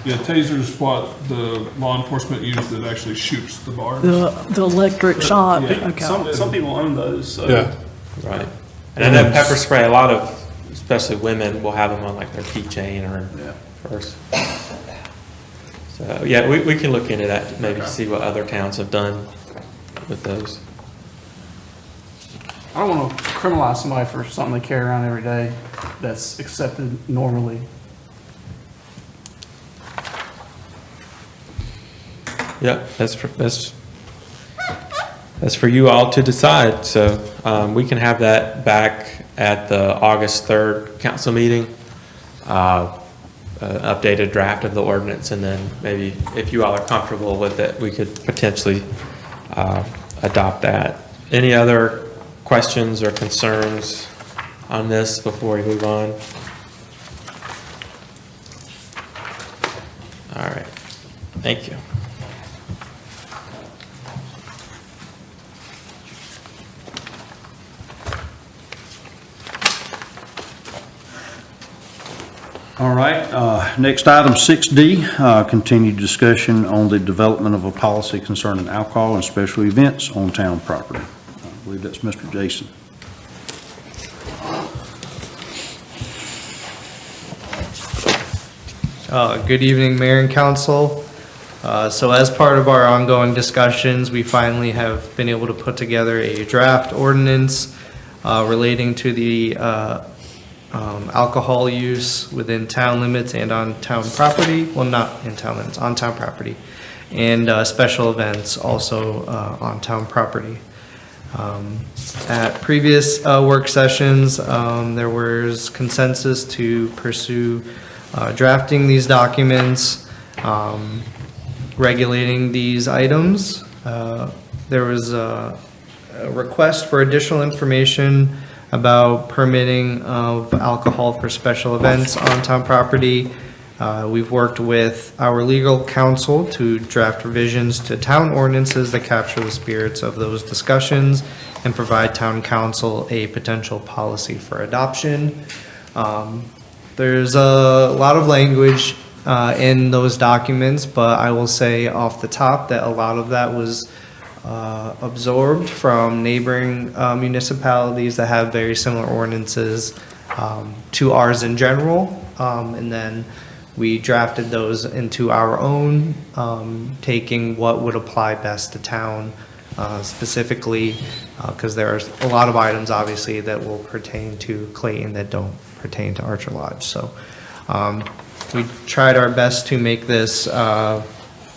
Yeah, taser's what the law enforcement use that actually shoots the bars. The electric shot? Yeah. Okay. Some people own those, so. Yeah. Right. And I know pepper spray, a lot of, especially women, will have them on like their keychain or purse. So, yeah, we can look into that, maybe see what other towns have done with those. I don't want to criminalize somebody for something they carry around every day that's accepted normally. Yeah, that's for you all to decide. So we can have that back at the August 3rd council meeting. Updated draft of the ordinance, and then maybe if you all are comfortable with it, we could potentially adopt that. Any other questions or concerns on this before we move on? All right, thank you. All right, next item, 6D, continued discussion on the development of a policy concerning alcohol and special events on town property. I believe that's Mr. Jason. Good evening, Mayor and Council. So as part of our ongoing discussions, we finally have been able to put together a draft ordinance relating to the alcohol use within town limits and on town property. Well, not in town limits, on town property. And special events also on town property. At previous work sessions, there was consensus to pursue drafting these documents, regulating these items. There was a request for additional information about permitting of alcohol for special events on town property. We've worked with our legal counsel to draft revisions to town ordinances that capture the spirits of those discussions and provide town council a potential policy for adoption. There's a lot of language in those documents, but I will say off the top that a lot of that was absorbed from neighboring municipalities that have very similar ordinances to ours in general. And then we drafted those into our own, taking what would apply best to town specifically, because there are a lot of items obviously that will pertain to Clayton that don't pertain to Archer Lodge. So we tried our best to make this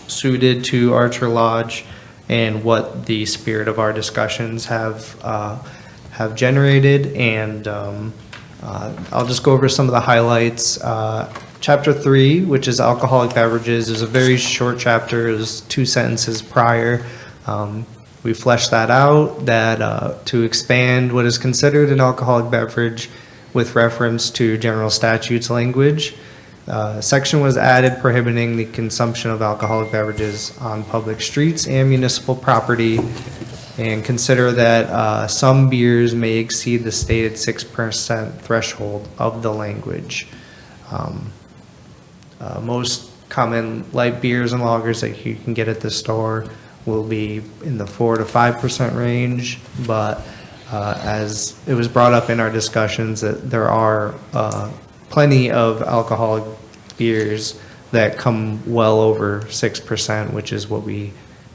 suited to Archer Lodge and what the spirit of our discussions have generated. And I'll just go over some of the highlights. Chapter 3, which is alcoholic beverages, is a very short chapter. It was 2 sentences prior. We fleshed that out, that to expand what is considered an alcoholic beverage with reference to general statutes language. Section was added prohibiting the consumption of alcoholic beverages on public streets and municipal property, and consider that some beers may exceed the stated 6% threshold of the language. Most common light beers and lagers that you can get at the store will be in the 4 to 5% range, but as it was brought up in our discussions, that there are plenty of alcoholic beers that come well over 6%, which is what we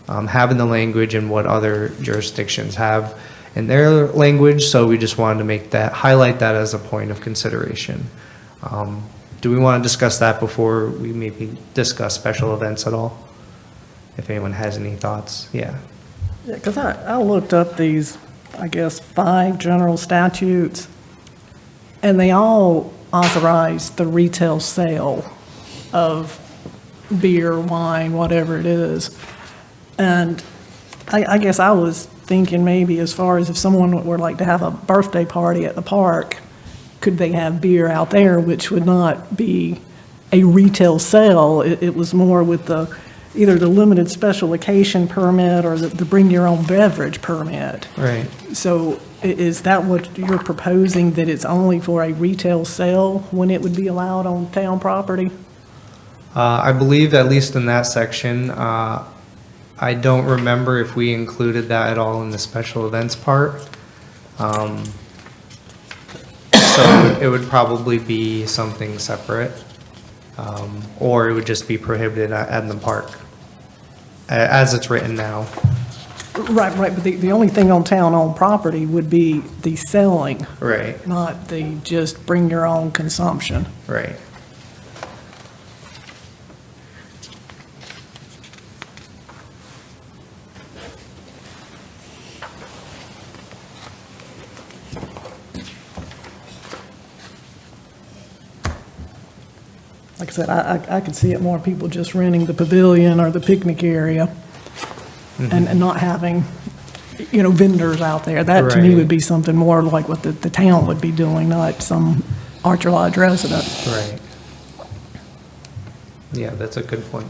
have in the language and what other jurisdictions have in their language. So we just wanted to make that, highlight that as a point of consideration. Do we want to discuss that before we maybe discuss special events at all? If anyone has any thoughts, yeah. Yeah, because I looked up these, I guess, 5 general statutes, and they all authorize the retail sale of beer, wine, whatever it is. And I guess I was thinking maybe as far as if someone were like to have a birthday party at the park, could they have beer out there, which would not be a retail sale? It was more with either the limited special occasion permit or the bring your own beverage permit. Right. So is that what you're proposing, that it's only for a retail sale when it would be allowed on town property? I believe at least in that section, I don't remember if we included that at all in the special events part. So it would probably be something separate, or it would just be prohibited at the park, as it's written now. Right, but the only thing on town-owned property would be the selling. Right. Not the just bring your own consumption. Right. Like I said, I could see it more people just renting the pavilion or the picnic area and not having, vendors out there. That to me Right. would be something more like what the town would be doing, not some Archer Lodge resident. Right. Yeah, that's a good point.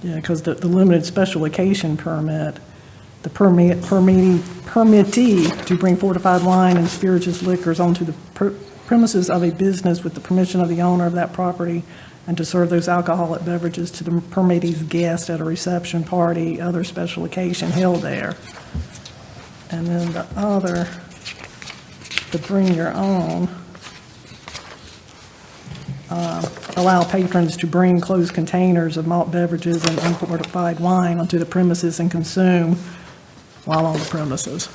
Yeah, because the limited special occasion permit, the permittee to bring fortified wine and spirituous liquors onto the premises of a business with the permission of the owner of that property, and to serve those alcoholic beverages to the permittee's guest at a reception, party, other special occasion held there. And then the other, to bring your own, allow patrons to bring closed containers of malt beverages and unfortified wine onto the premises and consume while on the premises.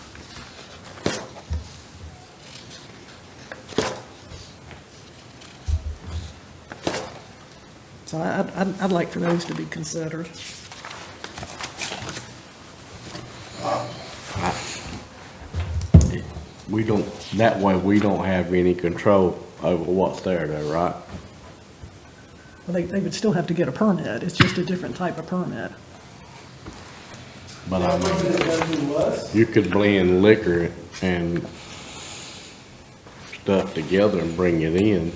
So I'd like for those to be considered. We don't, that way we don't have any control over what's there though, right? Well, they would still have to get a permit. It's just a different type of permit. But I mean, you could blend liquor and stuff together and bring it in.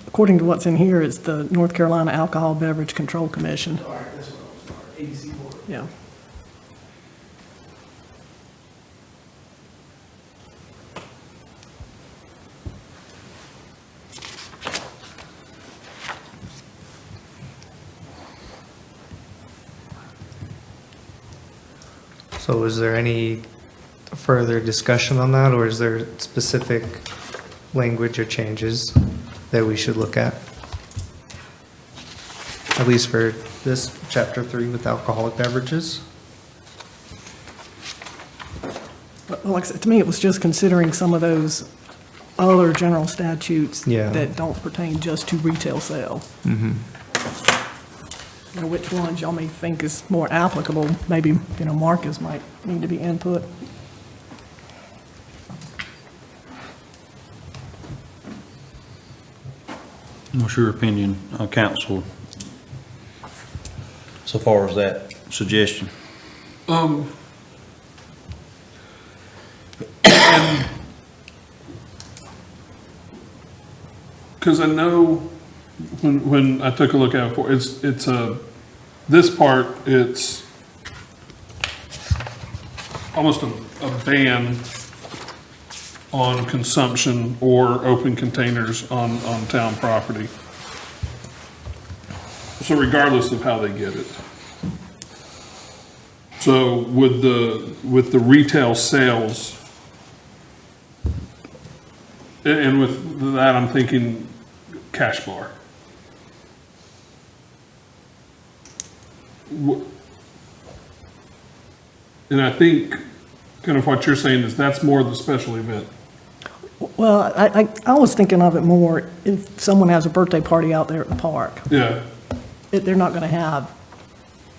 According to what's in here, it's the North Carolina Alcohol Beverage Control Commission. All right, that's what I was, ABC board. Yeah. So is there any further discussion on that, or is there specific language or changes that we should look at? At least for this chapter 3 with alcoholic beverages? But like I said, to me, it was just considering some of those other general statutes Yeah. that don't pertain just to retail sale. Mm-hmm. You know, which ones y'all may think is more applicable, maybe, you know, Marcus might need to be input. What's your opinion, council, so far as that suggestion? Because I know when I took a look at it before, it's this part, it's almost a ban on consumption or open containers on town property. So regardless of how they get it. So with the retail sales, and with that, I'm thinking cash bar. And I think kind of what you're saying is that's more the special event. Well, I was thinking of it more if someone has a birthday party out there at the park. Yeah, They're not gonna have,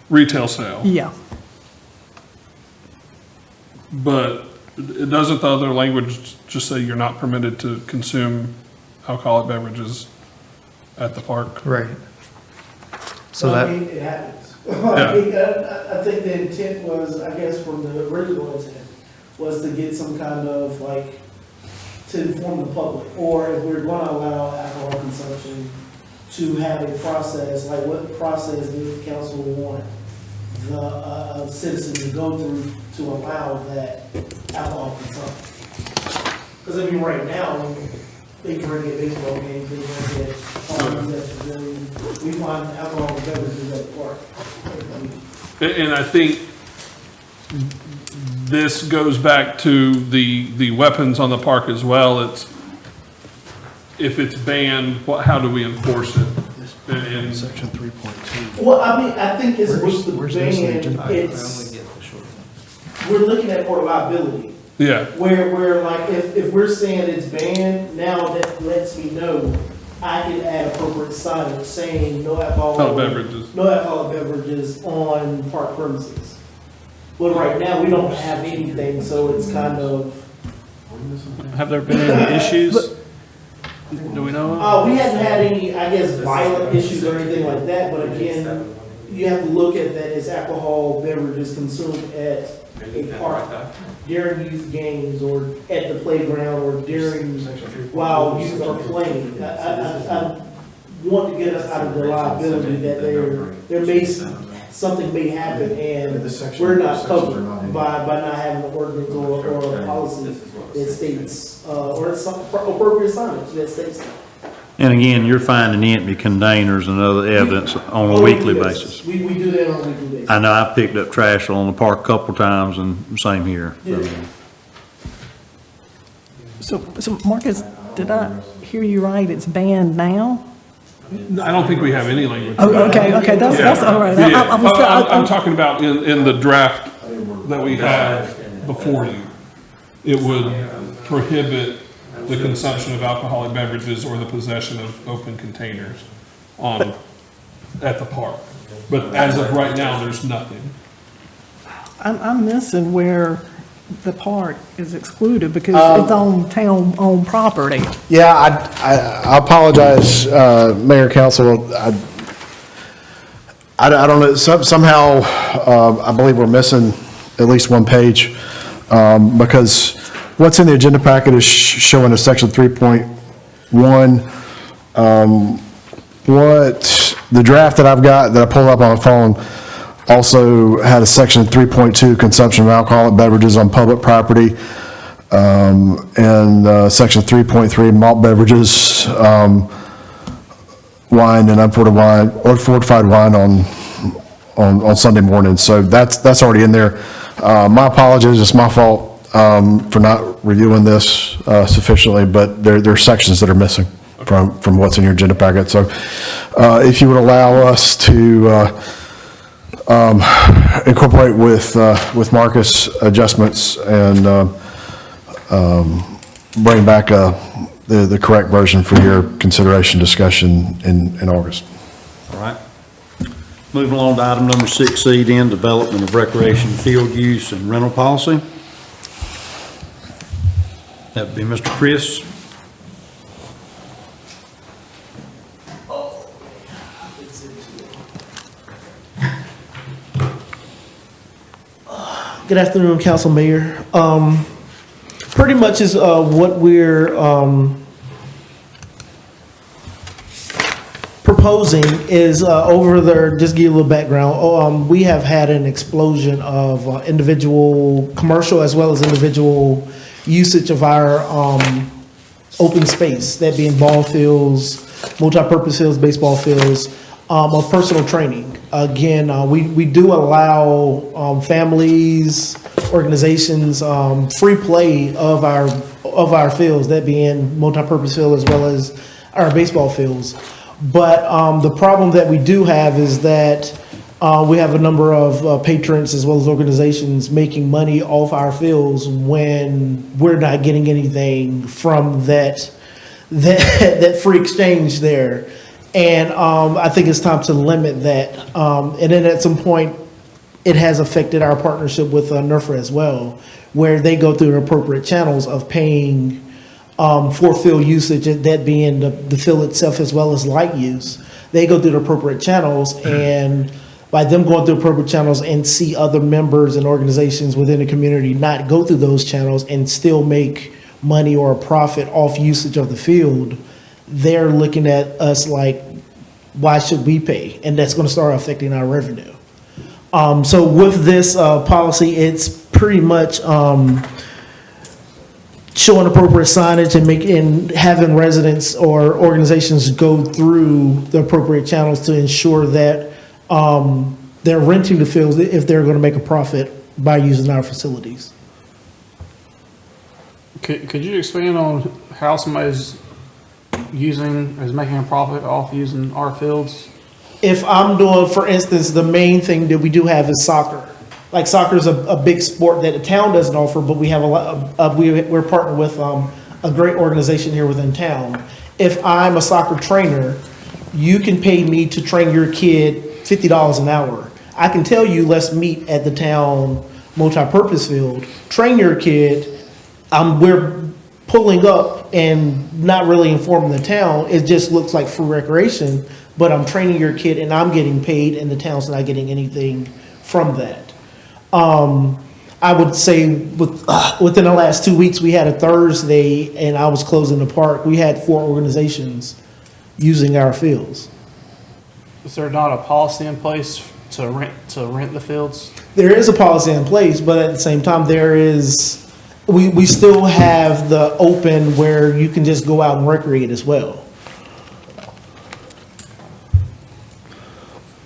retail sale. yeah. But it doesn't the other language just say you're not permitted to consume alcoholic beverages at the park? Right. So Well, I that, mean, it happens. Yeah. I mean, I think the intent was, I guess, from the original intent, was to get some kind of like, to inform the public, or if we're gonna allow alcohol consumption, to have a process, like what process does the council want the citizen to go through to allow that alcohol consumption? Because I mean, right now, they can bring it baseball games, they bring it, we find alcohol beverages at the park. And I think this goes back to the weapons on the park as well. It's, if it's banned, how do we enforce it? And Section 3.2. Well, I mean, I think it's with the Where's this ban, agenda? it's, we're looking at more liability. yeah, Where like, if we're saying it's banned, now that lets me know I can add appropriate signage saying no alcohol. beverages. No alcoholic beverages on park premises. But right now, we don't have anything, so it's kind of, Have there been any issues? Do we know of? we haven't had any, I guess, violent issues or anything like that, but again, you have to look at that as alcohol beverages consumed at a park during youth games or at the playground or during, while youth are playing. I want to get us out of the liability that there may, something may happen and we're not covered by not having an ordinance or a policy that states, or some appropriate signage that states that. And again, you're finding empty containers and other evidence on a weekly basis. We do that on a weekly basis. I know I've picked up trash on the park a couple times, and same here. Yeah. So Marcus, did I hear you right, it's banned now? I don't think we have any language. Oh, okay, that's all right. Yeah. I'm I'm talking about in the draft that we have before you. It would prohibit the consumption of alcoholic beverages or the possession of open containers at the park. But as of right now, there's nothing. I'm missing where the park is excluded because it's on town-owned property. Yeah, I apologize, Mayor, Council. I don't know, somehow, I believe we're missing at least one page, because what's in the agenda packet is showing a section 3.1. The draft that I've got, that I pulled up on my phone, also had a section 3.2, consumption of alcoholic beverages on public property, and section 3.3, malt beverages, wine and unfortified wine, or fortified wine on Sunday morning. So that's already in there. My apologies, it's my fault for not reviewing this sufficiently, but there are sections that are missing from what's in your agenda packet. So if you would allow us to incorporate with Marcus adjustments and bring back the correct version for your consideration discussion in August. All right. Moving along to item number 6C, then, development of recreation field use and rental policy. That would be Mr. Chris. Good afternoon, Council Mayor. Pretty much is what we're proposing is over there, just give you a little background. We have had an explosion of individual commercial as well as individual usage of our open space, that being ball fields, multi-purpose fields, baseball fields, of personal training. Again, we do allow families, organizations, free play of our fields, that being multi-purpose field as well as our baseball fields. But the problem that we do have is that we have a number of patrons as well as organizations making money off our fields when we're not getting anything from that free exchange there. And I think it's time to limit that. And then at some point, it has affected our partnership with NERFA as well, where they go through the appropriate channels of paying for field usage, that being the field itself as well as light use. They go through the appropriate channels, and by them going through appropriate channels and see other members and organizations within the community not go through those channels and still make money or a profit off usage of the field, they're looking at us like, why should we pay? And that's going to start affecting our revenue. So with this policy, it's pretty much showing appropriate signage and having residents or organizations go through the appropriate channels to ensure that they're renting the fields if they're going to make a profit by using our facilities. Could you expand on how somebody's making a profit off using our fields? If I'm doing, for instance, the main thing that we do have is soccer. Like soccer is a big sport that the town doesn't offer, but we have a lot. We're partnered with a great organization here within town. If I'm a soccer trainer, you can pay me to train your kid $50 an hour. I can tell you, let's meet at the town multi-purpose field, train your kid. We're pulling up and not really informing the town. It just looks like free recreation, but I'm training your kid and I'm getting paid and the town's not getting anything from that. I would say within the last 2 weeks, we had a Thursday and I was closing the park. We had 4 organizations using our fields. Is there not a policy in place to rent the fields? There is a policy in place, but at the same time, we still have the open where you can just go out and recreate as well.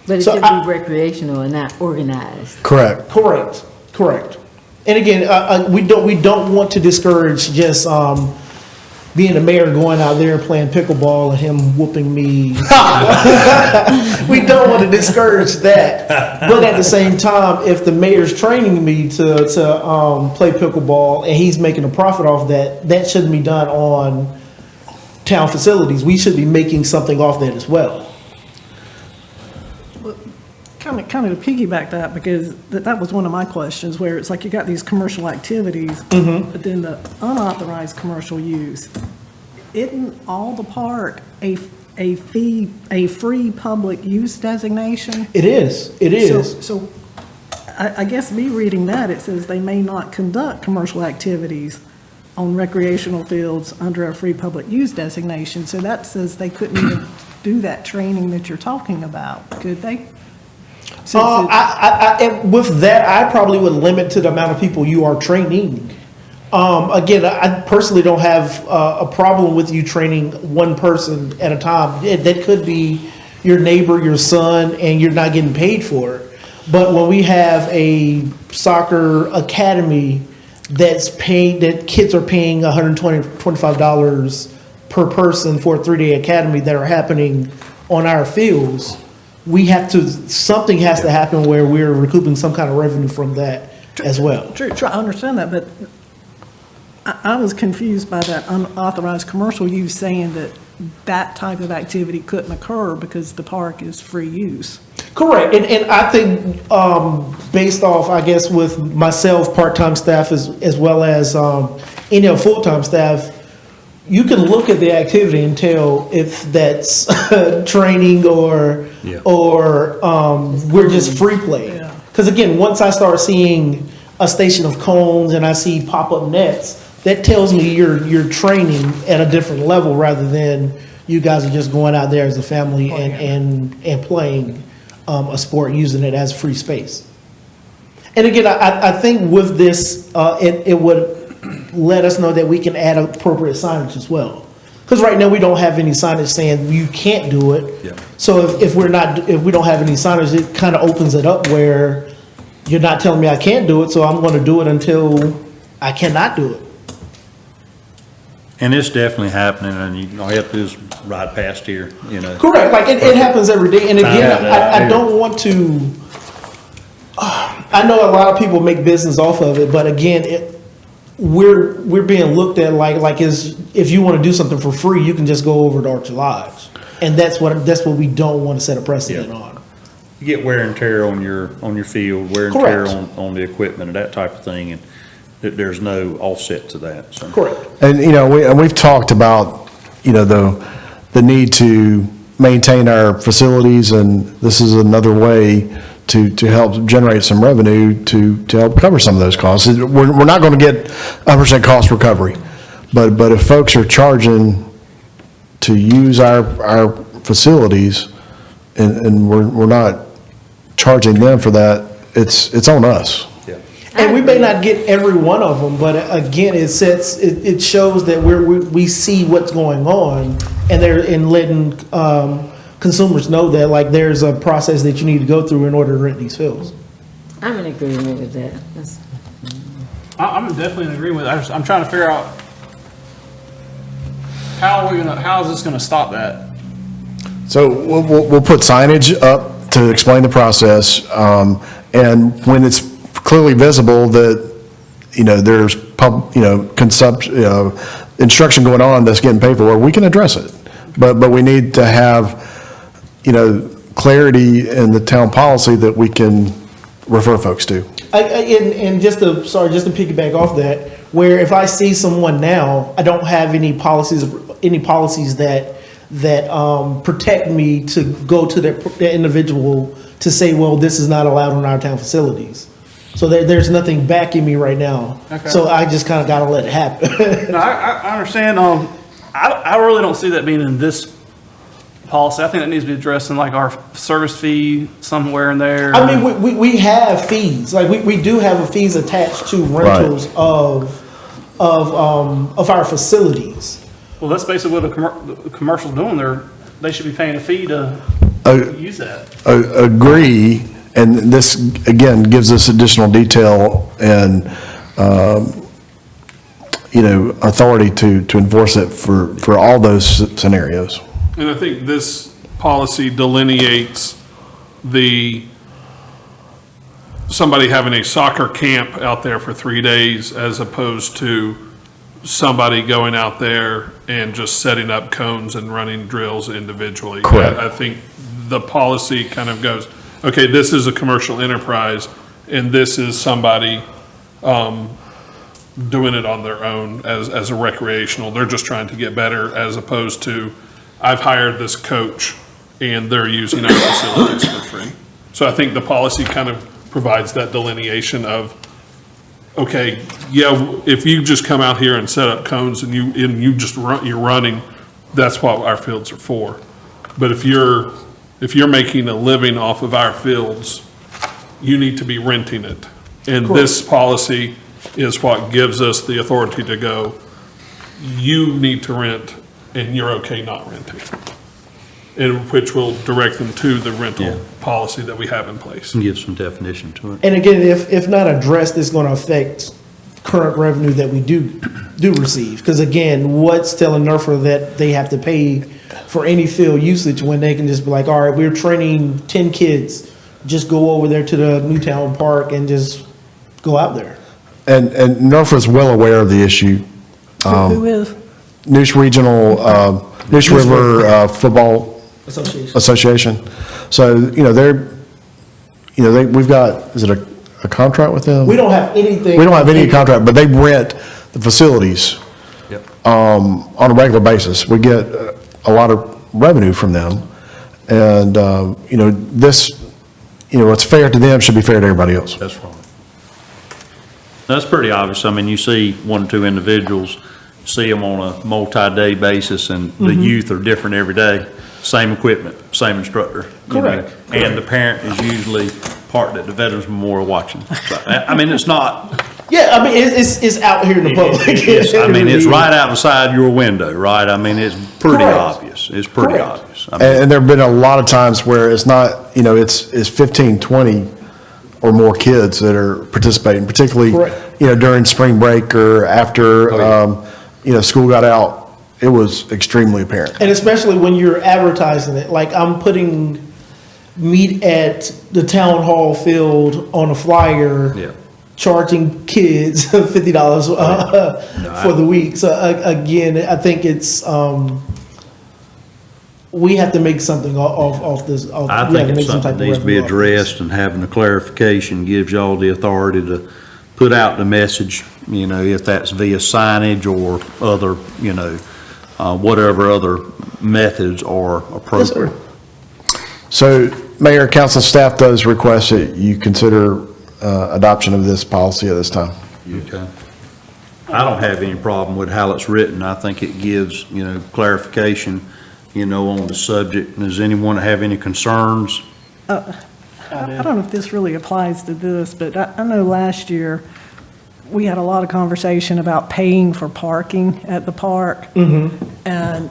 But it should be recreational and not organized. Correct. Correct. And again, we don't want to discourage just being a mayor, going out there and playing pickleball and him whooping me. We don't want to discourage that. But at the same time, if the mayor's training me to play pickleball and he's making a profit off that, that shouldn't be done on town facilities. We should be making something off that as well. Kind of to piggyback that, because that was one of my questions, where it's like you got these commercial activities, but then the unauthorized commercial use, isn't all the park a free public use designation? It is, it is. So I guess me reading that, it says they may not conduct commercial activities on recreational fields under a free public use designation. So that says they couldn't even do that training that you're talking about, could they? With that, I probably would limit to the amount of people you are training. Again, I personally don't have a problem with you training one person at a time. That could be your neighbor, your son, and you're not getting paid for it. But when we have a soccer academy that's paid, that kids are paying $125 per person for a 3-day academy that are happening on our fields, we have to, something has to happen where we're recouping some kind of revenue from that as well. True, I understand that, but I was confused by that unauthorized commercial use, saying that that type of activity couldn't occur because the park is free use. Correct, and I think based off, I guess, with myself, part-time staff as well as any full-time staff, you can look at the activity and tell if that's training or we're just free play. Because again, once I start seeing a station of cones and I see pop-up nets, that tells me you're training at a different level rather than you guys are just going out there as a family and playing a sport, using it as free space. And again, I think with this, it would let us know that we can add appropriate signage as well. Because right now we don't have any signage saying you can't do it. Yeah. So if we don't have any signage, it kind of opens it up where you're not telling me I can't do it, so I'm going to do it until I cannot do it. And it's definitely happening, and all you have to do is ride past here, you know. Correct, like it happens every day. And again, I don't want to, I know a lot of people make business off of it, but again, we're being looked at like if you want to do something for free, you can just go over to Archer Lodge. And that's what we don't want to set a precedent on. You get wear and tear on your field, wear and tear on the equipment and that type of thing, and there's no offset to that, so. Correct. And, we've talked about, the need to maintain our facilities, and this is another way to help generate some revenue to help cover some of those costs. We're not going to get 100% cost recovery, but if folks are charging to use our facilities and we're not charging them for that, it's on us. And we may not get every one of them, but again, it shows that we see what's going on, and letting consumers know that like there's a process that you need to go through in order to rent these fields. I'm in agreement with that. I'm definitely in agreement with it. I'm trying to figure out how is this gonna stop that? So we'll put signage up to explain the process, and when it's clearly visible that, there's instruction going on that's getting paid for, we can address it. But we need to have, clarity in the town policy that we can refer folks to. And just to piggyback off that, where if I see someone now, I don't have any policies that protect me to go to that individual to say, well, this is not allowed on our town facilities. So there's nothing backing me right now. Okay. So I just kind of got to let it happen. No, I understand. I really don't see that being in this policy. I think that needs to be addressed in like our service fee somewhere in there. I mean, we have fees. Like we do have fees attached to rentals of our facilities. Well, that's basically what the commercial's doing. They should be paying a fee to use that. Agree, and this, again, gives us additional detail and authority to enforce it for all those scenarios. And I think this policy delineates somebody having a soccer camp out there for 3 days as opposed to somebody going out there and just setting up cones and running drills individually. Correct. I think the policy kind of goes, okay, this is a commercial enterprise and this is somebody doing it on their own as a recreational. They're just trying to get better as opposed to, I've hired this coach and they're using our facilities for free. So I think the policy kind of provides that delineation of, okay, yeah, if you just come out here and set up cones and you just run, you're running, that's what our fields are for. But if you're making a living off of our fields, you need to be renting it. And this policy is what gives us the authority to go, you need to rent and you're okay not renting. And which will direct them to the rental policy that we have in place. And give some definition to it. And again, if not addressed, it's gonna affect current revenue that we do receive. Because again, what's telling NERFA that they have to pay for any field usage when they can just be like, all right, we're training 10 kids, just go over there to the Newtown Park and just go out there. And NERFA is well aware of the issue. Who is? Neuse Regional, Neuse River Football Association. So, we've got, is it a contract with them? We don't have anything. We don't have any contract, but they rent the facilities on a regular basis. We get a lot of revenue from them. And, what's fair to them should be fair to everybody else. That's right. That's pretty obvious. I mean, you see one or two individuals, see them on a multi-day basis, and the youth are different every day. Same equipment, same instructor. Correct. And the parent is usually parked at the Veterans Memorial watching. So, I mean, it's not. Yeah, I mean, it's out here in the public. I mean, it's right outside your window, right? I mean, it's pretty obvious. It's pretty obvious. I mean, And there've been a lot of times where it's not, it's 15, 20 or more kids that are participating, particularly, during spring break or after, school got out. It was extremely apparent. And especially when you're advertising it, like I'm putting meet at the town hall field on a flyer, charging kids $50 for the week. So again, I think it's, we have to make something off this. I think it's something that needs to be addressed, and having a clarification gives y'all the authority to put out the message, if that's via signage or other, whatever other methods are appropriate. So, Mayor, council staff does request that you consider adoption of this policy at this time. Okay. I don't have any problem with how it's written. I think it gives, clarification, on the subject. Does anyone have any concerns? I don't know if this really applies to this, but I know last year we had a lot of conversation about paying for parking at the park. And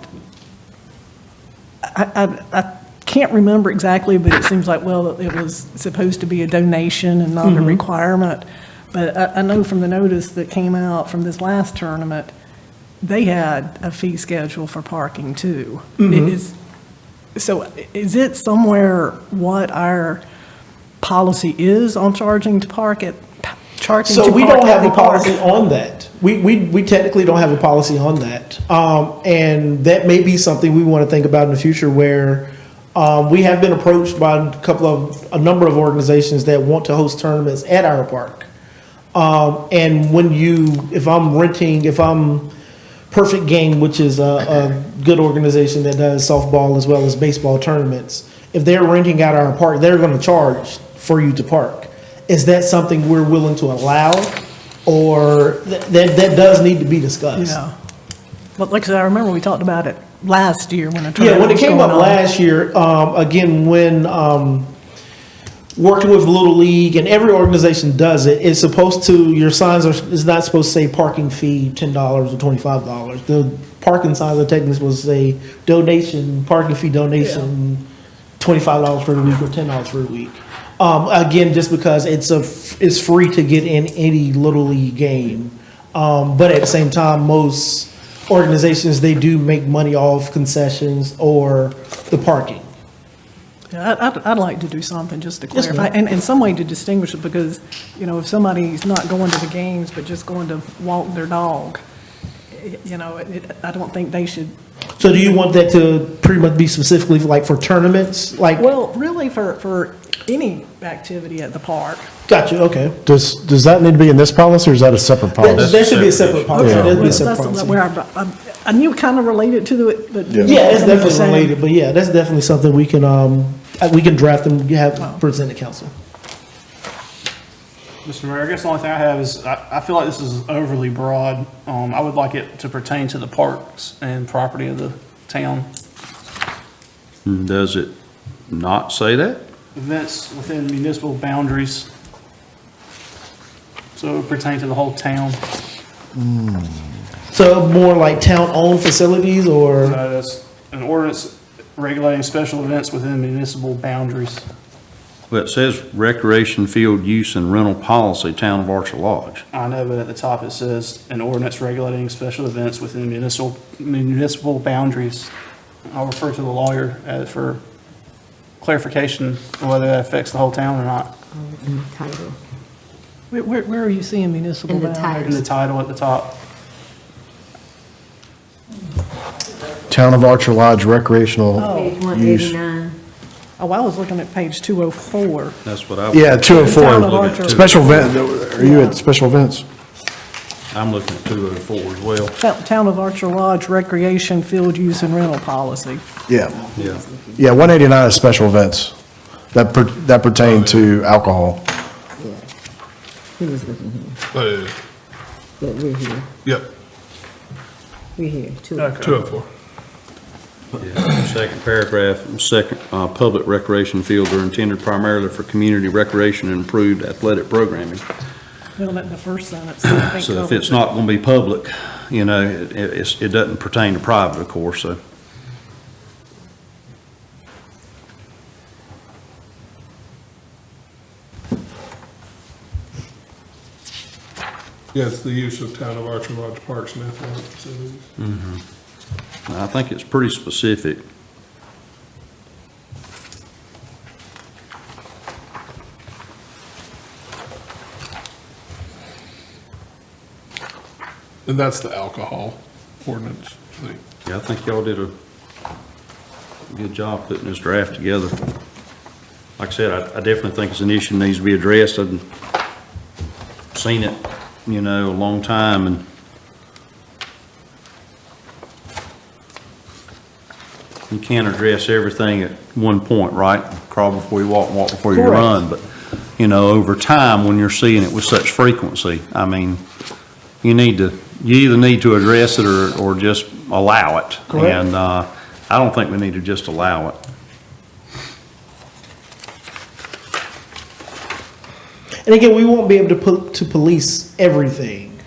I can't remember exactly, but it seems like, well, it was supposed to be a donation and not a requirement. But I know from the notice that came out from this last tournament, they had a fee schedule for parking too. So is it somewhere what our policy is on charging to park at, charging to So we park don't at have the a park? policy on that. We technically don't have a policy on that. And that may be something we want to think about in the future where we have been approached by a number of organizations that want to host tournaments at our park. And if I'm Perfect Game, which is a good organization that does softball as well as baseball tournaments, if they're renting out our park, they're going to charge for you to park. Is that something we're willing to allow, or that does need to be discussed? Yeah. But like I said, I remember we talked about it last year when the Yeah, tournament when it was came going up on. last year, again, when working with Little League, and every organization does it, it's supposed to, your signs is not supposed to say parking fee $10 or $25. The parking signs are technically supposed to say parking fee donation, $25 for the week or $10 for the week. Again, just because it's free to get in any Little League game. But at the same time, most organizations, they do make money off concessions or the parking. Yeah, I'd like to do something just to Yes, clarify, ma'am. and some way to distinguish it, because, if somebody's not going to the games, but just going to walk their dog, I don't think they should. So do you want that to pretty much be specifically like for tournaments? Like, Well, really, for any activity at the park. gotcha, okay. Does that need to be in this policy, or is that a separate policy? That should be a separate policy. Yeah. That'd be a That's separate policy. where I knew kind of related to it, but. Yeah. Yeah, it's I'm just definitely saying- related, but yeah, that's definitely something we can draft and have present to council. Mr. Mayor, I guess the only thing I have is, I feel like this is overly broad. I would like it to pertain to the parks and property of the town. Does it not say that? Events within municipal boundaries. So it would pertain to the whole town. So more like town-owned facilities or? That's an ordinance regulating special events within municipal boundaries. Well, it says recreation field use and rental policy, Town of Archer Lodge. I know, but at the top it says an ordinance regulating special events within municipal boundaries. I'll refer to the lawyer for clarification of whether that affects the whole town or not. In the title. Where are you seeing municipal In the boundaries? In the title at the top. Town of Archer Lodge recreational Page use. 189. Oh, I was looking at page 204. That's what I. Yeah, Town of 204. Archer. Special event, are you at special events? I'm looking at 204 as well. Town of Archer Lodge recreation field use and rental policy. Yeah. Yeah. Yeah, 189 is special events that pertain to alcohol. He was looking here, Uh, but we're here. Yep, We're here, too. 204. Yeah, second paragraph, second, public recreation fields are intended primarily for community recreation and improved athletic programming. Well, that the first sentence, I think, So if covers it's it. not gonna be public, it doesn't pertain to private, of course, so. Yeah, it's the use of Town of Archer Lodge parks and athletic facilities. I think it's pretty specific. And that's the alcohol ordinance thing. Yeah, I think y'all did a good job putting this draft together. Like I said, I definitely think it's an issue that needs to be addressed. I've seen it, a long time, and you can't address everything at one point, right? Crawl before you walk, walk before you Correct. run, but, over time, when you're seeing it with such frequency, I mean, you either need to address it or just allow it. Correct. And, I don't think we need to just allow it. And again, we won't be able to police everything,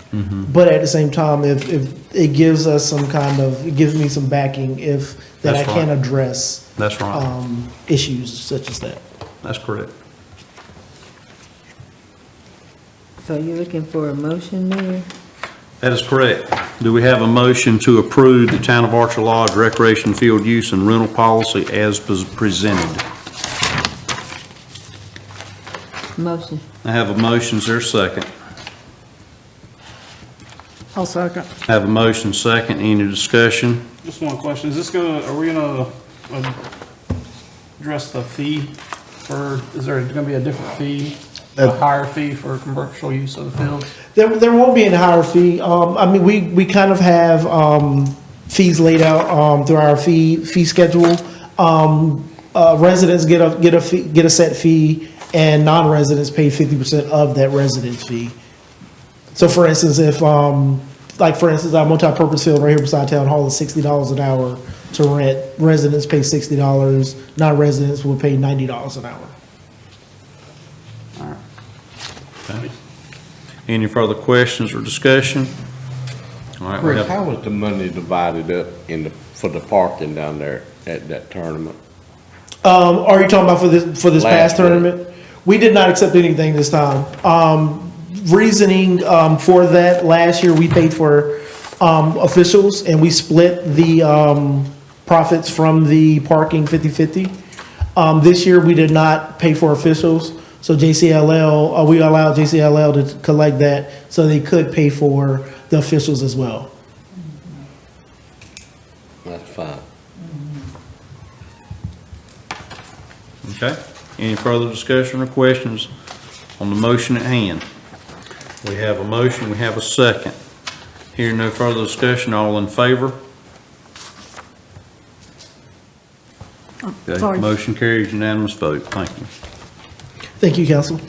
but at the same time, if it gives us it gives me some backing that I That's can right. address That's right. issues such as that. That's correct. So you're looking for a motion, Mayor? That is correct. Do we have a motion to approve the Town of Archer Lodge recreation field use and rental policy as presented? Motion. I have a motion. Is there a second? I'll second. I have a motion second. Any discussion? Just one question, are we gonna address the fee is there gonna be a different fee? A higher fee for commercial use of the field? There won't be a higher fee. We kind of have fees laid out through our fee schedule. Residents get a set fee, and non-residents pay 50% of that residence fee. So, for instance, if our multi-purpose field right here beside Town Hall is $60 an hour to rent, residents pay $60. Non-residents will pay $90 an hour. Okay. Any further questions or discussion? All right, we Chris, have, how was the money divided up for the parking down there at that tournament? Are you talking about for this Last past year. tournament? We did not accept anything this time. reasoning for that, last year we paid for officials and we split the profits from the parking 50/50. This year we did not pay for officials, so JCLL, we allowed JCLL to collect that so they could pay for the officials as well. That's fine. Okay. Any further discussion or questions on the motion at hand? We have a motion, we have a second. Hearing no further discussion, all in favor? Okay, Sorry. motion carries unanimous vote. Thank you. Thank you, council.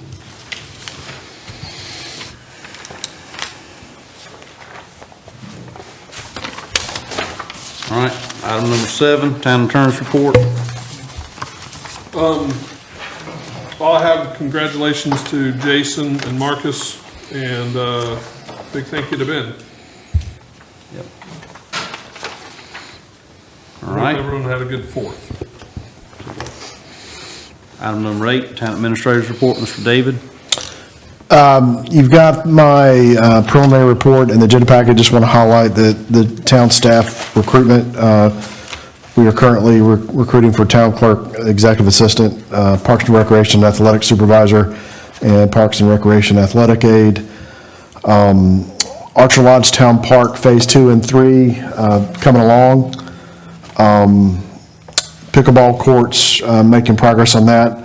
All right, item number 7, town attorney's report. All I have, congratulations to Jason and Marcus, and big thank you to Ben. Yep. All right. Everyone had a good 4th. Item number 8, town administrator's report, Mr. David. You've got my preliminary report in the agenda packet. Just want to highlight the town staff recruitment. We are currently recruiting for town clerk, executive assistant, Parks and Recreation athletic supervisor, and Parks and Recreation athletic aide. Archer Lodge Town Park Phase 2 and 3 coming along. Pickleball courts, making progress on that.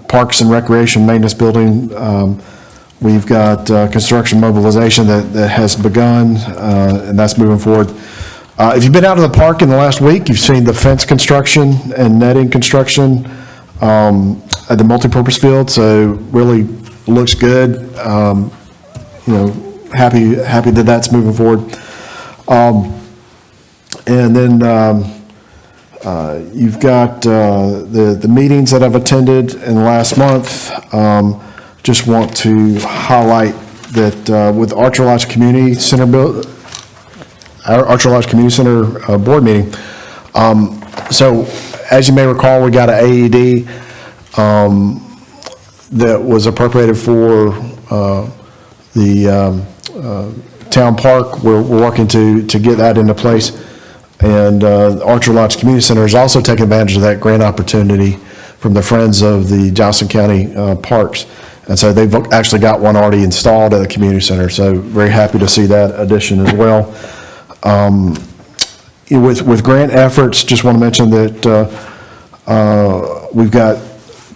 Parks and Recreation Maintenance Building, we've got construction mobilization that has begun, and that's moving forward. If you've been out to the park in the last week, you've seen the fence construction and netting construction at the multipurpose field, so really looks good. Happy that that's moving forward. And then you've got the meetings that I've attended in the last month. Just want to highlight that with Archer Lodge Community Center Archer Lodge Community Center board meeting. So as you may recall, we got an AED that was appropriated for the town park. We're working to get that into place. And Archer Lodge Community Center is also taking advantage of that grant opportunity from the Friends of the Johnson County Parks. And so they've actually got one already installed at the community center. So very happy to see that addition as well. With grant efforts, just want to mention that we've got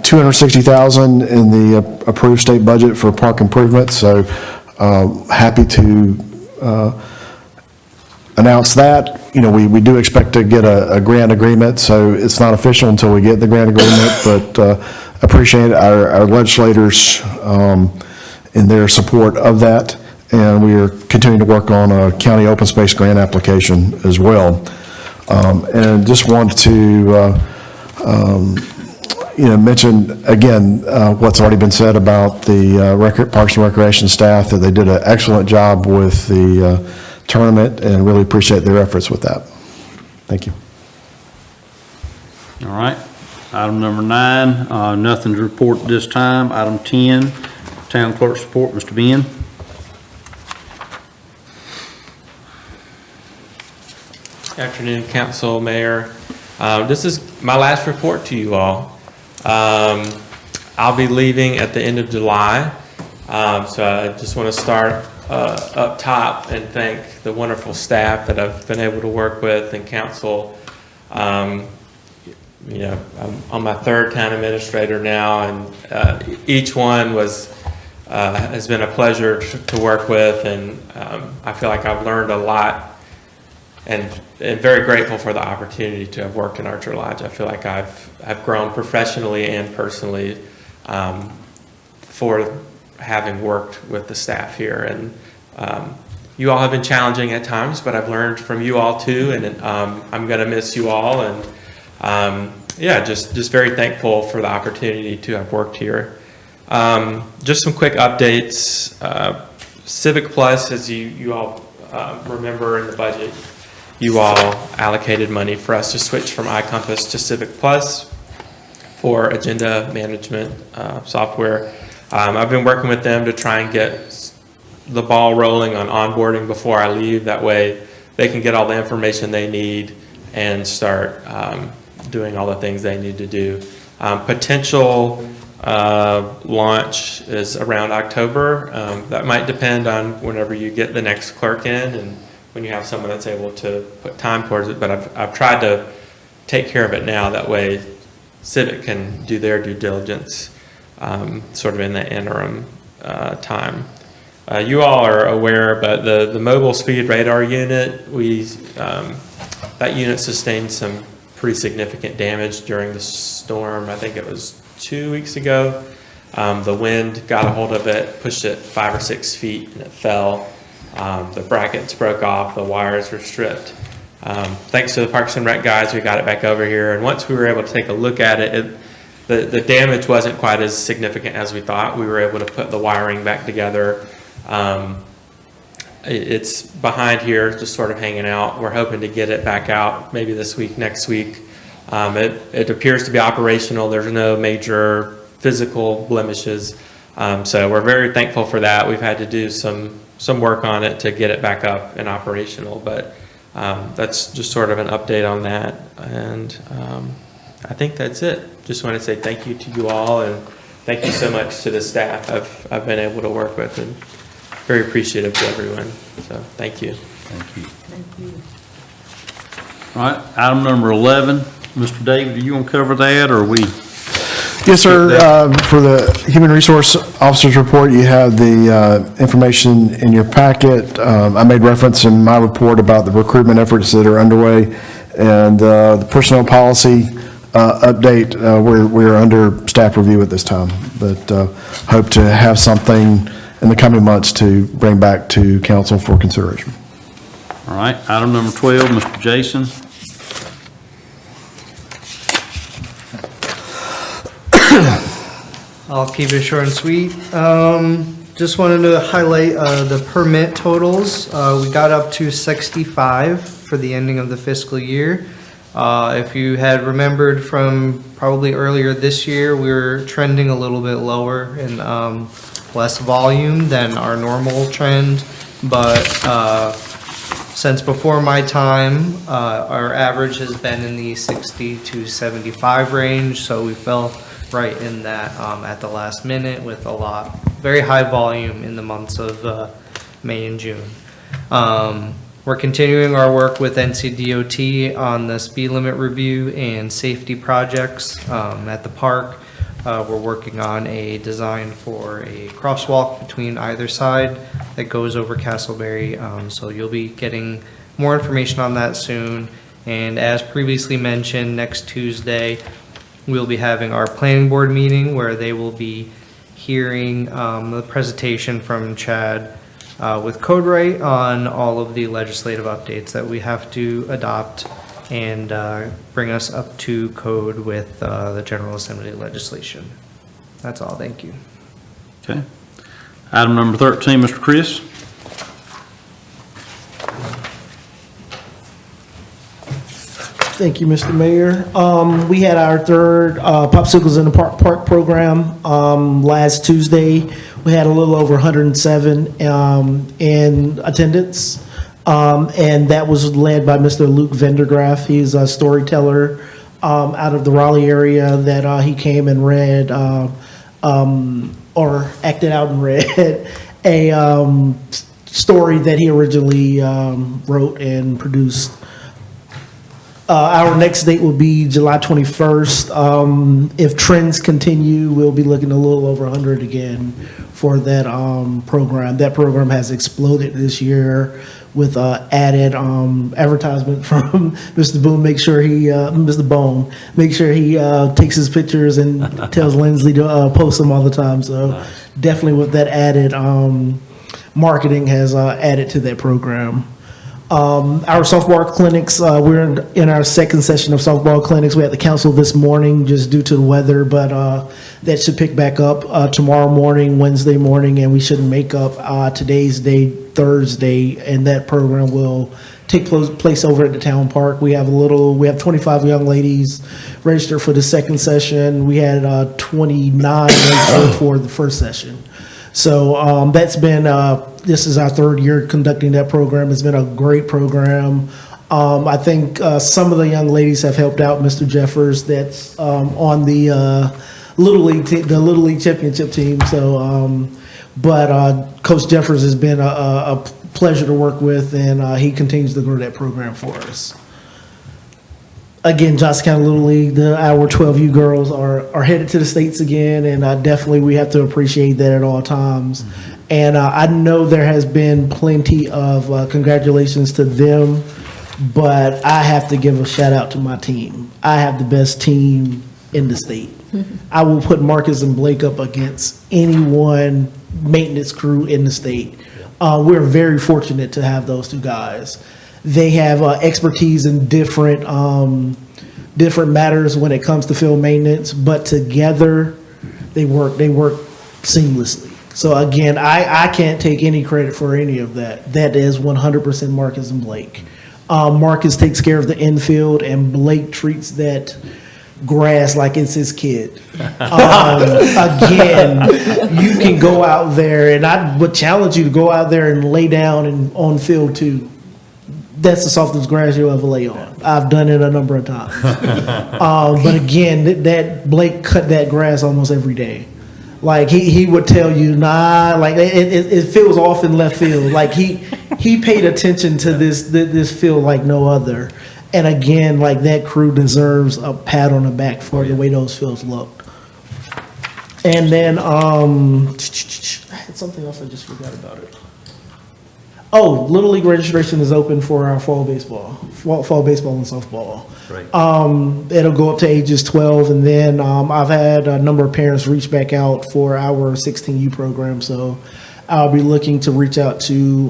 $260,000 in the approved state budget for park improvements. So happy to announce that. We do expect to get a grant agreement, so it's not official until we get the grant agreement, but appreciate our legislators in their support of that. And we are continuing to work on a county open space grant application as well. And just wanted to, mention again what's already been said about the Parks and Recreation staff, that they did an excellent job with the tournament, and really appreciate their efforts with that. Thank you. All right. Item number 9, nothing to report at this time. Item 10, town clerk's report, Mr. Ben. Afternoon, council, mayor. This is my last report to you all. I'll be leaving at the end of July, so I just want to start up top and thank the wonderful staff that I've been able to work with and council. I'm on my 3rd town administrator now, and each one has been a pleasure to work with, and I feel like I've learned a lot. And very grateful for the opportunity to have worked in Archer Lodge. I feel like I've grown professionally and personally for having worked with the staff here. And you all have been challenging at times, but I've learned from you all too. And I'm going to miss you all. And just very thankful for the opportunity to have worked here. Just some quick updates. Civic Plus, as you all remember in the budget, you all allocated money for us to switch from iCompass to Civic Plus for agenda management software. I've been working with them to try and get the ball rolling on onboarding before I leave. That way they can get all the information they need and start doing all the things they need to do. Potential launch is around October. That might depend on whenever you get the next clerk in and when you have someone that's able to put time towards it. But I've tried to take care of it now. That way Civic can do their due diligence sort of in the interim time. You all are aware, but the mobile speed radar unit, that unit sustained some pretty significant damage during the storm. I think it was 2 weeks ago. The wind got a hold of it, pushed it 5 or 6 feet, and it fell. The brackets broke off, the wires were stripped. Thanks to the Parks and Rec guys, we got it back over here, and once we were able to take a look at it, the damage wasn't quite as significant as we thought. We were able to put the wiring back together. It's behind here, just sort of hanging out. We're hoping to get it back out maybe this week, next week. It appears to be operational. There's no major physical blemishes. So we're very thankful for that. We've had to do some work on it to get it back up and operational, but that's just sort of an update on that. And I think that's it. Just want to say thank you to you all, and thank you so much to the staff I've been able to work with, and very appreciative to everyone. So thank you. Thank you. All right, item number 11. Mr. David, do you want to cover that, or we? Yes, sir. For the Human Resource Officer's report, you have the information in your packet. I made reference in my report about the recruitment efforts that are underway, and the personnel policy update. We're under staff review at this time, but hope to have something in the coming months to bring back to council for consideration. All right, item number 12, Mr. Jason. I'll keep it short and sweet. Just wanted to highlight the permit totals. We got up to 65 for the ending of the fiscal year. If you had remembered from probably earlier this year, we were trending a little bit lower and less volume than our normal trend. But since before my time, our average has been in the 60 to 75 range. So we fell right in that at the last minute with very high volume in the months of May and June. We're continuing our work with NCDOT on the speed limit review and safety projects at the park. We're working on a design for a crosswalk between either side that goes over Castleberry. So you'll be getting more information on that soon. And as previously mentioned, next Tuesday, we'll be having our planning board meeting where they will be hearing the presentation from Chad with CodeWright on all of the legislative updates that we have to adopt and bring us up to code with the General Assembly legislation. That's all. Thank you. Okay. Item number 13, Mr. Chris. Thank you, Mr. Mayor. We had our third Popsicles in the Park program last Tuesday. We had a little over 107 in attendance, and that was led by Mr. Luke Vendergraff. He's a storyteller out of the Raleigh area that he came and read or acted out and read a story that he originally wrote and produced. Our next date will be July 21st. If trends continue, we'll be looking a little over 100 again for that program. That program has exploded this year with added advertisement from Mr. Boone. Mr. Bone, make sure he takes his pictures and tells Lindsley to post them all the time. So definitely with that added marketing has added to that program. Our softball clinics, we're in our second session of softball clinics. We had the council this morning just due to the weather, but that should pick back up tomorrow morning, Wednesday morning, and we should make up today's day, Thursday, and that program will take place over at the town park. We have 25 young ladies registered for the second session. We had 29 registered for the first session. So that's been, this is our third year conducting that program. It's been a great program. I think some of the young ladies have helped out Mr. Jeffers that's on the Little League championship team. So, but Coach Jeffers has been a pleasure to work with, and he continues to grow that program for us. Again, Johnson County Little League, our 12U girls are headed to the States again, and definitely we have to appreciate that at all times. And I know there has been plenty of congratulations to them, but I have to give a shout out to my team. I have the best team in the state. I will put Marcus and Blake up against anyone maintenance crew in the state. We're very fortunate to have those two guys. They have expertise in different matters when it comes to field maintenance, but together they work seamlessly. So again, I can't take any credit for any of that. That is 100% Marcus and Blake. Marcus takes care of the infield, and Blake treats that grass like it's his kid. Again, you can go out there, and I would challenge you to go out there and lay down and on field too. That's the softest grass you'll ever lay on. I've done it a number of times. But again, that Blake cut that grass almost every day. Like he would tell you, nah, like it feels off in left field. Like he paid attention to this field like no other. And again, like that crew deserves a pat on the back for the way those fields looked. And then I had something else, I just forgot about it. Oh, Little League registration is open for our fall baseball and softball. Right. It'll go up to ages 12, and then I've had a number of parents reach back out for our 16U program, so I'll be looking to reach out to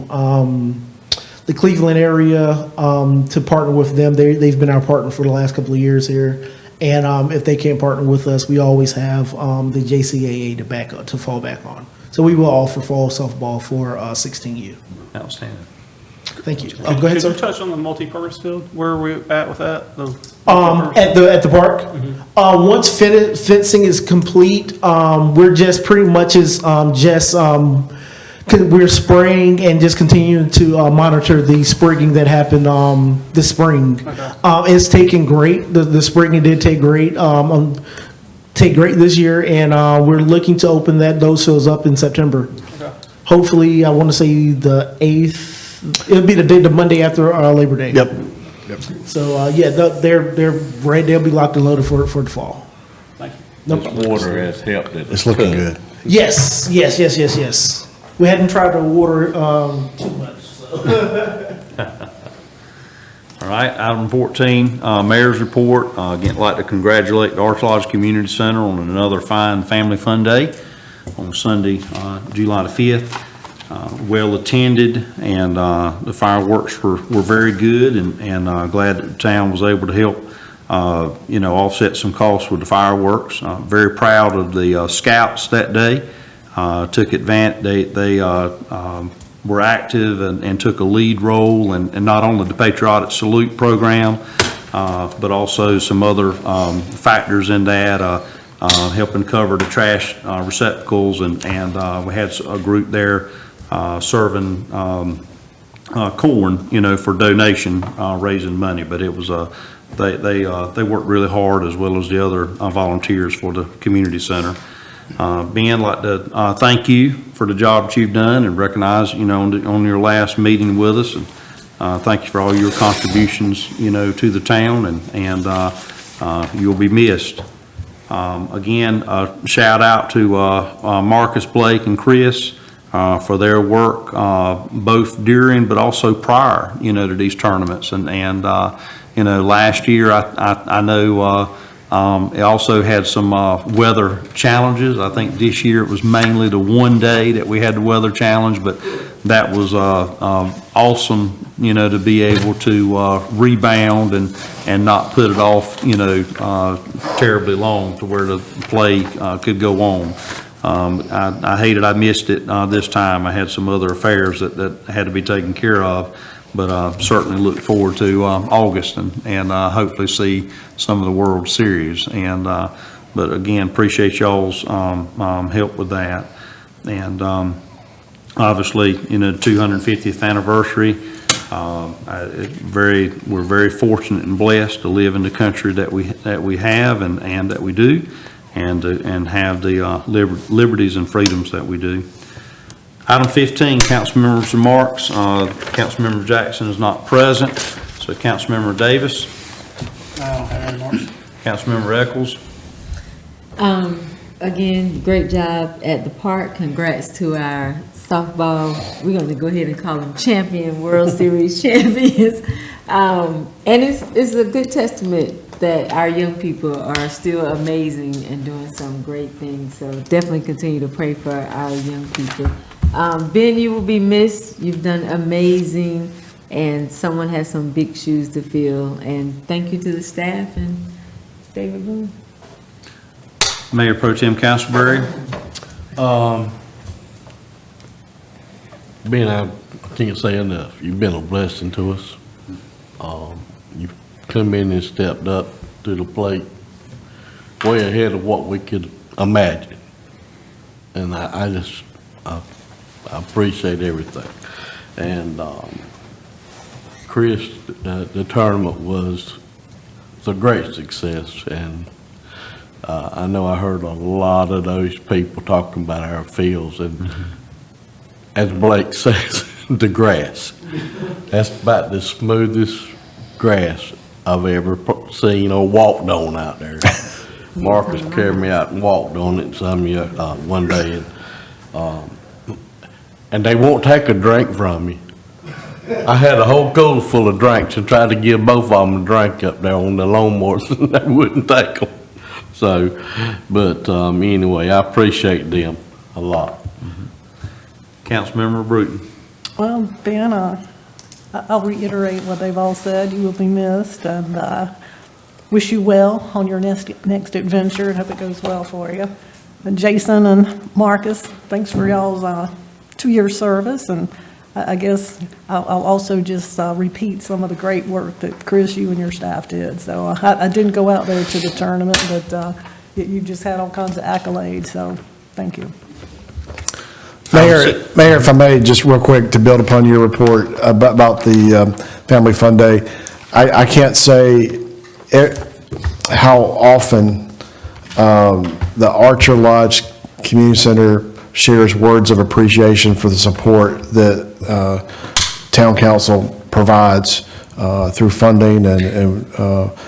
the Cleveland area to partner with them. They've been our partner for the last couple of years here, and if they can't partner with us, we always have the JCAA to fall back on. So we will offer fall softball for 16U. Outstanding. Thank you. Go ahead, Could sir. you touch on the multi-purpose field? Where are we at with that? At the park. Once fencing is complete, we're just pretty much we're spraying and just continuing to monitor the sprigging that happened this spring. Okay. It's taken great. The sprigging did take great. Take great this year, and we're looking to open those fields up in September. Okay. Hopefully, I want to say the 8th. It'll be the Monday after Labor Day. Yep. So yeah, they're ready. They'll be locked and loaded for the fall. Thank you. This water has helped it. It's looking good. Yes. We hadn't tried to water too much. So. All right, item 14, Mayor's Report. Again, I'd like to congratulate the Arch Lodge Community Center on another fine Family Fun Day on Sunday, July the 5th. Well attended, and the fireworks were very good, and glad that the town was able to help, offset some costs with the fireworks. Very proud of the scouts that day. Took advantage, they were active and took a lead role, and not only the Patriotic Salute program, but also some other factors in that, helping cover the trash receptacles, and we had a group there serving corn, for donation, raising money. But it was they worked really hard, as well as the other volunteers for the community center. Ben, I'd like to thank you for the job that you've done, and recognize, on your last meeting with us, and thank you for all your contributions, to the town, and you'll be missed. Again, shout out to Marcus, Blake, and Chris for their work, both during but also prior, to these tournaments. And last year, I know It also had some weather challenges. I think this year it was mainly the one day that we had the weather challenge, but that was awesome, to be able to rebound and not put it off, terribly long to where the play could go on. I hated I missed it this time. I had some other affairs that had to be taken care of, but certainly look forward to August and hopefully see some of the World Series. And but again, appreciate y'all's help with that. And obviously, 250th anniversary. We're very fortunate and blessed to live in the country that we have and that we do, and have the liberties and freedoms that we do. Item 15, council members' remarks. Councilmember Jackson is not present, so Councilmember Davis. I don't have any remarks. Councilmember Eccles. Again, great job at the park. Congrats to our softball, we're going to go ahead and call them World Series champions. And it's a good testament that our young people are still amazing and doing some great things. So definitely continue to pray for our young people. Ben, you will be missed. You've done amazing, and someone has some big shoes to fill. And thank you to the staff and David Boone. Mayor Pro Tem Castleberry. Ben, I can't say enough. You've been a blessing to us. You've come in and stepped up to the plate way ahead of what we could imagine. And I appreciate everything. And Chris, the tournament was a great success. And I know I heard a lot of those people talking about our fields. And as Blake says, the grass. That's about the smoothest grass I've ever seen or walked on out there. Marcus carried me out and walked on it one day. And they won't take a drink from you. I had a whole cooler full of drinks and tried to give both of them a drink up there on the lawnmowers, and they wouldn't take them. So, but anyway, I appreciate them a lot. Councilmember Bruton. Well, Ben, I'll reiterate what they've all said. You will be missed, and wish you well on your next adventure, and hope it goes well for you. And Jason and Marcus, thanks for y'all's 2-year service, and I guess I'll also just repeat some of the great work that Chris, you and your staff did. So I didn't go out there to the tournament, but you just had all kinds of accolades, so thank you. Mayor, if I may, just real quick to build upon your report about the Family Fun Day, I can't say how often the Archer Lodge Community Center shares words of appreciation for the support that town council provides through funding and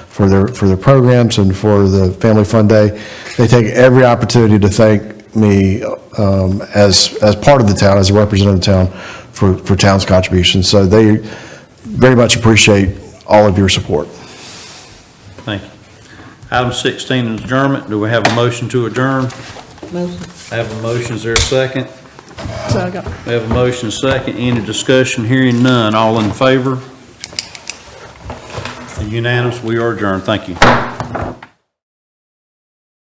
for their programs and for the Family Fun Day. They take every opportunity to thank me as part of the town, as a representative of the town, for town's contributions. So they very much appreciate all of your support. Thank you. Item 16 is adjournment. Do we have a motion to adjourn? Motion. I have a motion. Is there a second? Second. We have a motion, second. Any discussion? Hearing none. All in favor? Unanimous. We are adjourned. Thank you.